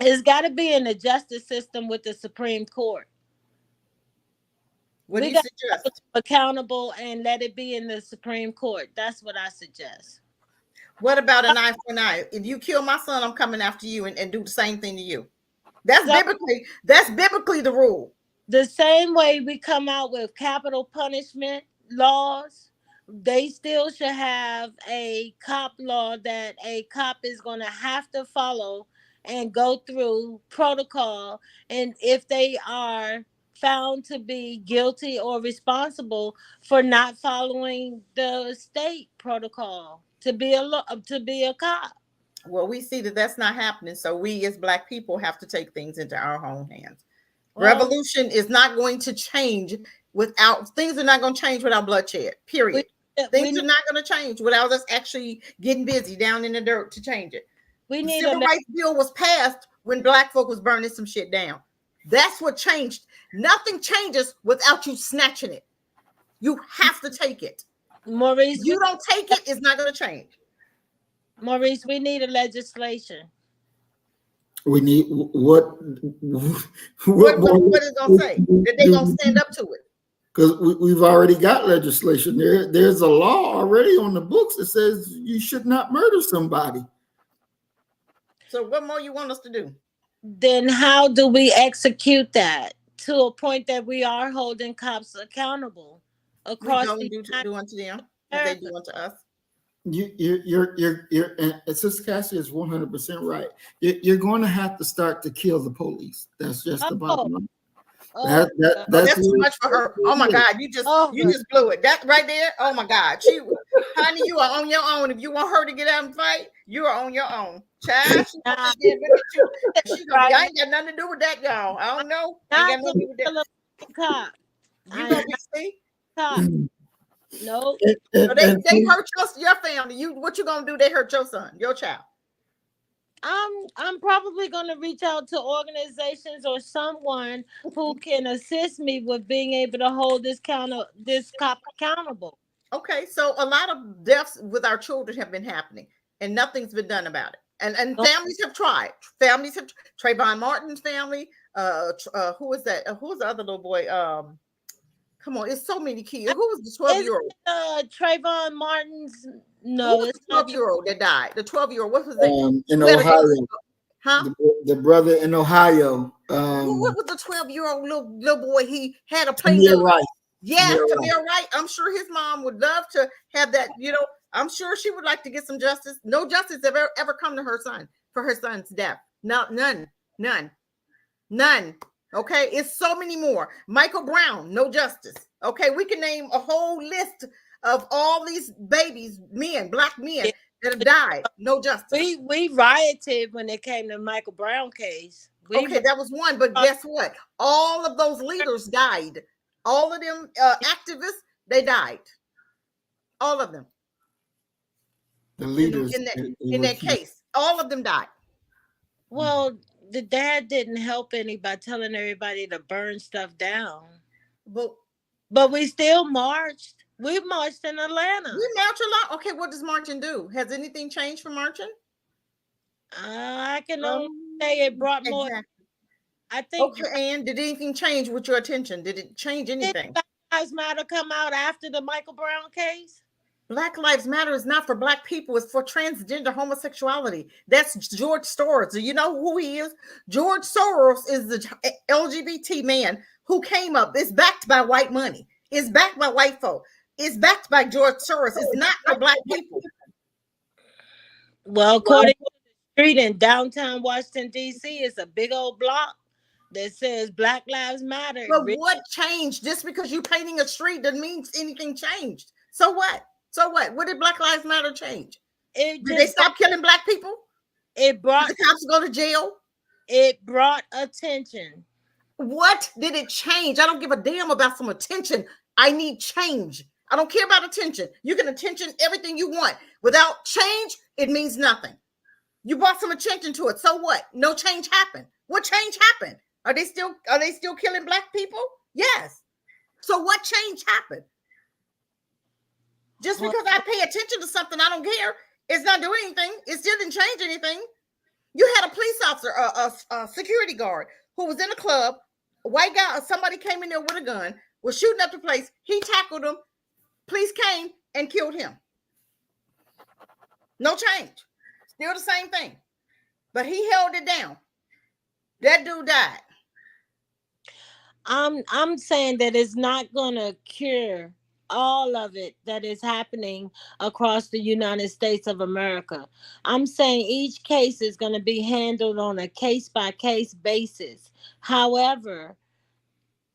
It's got to be in the justice system with the Supreme Court. What do you suggest? Accountable and let it be in the Supreme Court. That's what I suggest. What about an eye for an eye? If you kill my son, I'm coming after you and do the same thing to you. That's biblically the rule. The same way we come out with capital punishment laws, they still should have a cop law that a cop is going to have to follow and go through protocol. And if they are found to be guilty or responsible for not following the state protocol to be a cop. Well, we see that that's not happening. So we as black people have to take things into our own hands. Revolution is not going to change things are not going to change without bloodshed, period. Things are not going to change without us actually getting busy down in the dirt to change it. The Civil Rights Bill was passed when black folk was burning some shit down. That's what changed. Nothing changes without you snatching it. You have to take it. Maurice, if you don't take it, it's not going to change. Maurice, we need a legislation. We need what is it going to say? That they're going to stand up to it. Because we've already got legislation. There's a law already on the books that says you should not murder somebody. So what more you want us to do? Then how do we execute that to a point that we are holding cops accountable across we don't do unto them as they do unto us? You're and Sister Cassie is 100% right. You're going to have to start to kill the police. That's just the bottom line. That's too much for her. Oh my God, you just blew it. That right there. Oh my God, honey, you are on your own. If you want her to get out and fight, you are on your own. Child, I ain't got nothing to do with that, y'all. I don't know. I ain't got nothing to do with that. Cop. You gonna be see? Cop. No. So they hurt your family. What you gonna do? They hurt your son, your child. I'm probably going to reach out to organizations or someone who can assist me with being able to hold this cop accountable. Okay, so a lot of deaths with our children have been happening, and nothing's been done about it. And families have tried. Families have Trayvon Martin's family. Who was that? Who was the other little boy? Come on, it's so many kids. Who was the 12-year-old? Trayvon Martin's. No, who was it's the 12-year-old that died? The 12-year-old. What was that? In Ohio. Huh? The brother in Ohio. What was the 12-year-old little boy? He had a plane. Right. Yes, Tamir Wright. I'm sure his mom would love to have that. I'm sure she would like to get some justice. No justice ever come to her son for her son's death. No, none. Okay, it's so many more. Michael Brown, no justice. Okay, we can name a whole list of all these babies, black men that have died. No justice. We rioted when it came to Michael Brown case. That was one, but guess what? All of those leaders died. All of them activists, they died. All of them. The leaders in that case, all of them died. Well, the dad didn't help any by telling everybody to burn stuff down. But we still marched. We marched in Atlanta. We marched a lot. Okay, what does marching do? Has anything changed for marching? I can only say it brought more. Exactly. I think. Okay, and did anything change with your attention? Did it change anything? Did Black Lives Matter come out after the Michael Brown case? Black Lives Matter is not for black people. It's for transgender homosexuality. That's George Soros. Do you know who he is? George Soros is the LGBT man who came up. It's backed by white money. It's backed by white folk. It's backed by George Soros. It's not for black people. Well, according to the street in downtown Washington, D.C., it's a big old block that says Black Lives Matter. But what changed? Just because you're painting a street doesn't mean anything changed. So what? So what? What did Black Lives Matter change? Did they stop killing black people? It brought the cops go to jail. It brought attention. What did it change? I don't give a damn about some attention. I need change. I don't care about attention. You can attention everything you want. Without change, it means nothing. You brought some attention to it. So what? No change happened. What change happened? Are they still killing black people? Yes. So what change happened? Just because I pay attention to something, I don't care. It's not doing anything. It still didn't change anything. You had a police officer, a security guard who was in a club. A white guy, somebody came in there with a gun, was shooting up the place. He tackled him. Police came and killed him. No change. Still the same thing. But he held it down. That dude died. I'm saying that it's not going to cure all of it that is happening across the United States of America. I'm saying each case is going to be handled on a case-by-case basis. However,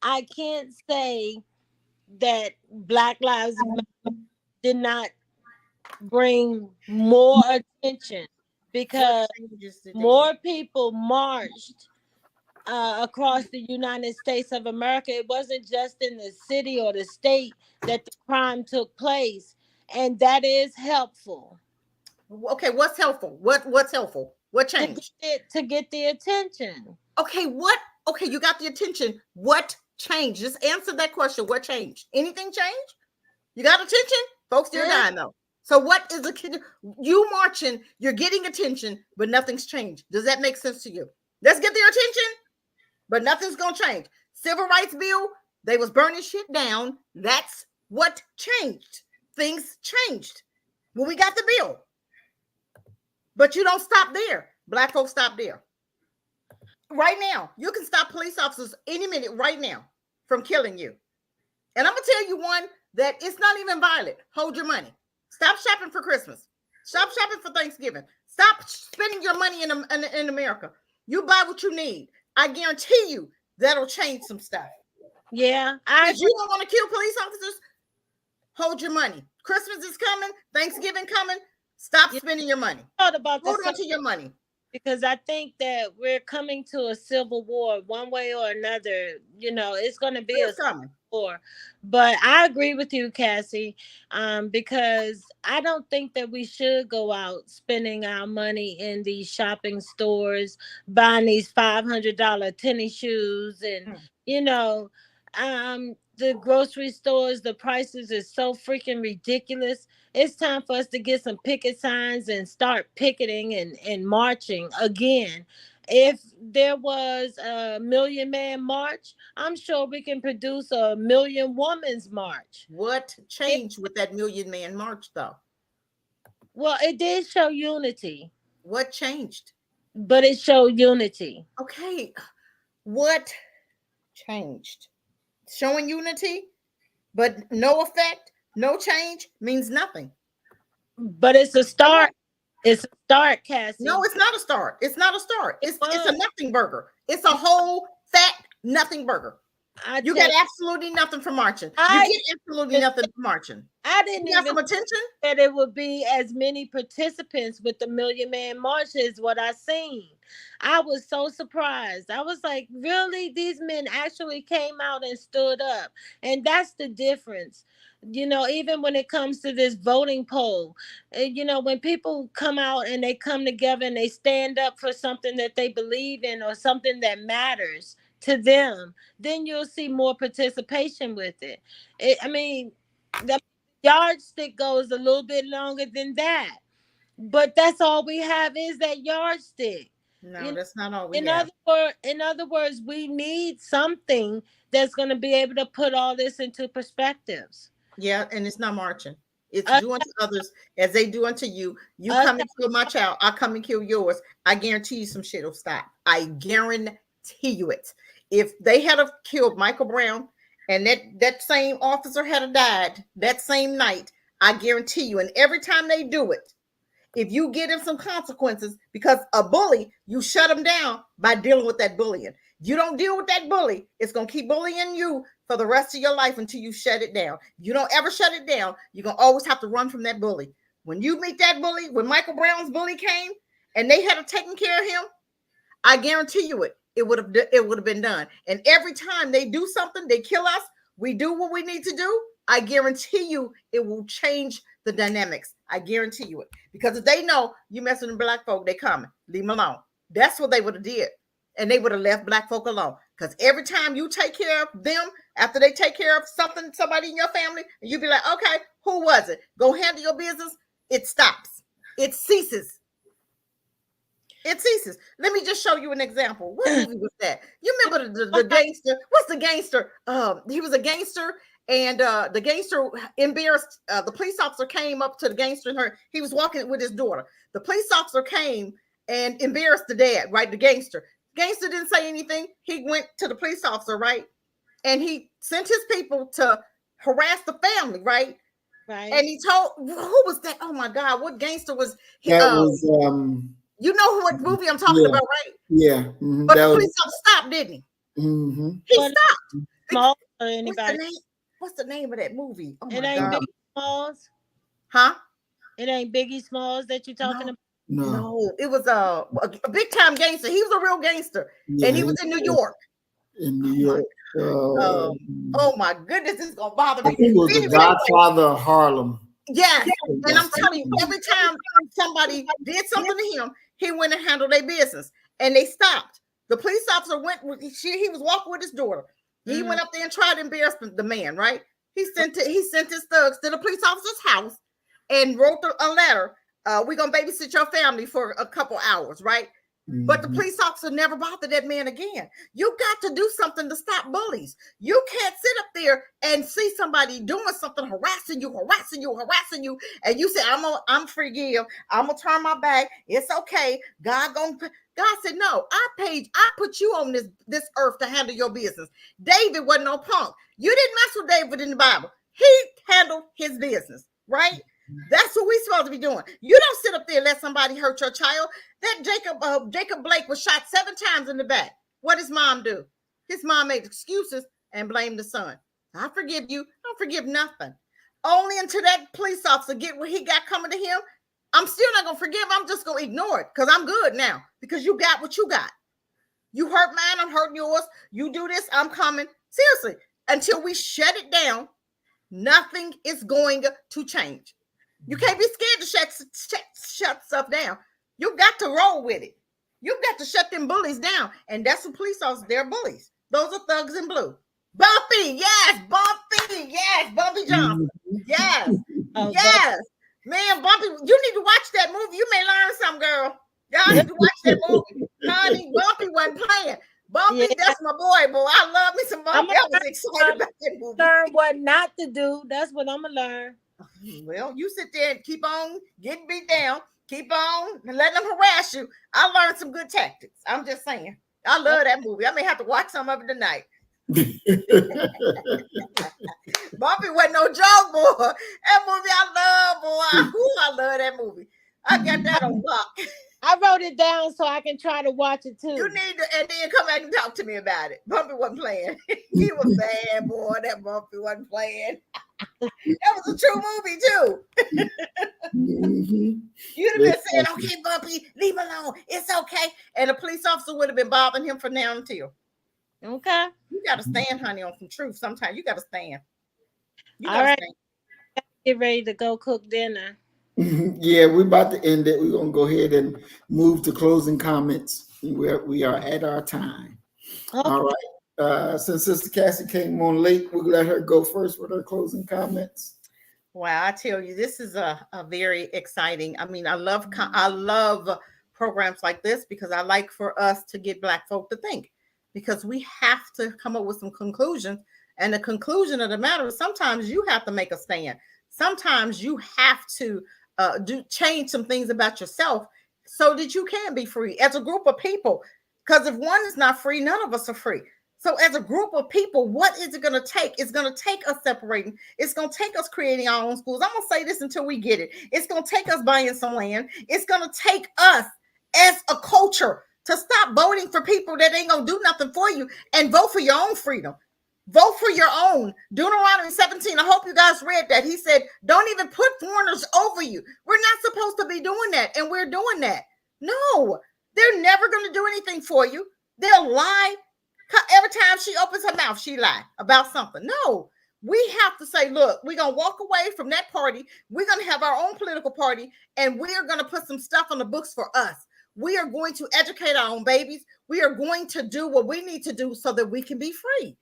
I can't say that Black Lives Matter did not bring more attention because more people marched across the United States of America. It wasn't just in the city or the state that the crime took place, and that is helpful. Okay, what's helpful? What's helpful? What changed? To get the attention. Okay, what? Okay, you got the attention. What changed? Just answer that question. What changed? Anything changed? You got attention? Folks still dying though. So what is the you marching? You're getting attention, but nothing's changed. Does that make sense to you? Let's get their attention, but nothing's gonna change. Civil rights bill, they was burning shit down. That's what changed. Things changed when we got the bill. But you don't stop there. Black folks stop there. Right now, you can stop police officers any minute right now from killing you. And I'm gonna tell you one that it's not even violent. Hold your money. Stop shopping for Christmas. Stop shopping for Thanksgiving. Stop spending your money in America. You buy what you need. I guarantee you that'll change some stuff. Yeah. If you don't want to kill police officers, hold your money. Christmas is coming. Thanksgiving coming. Stop spending your money. Hold on to your money. Because I think that we're coming to a civil war one way or another. You know, it's going to be a civil war. But I agree with you, Cassie, because I don't think that we should go out spending our money in these shopping stores, buying these $500 tennis shoes. And, you know, The grocery stores, the prices is so freaking ridiculous. It's time for us to get some picket signs and start picketing and marching again. If there was a million man march, I'm sure we can produce a million women's march. What changed with that million man march, though? Well, it did show unity. What changed? But it showed unity. Okay. What changed? Showing unity, but no effect, no change means nothing. But it's a start. It's a start, Cassie. No, it's not a start. It's not a start. It's a nothing burger. It's a whole fat nothing burger. You got absolutely nothing from marching. You get absolutely nothing from marching. I didn't even some attention that it would be as many participants with the Million Man March as what I seen. I was so surprised. I was like, really? These men actually came out and stood up. And that's the difference. Even when it comes to this voting poll, when people come out and they come together and they stand up for something that they believe in or something that matters to them, then you'll see more participation with it. The yardstick goes a little bit longer than that, but that's all we have is that yardstick. No, that's not all we have. In other words, we need something that's going to be able to put all this into perspectives. Yeah, and it's not marching. It's doing to others as they do unto you. You come and kill my child, I come and kill yours. I guarantee you some shit will stop. I guarantee you it. If they had killed Michael Brown and that same officer had died that same night, I guarantee you, and every time they do it, if you get him some consequences, because a bully, you shut him down by dealing with that bullying. You don't deal with that bully, it's going to keep bullying you for the rest of your life until you shut it down. If you don't ever shut it down, you're going to always have to run from that bully. When you meet that bully, when Michael Brown's bully came and they had taken care of him, I guarantee you it would have been done. And every time they do something, they kill us, we do what we need to do, I guarantee you it will change the dynamics. I guarantee you it. Because if they know you messing with black folk, they coming. Leave them alone. That's what they would have did. And they would have left black folk alone. Because every time you take care of them, after they take care of somebody in your family, and you be like, okay, who was it? Go handle your business. It stops. It ceases. It ceases. Let me just show you an example. What movie was that? You remember the gangster? What's the gangster? He was a gangster, and the gangster embarrassed. The police officer came up to the gangster, and he was walking with his daughter. The police officer came and embarrassed the dad, right? The gangster. Gangster didn't say anything. He went to the police officer, right? And he sent his people to harass the family, right? Right. And he told, who was that? Oh my God, what gangster was he? That was you know what movie I'm talking about, right? Yeah. Mm-hmm. But the police officer stopped, didn't he? Mm-hmm. He stopped. Small or anybody? What's the name of that movie? Oh my it ain't God. Biggie Smalls? Huh? It ain't Biggie Smalls that you're talking about? No, it was a big time gangster. He was a real gangster, and he was in New York. In New York. Oh my goodness, this is gonna bother me. I think it was the Godfather of Harlem. Yes, and I'm telling you, every time somebody did something to him, he went and handled their business, and they stopped. The police officer went. He was walking with his daughter. He went up there and tried to embarrass the man. Right? He sent his thugs to the police officer's house and wrote a letter. We're gonna babysit your family for a couple hours, right? But the police officer never bothered that man again. You got to do something to stop bullies. You can't sit up there and see somebody doing something, harassing you, and you say, I'm forgive. I'm gonna turn my back. It's okay. God said, no, I put you on this earth to handle your business. David wasn't no punk. You didn't mess with David in the Bible. He handled his business, right? That's what we're supposed to be doing. You don't sit up there and let somebody hurt your child. That Jacob Blake was shot 7 times in the back. What does mom do? His mom made excuses and blamed the son. I forgive you. I don't forgive nothing. Only until that police officer get what he got coming to him, I'm still not going to forgive. I'm just going to ignore it because I'm good now because you got what you got. You hurt mine, I'm hurting yours. You do this, I'm coming. Seriously, until we shut it down, nothing is going to change. You can't be scared to shut stuff down. You got to roll with it. You got to shut them bullies down. And that's what police officers, they're bullies. Those are thugs in blue. Bumpy, yes, Bumpy, yes, Bumpy Johnson, yes, Oh, yes, man, Bumpy, you need to watch that movie. You may learn some, girl. Y'all need to watch that movie, honey. Bumpy wasn't playing. Bumpy, Yeah. that's my boy, boy. I love me some I'm Bumpy. I was excited about that movie. learn what not to do. That's what I'm gonna learn. Well, you sit there and keep on getting beat down. Keep on letting them harass you. I learned some good tactics. I'm just saying. I love that movie. I may have to watch some of it tonight. Bumpy wasn't no joke, boy. That movie I love, boy. Ooh, I love that movie. I got that on lock. I wrote it down so I can try to watch it too. You need to, and then come back and talk to me about it. Bumpy wasn't playing. He was bad, boy. That Bumpy wasn't playing. That was a true movie too. You'd have been saying, "Okay, Bumpy, leave him alone. It's okay," and the police officer would have been bothering him from now until. Okay. You got to stand, honey, on some truth. Sometimes you got to stand. You All right. Stand. Get ready to go cook dinner. Yeah, we're about to end it. We're going to go ahead and move to closing comments. We are at our time. Okay. All right. Since Sister Cassie came on late, we'll let her go first with her closing comments. Wow, I tell you, this is a very exciting. I mean, I love programs like this because I like for us to get Black folk to think, because we have to come up with some conclusions. And the conclusion of the matter is sometimes you have to make a stand. Sometimes you have to change some things about yourself so that you can be free as a group of people. Because if one is not free, none of us are free. So as a group of people, what is it going to take? It's going to take us separating. It's going to take us creating our own schools. I'm going to say this until we get it. It's going to take us buying some land. It's going to take us as a culture to stop voting for people that ain't going to do nothing for you and vote for your own freedom. Vote for your own. Deuteronomy 17. I hope you guys read that. He said, don't even put foreigners over you. We're not supposed to be doing that. And we're doing that. No, they're never going to do anything for you. They'll lie. Every time she opens her mouth, she lie about something. No, we have to say, look, we're going to walk away from that party. We're going to have our own political party, and we are going to put some stuff on the books for us. We are going to educate our own babies. We are going to do what we need to do so that we can be free,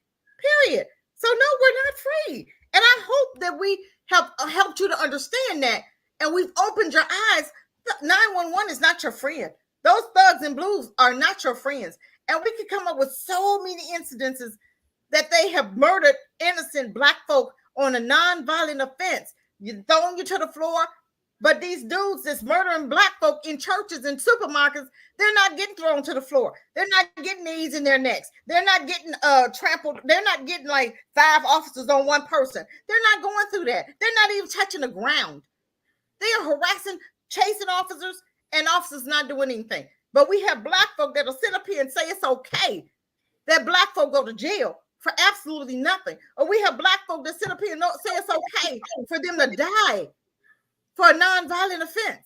period. So no, we're not free. And I hope that we have helped you to understand that, and we've opened your eyes. 911 is not your friend. Those thugs and blues are not your friends. And we could come up with so many incidences that they have murdered innocent Black folk on a non-violent offense. You're throwing you to the floor. But these dudes that's murdering Black folk in churches and supermarkets, they're not getting thrown to the floor. They're not getting knees in their necks. They're not getting trampled. They're not getting like 5 officers on one person. They're not going through that. They're not even touching the ground. They are harassing, chasing officers, and officers not doing anything. But we have Black folk that'll sit up here and say it's okay that Black folk go to jail for absolutely nothing. Or we have Black folk that sit up here and say it's okay for them to die for a non-violent offense.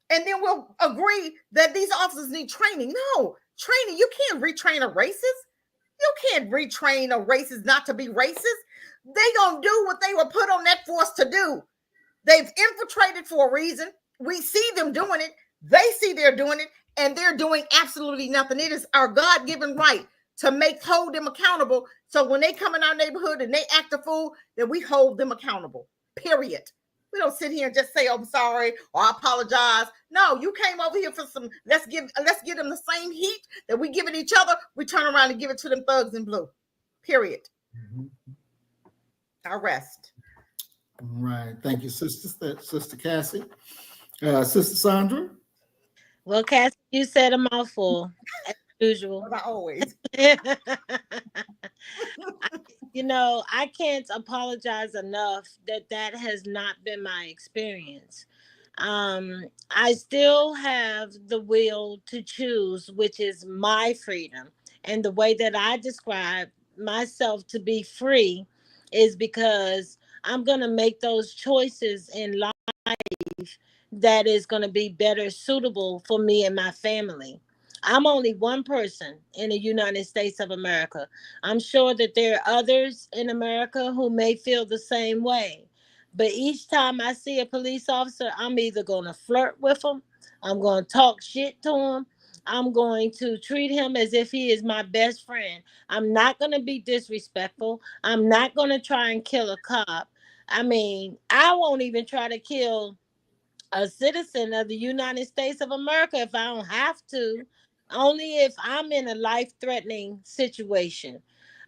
And then we'll agree that these officers need training. No, training. You can't retrain a racist. You can't retrain a racist not to be racist. They gonna do what they were put on that force to do. They've infiltrated for a reason. We see them doing it. They see they're doing it, and they're doing absolutely nothing. It is our God-given right to hold them accountable. So when they come in our neighborhood and they act a fool, then we hold them accountable, period. We don't sit here and just say, oh, I'm sorry, or I apologize. No, you came over here for some, let's give them the same heat that we give it each other. We turn around and give it to them thugs in blue, period. I rest. All right. Thank you, Sister Cassie. Sister Sandra? Well, Cassie, you said a mouthful, as usual. But I always. I can't apologize enough that has not been my experience. I still have the will to choose, which is my freedom. And the way that I describe myself to be free is because I'm going to make those choices in life that is going to be better suitable for me and my family. I'm only one person in the United States of America. I'm sure that there are others in America who may feel the same way. But each time I see a police officer, I'm either going to flirt with them, I'm going to talk shit to them, I'm going to treat him as if he is my best friend. I'm not going to be disrespectful. I'm not going to try and kill a cop. I mean, I won't even try to kill a citizen of the United States of America if I don't have to, only if I'm in a life threatening situation.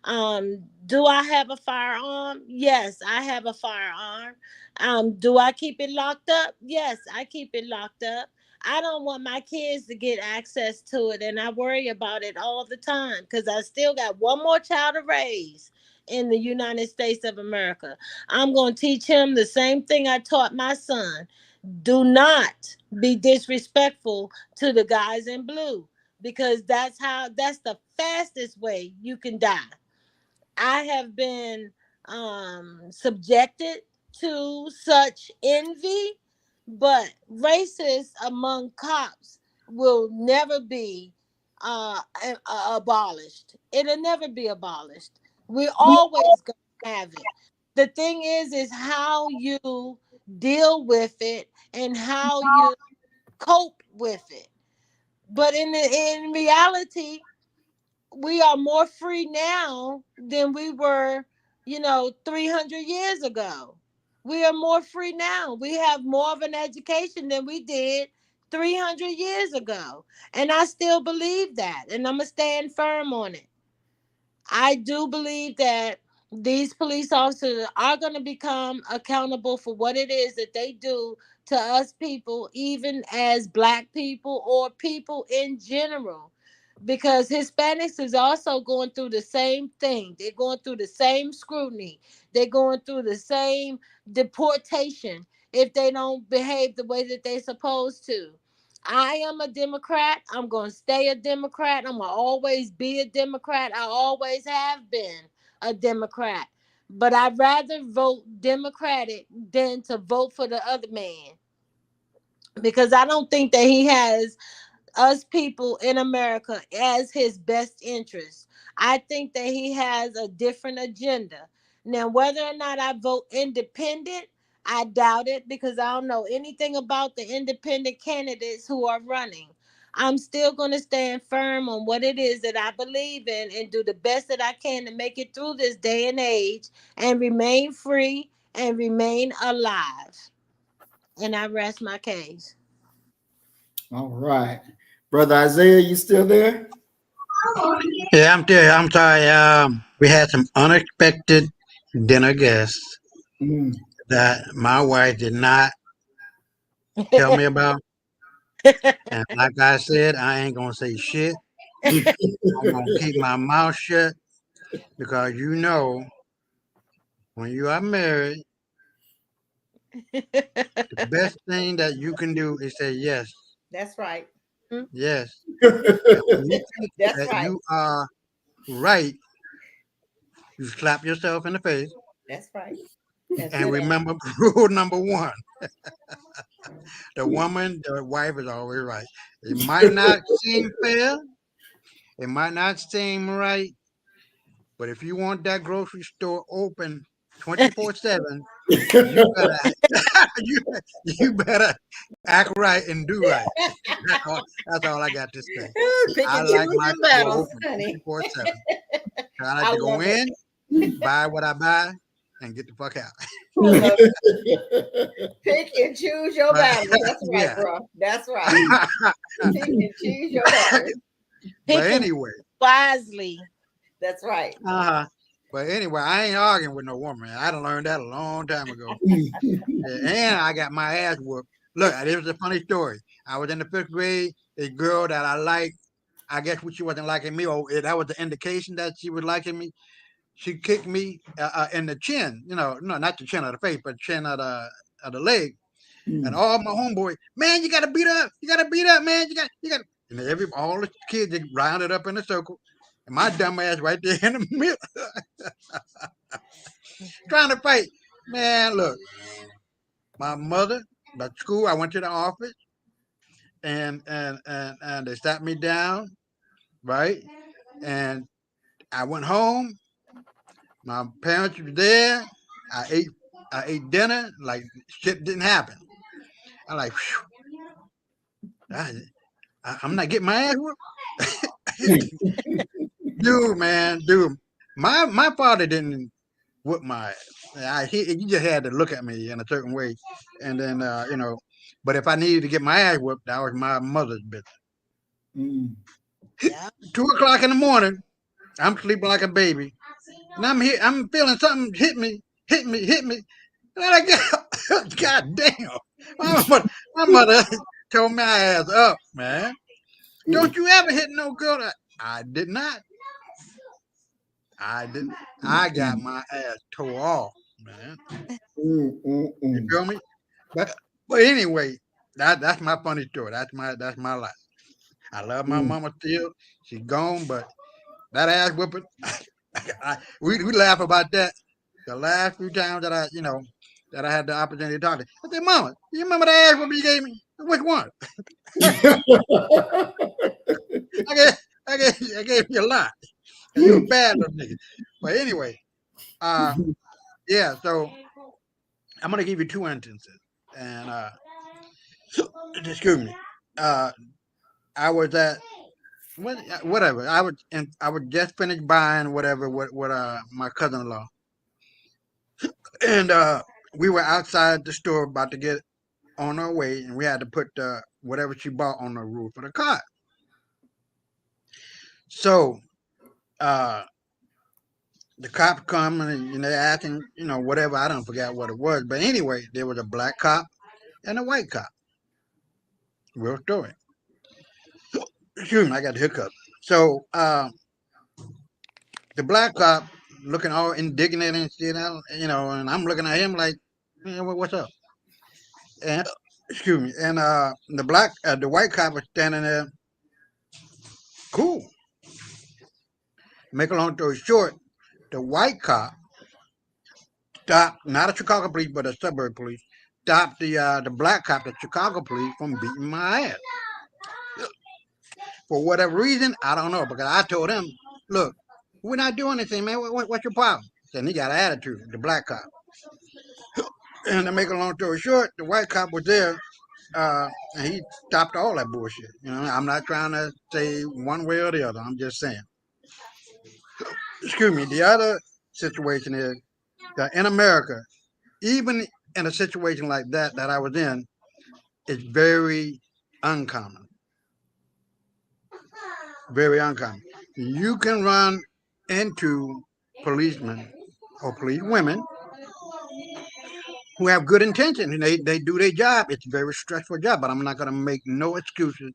Do I have a firearm? Yes, I have a firearm. Do I keep it locked up? Yes, I keep it locked up. I don't want my kids to get access to it, and I worry about it all the time because I still got one more child to raise in the United States of America. I'm going to teach him the same thing I taught my son. Do not be disrespectful to the guys in blue because that's the fastest way you can die. I have been subjected to such envy, but racists among cops will never be abolished. It'll never be abolished. We're always going to have it. The thing is how you deal with it and how you cope with it. But in reality, we are more free now than we were, 300 years ago. We are more free now. We have more of an education than we did 300 years ago. And I still believe that. And I'm going to stand firm on it. I do believe that these police officers are going to become accountable for what it is that they do to us people, even as Black people or people in general. Because Hispanics is also going through the same thing. They're going through the same scrutiny. They're going through the same deportation if they don't behave the way that they're supposed to. I am a Democrat. I'm going to stay a Democrat. I'm going to always be a Democrat. I always have been a Democrat. But I'd rather vote Democratic than to vote for the other man because I don't think that he has us people in America as his best interest. I think that he has a different agenda. Now, whether or not I vote independent, I doubt it because I don't know anything about the independent candidates who are running. I'm still going to stand firm on what it is that I believe in and do the best that I can to make it through this day and age and remain free and remain alive. And I rest my case. All right. Brother Isaiah, you still there? Yeah, I'm there. I'm sorry. We had some unexpected dinner guests Mm. that my wife did not tell me about. And like I said, I ain't gonna say shit. I'm gonna keep my mouth shut because when you are married, the best thing that you can do is say yes, That's right. yes. And when you think That's that right. you are right, you slap yourself in the face That's right. That's and it. remember rule number one: the wife is always right. It might not seem fair, it might not seem right, but if you want that grocery store open 24/7, you better you, you better act right and do right. That's all I got to say. Pick I and like choose my your store battles, open honey. 24/7. I like I to go love it. in, buy what I buy, and get the fuck out. I love it. Pick and choose your But battles. That's right, yeah. bro. That's right. Pick and choose your battles. But Pick and choose anyway, wisely. That's right. uh-huh. But anyway, I ain't arguing with no woman. I done learned that a long time ago. Yeah, and I got my ass whooped. Look, this was a funny story. I was in the 5th grade. A girl that I liked, I guess she wasn't liking me, or that was the indication that she was liking me. She kicked me in the chin. No, not the chin of the face, but chin of the leg. And all my homeboy, man, you gotta beat up. You gotta beat up, man. You got. And all the kids they rounded up in a circle, and my dumb ass right there in the middle, trying to fight. Man, look, my mother, at school, I went to the office, and they sat me down, right? And I went home. My parents were there. I ate dinner like shit didn't happen. I'm like, whew, I'm not getting my ass whooped. Dude. My father didn't whoop my ass. He just had to look at me in a certain way, and then But if I needed to get my ass whooped, that was my mother's business. Yeah. 2 o'clock in the morning, I'm sleeping like a baby, and I'm feeling something hit me. And I got, God damn, my mother told my ass up, man. Don't you ever hit no girl? I did not. I didn't. I got my ass tore off, man. You feel me? But anyway, that's my funny story. That's my life. I love my mama still. She's gone, but that ass whooping, we laugh about that. The last few times that I had the opportunity to talk to, I said, "Mama, you remember the ass whooping you gave me? Which one?" I gave you a lot. And you a bad little nigga. But anyway, yeah. So I'm gonna give you two instances, and excuse me. I was at whatever. I would just finish buying whatever with my cousin-in-law, and we were outside the store about to get on our way, and we had to put whatever she bought on the roof of the car. So the cops come and they're asking, whatever. I don't forget what it was, but anyway, there was a black cop and a white cop. Real story. Excuse me, I got the hiccup. So the black cop looking all indignant and shit, and I'm looking at him like, what's up? And excuse me, and the white cop was standing there, cool. Make a long story short, the white cop stopped, not a Chicago police, but a suburb police, stopped the black cop, the Chicago police, from beating my ass. For whatever reason, I don't know, because I told him, look, we're not doing anything, man. What's your problem? And he got an attitude, the black cop. And to make a long story short, the white cop was there, and he stopped all that bullshit. I'm not trying to say one way or the other. I'm just saying. Excuse me. The other situation is that in America, even in a situation like that I was in, it's very uncommon. Very uncommon. You can run into policemen or police women who have good intention and they do their job. It's a very stressful job, but I'm not going to make no excuses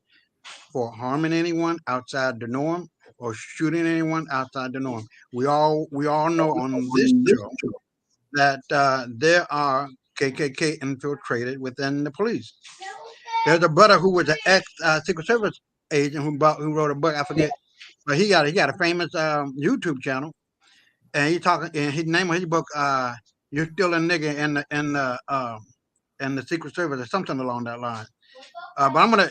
for harming anyone outside the norm or shooting anyone outside the norm. We all know on this show that there are KKK infiltrated within the police. There's a brother who was an ex Secret Service agent who wrote a book. I forget, but he got a famous YouTube channel, and he talking. And his name of his book, "You're Still a Nigga in the Secret Service" or something along that line. But I'm gonna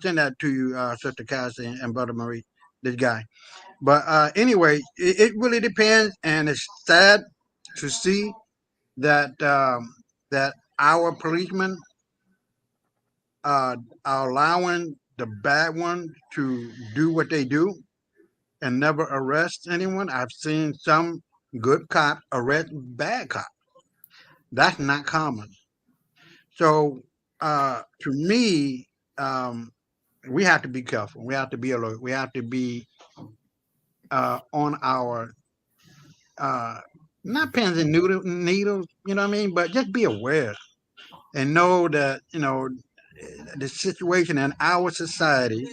send that to you, Sister Cassie and Brother Marie, this guy. But anyway, it really depends, and it's sad to see that that our policemen are allowing the bad ones to do what they do and never arrest anyone. I've seen some good cops arrest bad cops. That's not common. So to me, we have to be careful. We have to be alert. We have to be on our not pins and needles, you know what I mean? But just be aware and know that, the situation in our society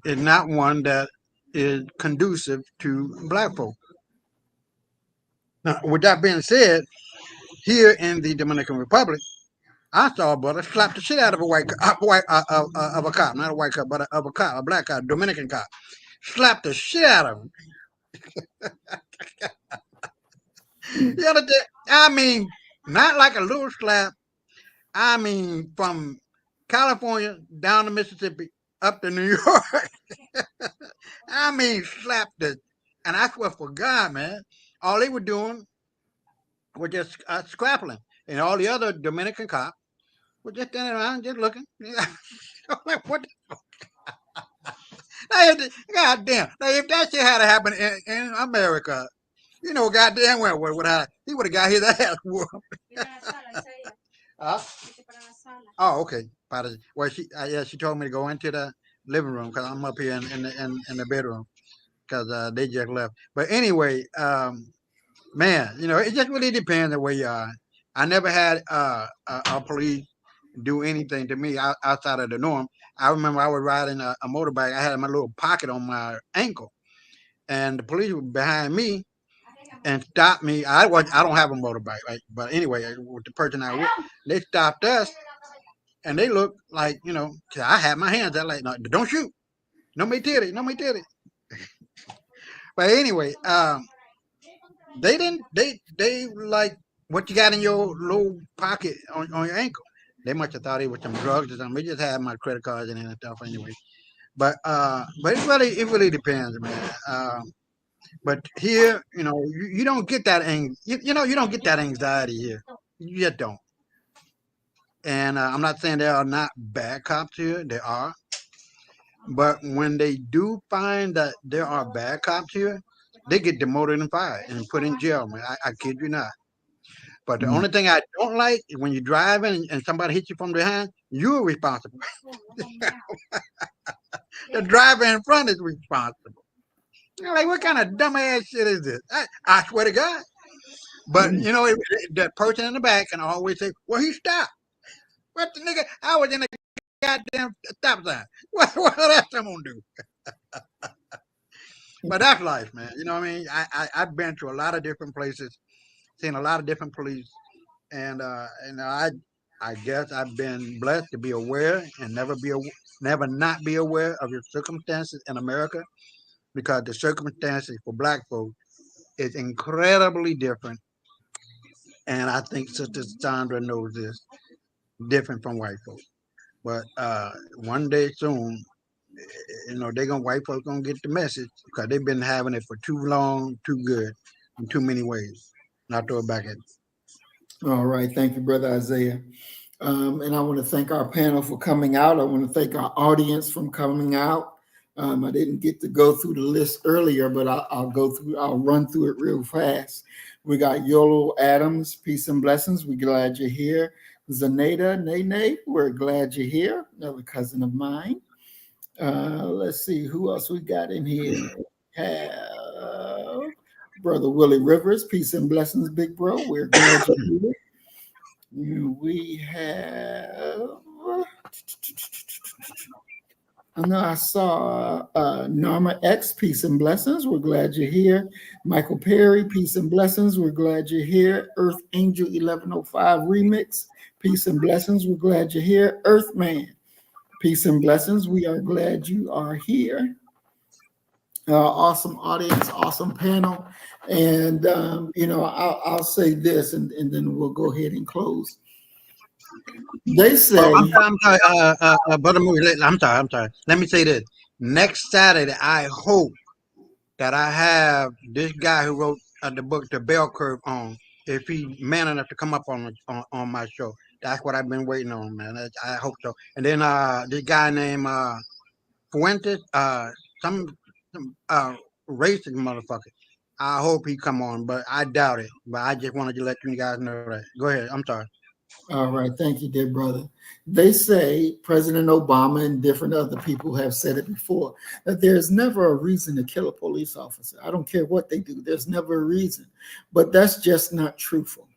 is not one that is conducive to black folk. Now, with that being said, here in the Dominican Republic, I saw a brother slap the shit out of a of a cop, not a white cop, but of a cop, a black cop, Dominican cop, slapped the shit out of him. The other day, I mean, not like a little slap. I mean, from California down to Mississippi up to New York. I mean, slapped the, and I swear for God, man, all they were doing was just scrapping. And all the other Dominican cops We're just standing around, just looking. I'm like, what? God damn! Now, if that shit had happened in America, you know, goddamn well what would have. He would have got his ass whooped. Huh? Oh, okay. Well, yeah, she told me to go into the living room because I'm up here in the bedroom because they just left. But anyway, man, you know, it just really depends on where you are. I never had a police do anything to me outside of the norm. I remember I was riding a motorbike. I had my little pocket on my ankle, and the police were behind me and stopped me. I don't have a motorbike, right? But anyway, with the person I with, they stopped us, and they looked like, you know, 'cause I had my hands out like, no, don't shoot, no me titty, no me titty. But anyway, they didn't. They like what you got in your little pocket on your ankle. They must have thought it was some drugs or something. They just had my credit cards in it and stuff anyway. But it really depends, man. But here, you know, you don't get that you know, you don't get that anxiety here. You just don't. And I'm not saying there are not bad cops here. There are. But when they do find that there are bad cops here, they get demoted and fired and put in jail, man. I kid you not. But the only thing I don't like is when you're driving and somebody hits you from behind, you're responsible. The driver in front is responsible. You're like, what kind of dumbass shit is this? I swear to God. But, you know, the person in the back can always say, well, he stopped. What the nigga? I was in a goddamn stop sign. What else I'm going to do? But that's life, man. You know what I mean? I've been to a lot of different places, seen a lot of different police. And I guess I've been blessed to be aware and never not be aware of the circumstances in America, because the circumstances for Black folks is incredibly different. And I think Sister Sandra knows this, different from white folks. But one day soon, you know, white folks gonna get the message because they've been having it for too long, too good, in too many ways. And I'll throw it back at you. All right. Thank you, Brother Isaiah. And I want to thank our panel for coming out. I want to thank our audience for coming out. I didn't get to go through the list earlier, but I'll run through it real fast. We got Yolo Adams, peace and blessings. We're glad you're here. Zaneta, Nene, we're glad you're here. Another cousin of mine. Let's see who else we got in here. Have Brother Willie Rivers, peace and blessings, big bro. We're glad you're here. We have, I know I saw Norma X, peace and blessings. We're glad you're here. Michael Perry, peace and blessings. We're glad you're here. Earth Angel 1105 Remix, peace and blessings. We're glad you're here. Earthman, peace and blessings. We are glad you are here. Awesome audience, awesome panel. And, you know, I'll say this and then we'll go ahead and close. They say, I'm sorry, Brother Moody, I'm sorry. Let me say this. Next Saturday, I hope that I have this guy who wrote the book, The Bell Curve, on, if he's man enough to come up on my show. That's what I've been waiting on, man. I hope so. And then this guy named Fuentes, some racist motherfucker. I hope he come on, but I doubt it. But I just wanted to let you guys know that. Go ahead. I'm sorry. All right. Thank you, dear brother. They say, President Obama and different other people have said it before, that there's never a reason to kill a police officer. I don't care what they do. There's never a reason. But that's just not truthful.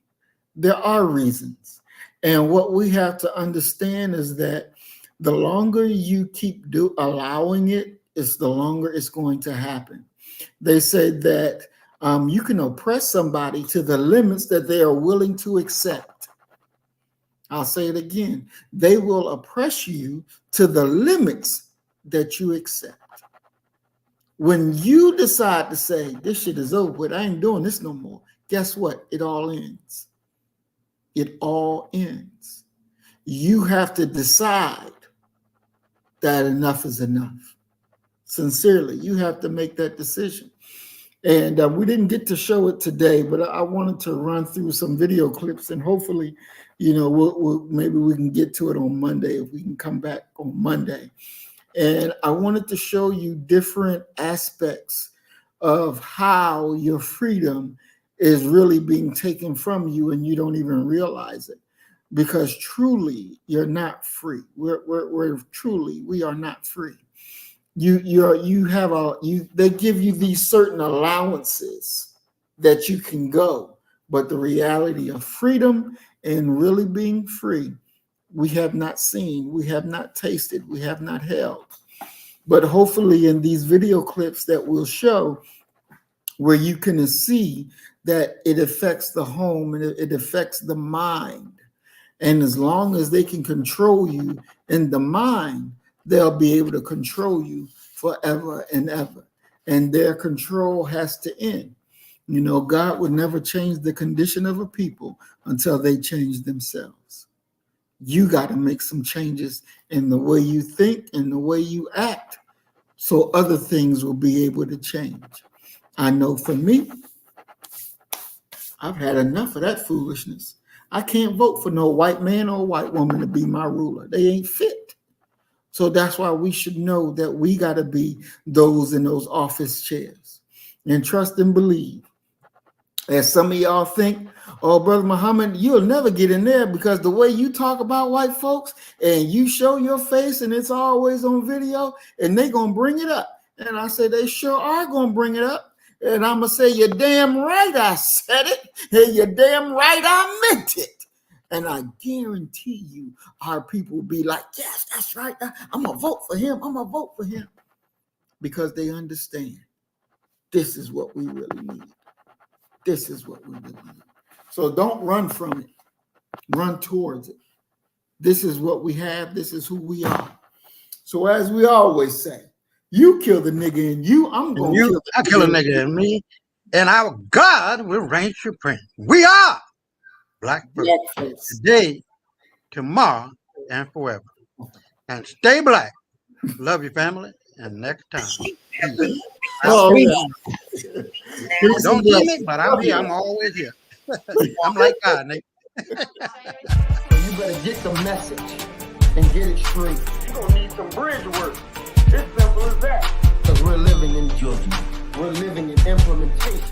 There are reasons. And what we have to understand is that the longer you keep allowing it, is the longer it's going to happen. They say that you can oppress somebody to the limits that they are willing to accept. I'll say it again. They will oppress you to the limits that you accept. When you decide to say, this shit is over with, I ain't doing this no more, guess what? It all ends. It all ends. You have to decide that enough is enough. Sincerely, you have to make that decision. And we didn't get to show it today, but I wanted to run through some video clips, and hopefully, maybe we can get to it on Monday if we can come back on Monday. And I wanted to show you different aspects of how your freedom is really being taken from you, and you don't even realize it, because truly you're not free. We're truly, we are not free. They give you these certain allowances that you can go, but the reality of freedom and really being free, we have not seen, we have not tasted, we have not held. But hopefully in these video clips that we'll show, where you can see that it affects the home and it affects the mind. And as long as they can control you in the mind, they'll be able to control you forever and ever. And their control has to end. God would never change the condition of a people until they change themselves. You got to make some changes in the way you think and the way you act, so other things will be able to change. I know for me, I've had enough of that foolishness. I can't vote for no white man or white woman to be my ruler. They ain't fit. So that's why we should know that we got to be those in those office chairs and trust and believe. As some of y'all think, oh, Brother Muhammad, you'll never get in there because the way you talk about white folks and you show your face and it's always on video and they going to bring it up. And I say, they sure are going to bring it up. And I'm going to say, you're damn right I said it. And you're damn right I meant it. And I guarantee you our people will be like, yes, that's right. I'm going to vote for him. I'm going to vote for him. Because they understand this is what we really need. This is what we really need. So don't run from it. Run towards it. This is what we have. This is who we are. So as we always say, you kill the nigga in you, I'm going to kill a nigga in me, and our God will reign supreme. We are black folks today, tomorrow, and forever. And stay black. Love your family, and next time. Oh, yeah. Don't see me, but I'm here. I'm always here. I'm like God, nigga. So you better get the message and get it straight. You're going to need some bridge work. It's simple as that. Because we're living in judgment. We're living in implementation.